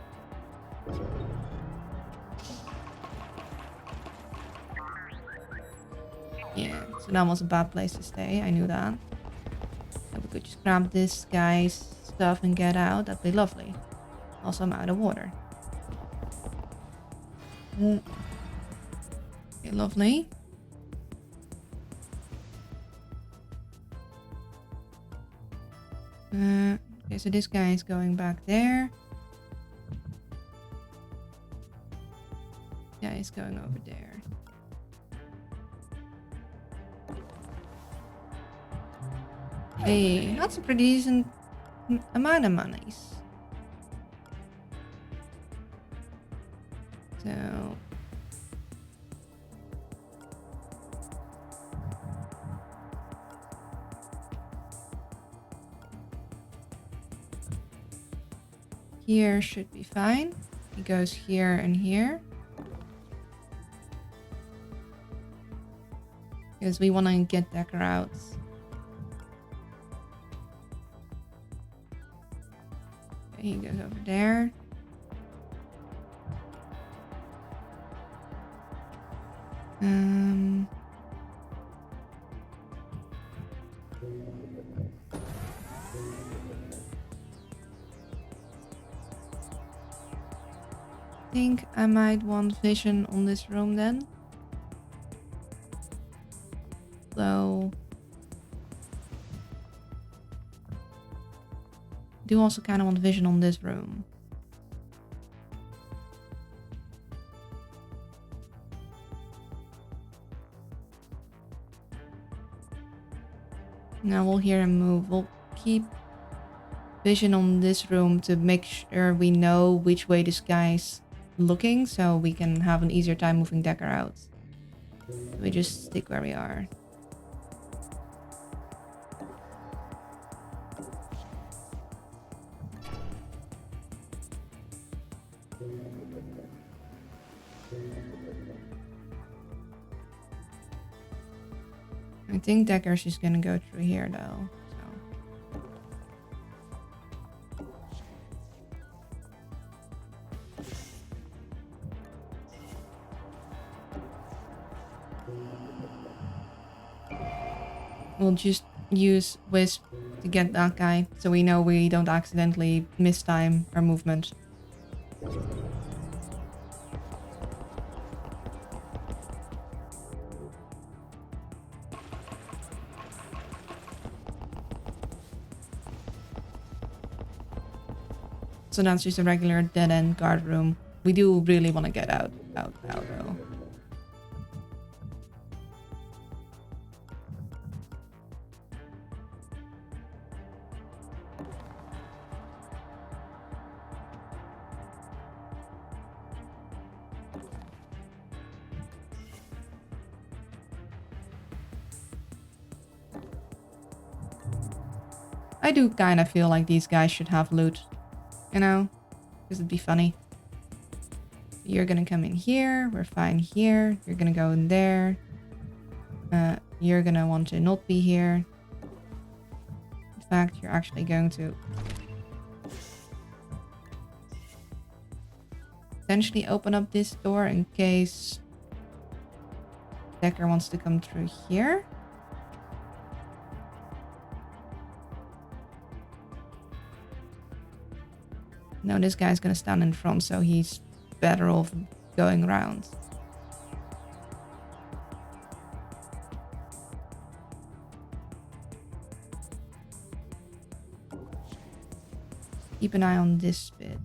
Yeah, so that was a bad place to stay. I knew that. So we could just grab this guy's stuff and get out. That'd be lovely. Also, I'm out of water. Okay, lovely. Okay, so this guy is going back there. Yeah, he's going over there. Hey, that's a pretty decent amount of monies. So here should be fine. He goes here and here. Because we want to get Decker out. Okay, he goes over there. I think I might want vision on this room then. So do also kind of want vision on this room. Now we'll hear him move. We'll keep vision on this room to make sure we know which way this guy's looking, so we can have an easier time moving Decker out. We just stick where we are. I think Decker's just gonna go through here though. We'll just use Wisp to get that guy, so we know we don't accidentally mistime our movement. So that's just a regular dead-end guard room. We do really want to get out though. I do kind of feel like these guys should have loot, you know, because it'd be funny. You're gonna come in here, we're fine here, you're gonna go in there, you're gonna want to not be here. In fact, you're actually going to potentially open up this door in case Decker wants to come through here. No, this guy's gonna stand in front, so he's better off going around. Keep an eye on this bit.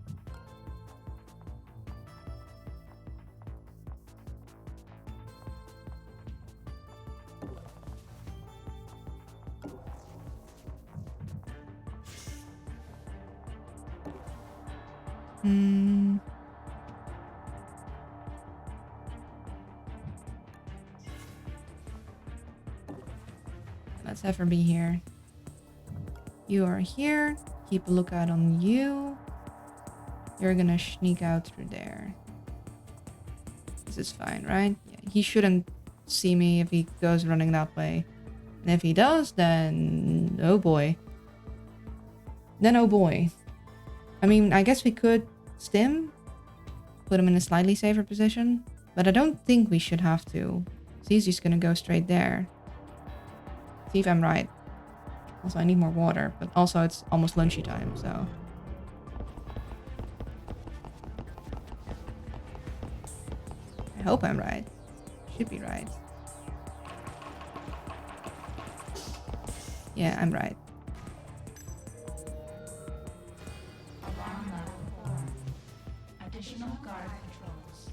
Let's have her be here. You are here. Keep a lookout on you. You're gonna sneak out through there. This is fine, right? Yeah, he shouldn't see me if he goes running that way. And if he does, then... oh boy. Then oh boy. I mean, I guess we could stim. Put him in a slightly safer position. But I don't think we should have to. So he's just gonna go straight there. See if I'm right. Also, I need more water. But also, it's almost lunchy time, so... I hope I'm right. Should be right. Yeah, I'm right. Alarm level 4. Additional guard patrols.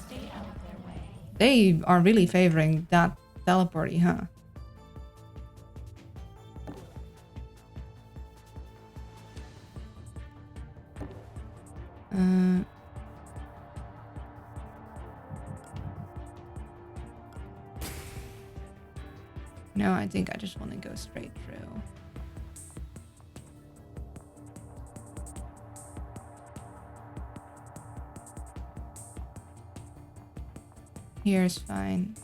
Stay out of their way. They are really favoring that teleporty, huh? No, I think I just want to go straight through. Here's fine.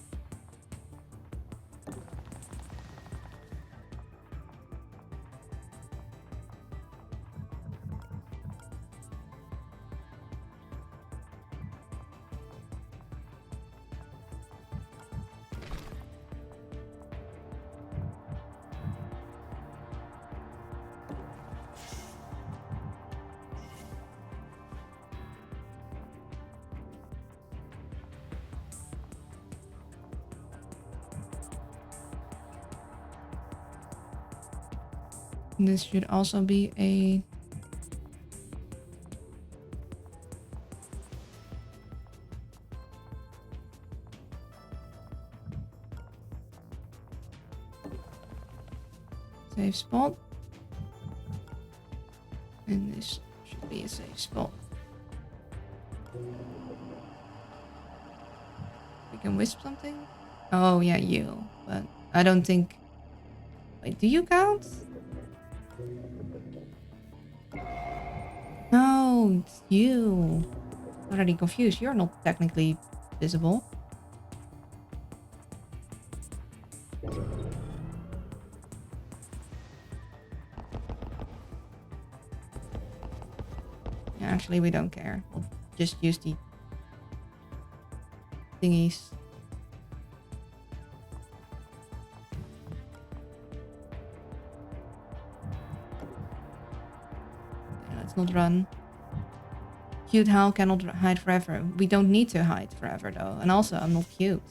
This should also be a... safe spot. And this should be a safe spot. We can wisp something? Oh yeah, you. But I don't think... wait, do you count? No, it's you. Already confused. You're not technically visible. Yeah, actually, we don't care. We'll just use the thingies. Let's not run. Cute Hal cannot hide forever. We don't need to hide forever though. And also, I'm not cute.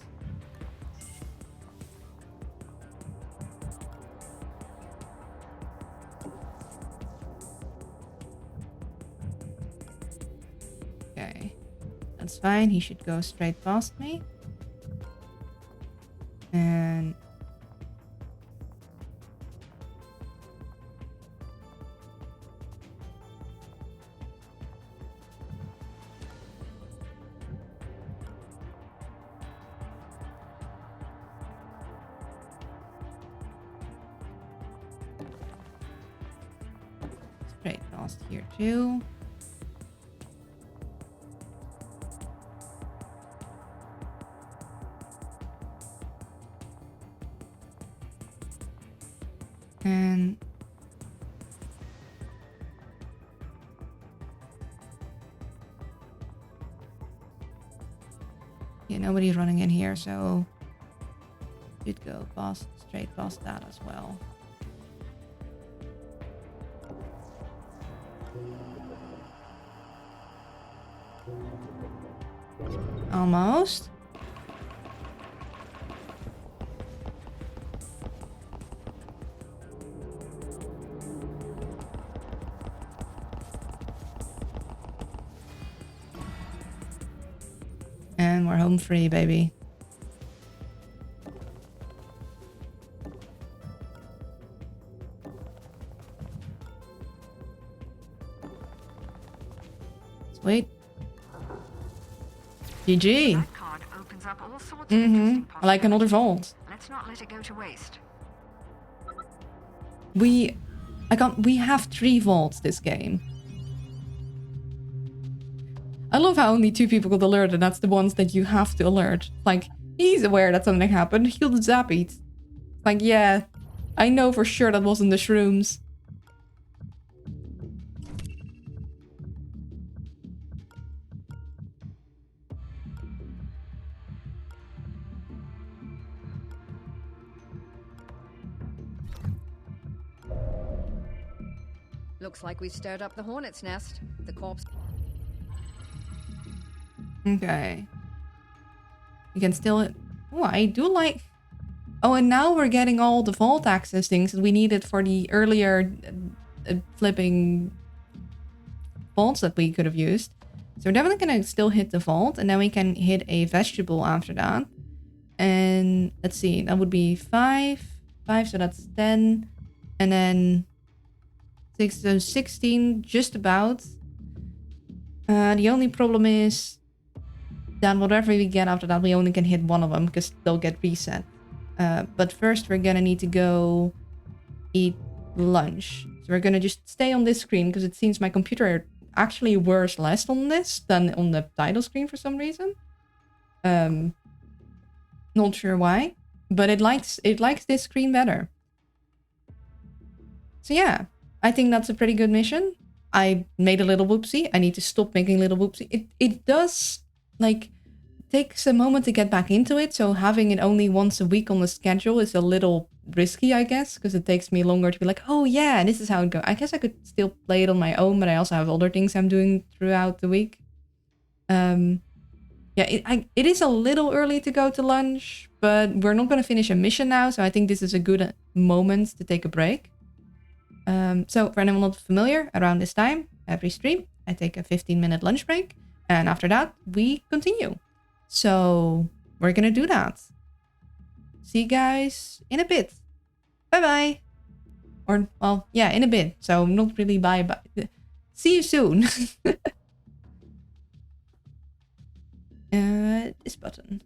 Okay. That's fine. He should go straight past me. And... straight past here too. And yeah, nobody's running in here, so should go past, straight past that as well. Almost. And we're home free, baby. Sweet. GG. That card opens up all sorts of interesting Like another vault. Let's not let it go to waste. We have 3 vaults this game. love how only 2 people got alerted, and that's the ones that you have to alert. Like, he's aware that something happened. He'll zap it. Like, yeah, I know for sure that wasn't the shrooms. Looks like we stirred up the hornet's nest. The corpse. Okay. You can still... Oh, I do like... Oh, and now we're getting all the vault access things that we needed for the earlier flipping vaults that we could have used. So we're definitely going to still hit the vault, and then we can hit a vegetable after that. And let's see, that would be 5. 5, so that's 10. And then 6, so 16, just about. The only problem is that whatever we get after that, we only can hit one of them because they'll get reset. But first, we're gonna need to go eat lunch. So we're gonna just stay on this screen because it seems my computer actually works less on this than on the title screen for some reason. Not sure why, but it likes this screen better. So yeah, I think that's a pretty good mission. I made a little whoopsie. I need to stop making little whoopsie. It does like takes a moment to get back into it, so having it only once a week on the schedule is a little risky, I guess, because it takes me longer to be like, oh yeah, this is how it goes. I guess I could still play it on my own, but I also have other things I'm doing throughout the week. Yeah, it is a little early to go to lunch, but we're not going to finish a mission now, so I think this is a good moment to take a break. So for anyone not familiar, around this time, every stream, I take a 15-minute lunch break, and after that, we continue. So we're gonna do that. See you guys in a bit. Bye-bye. Or, well, yeah, in a bit. So not really bye-bye. See you soon. This button.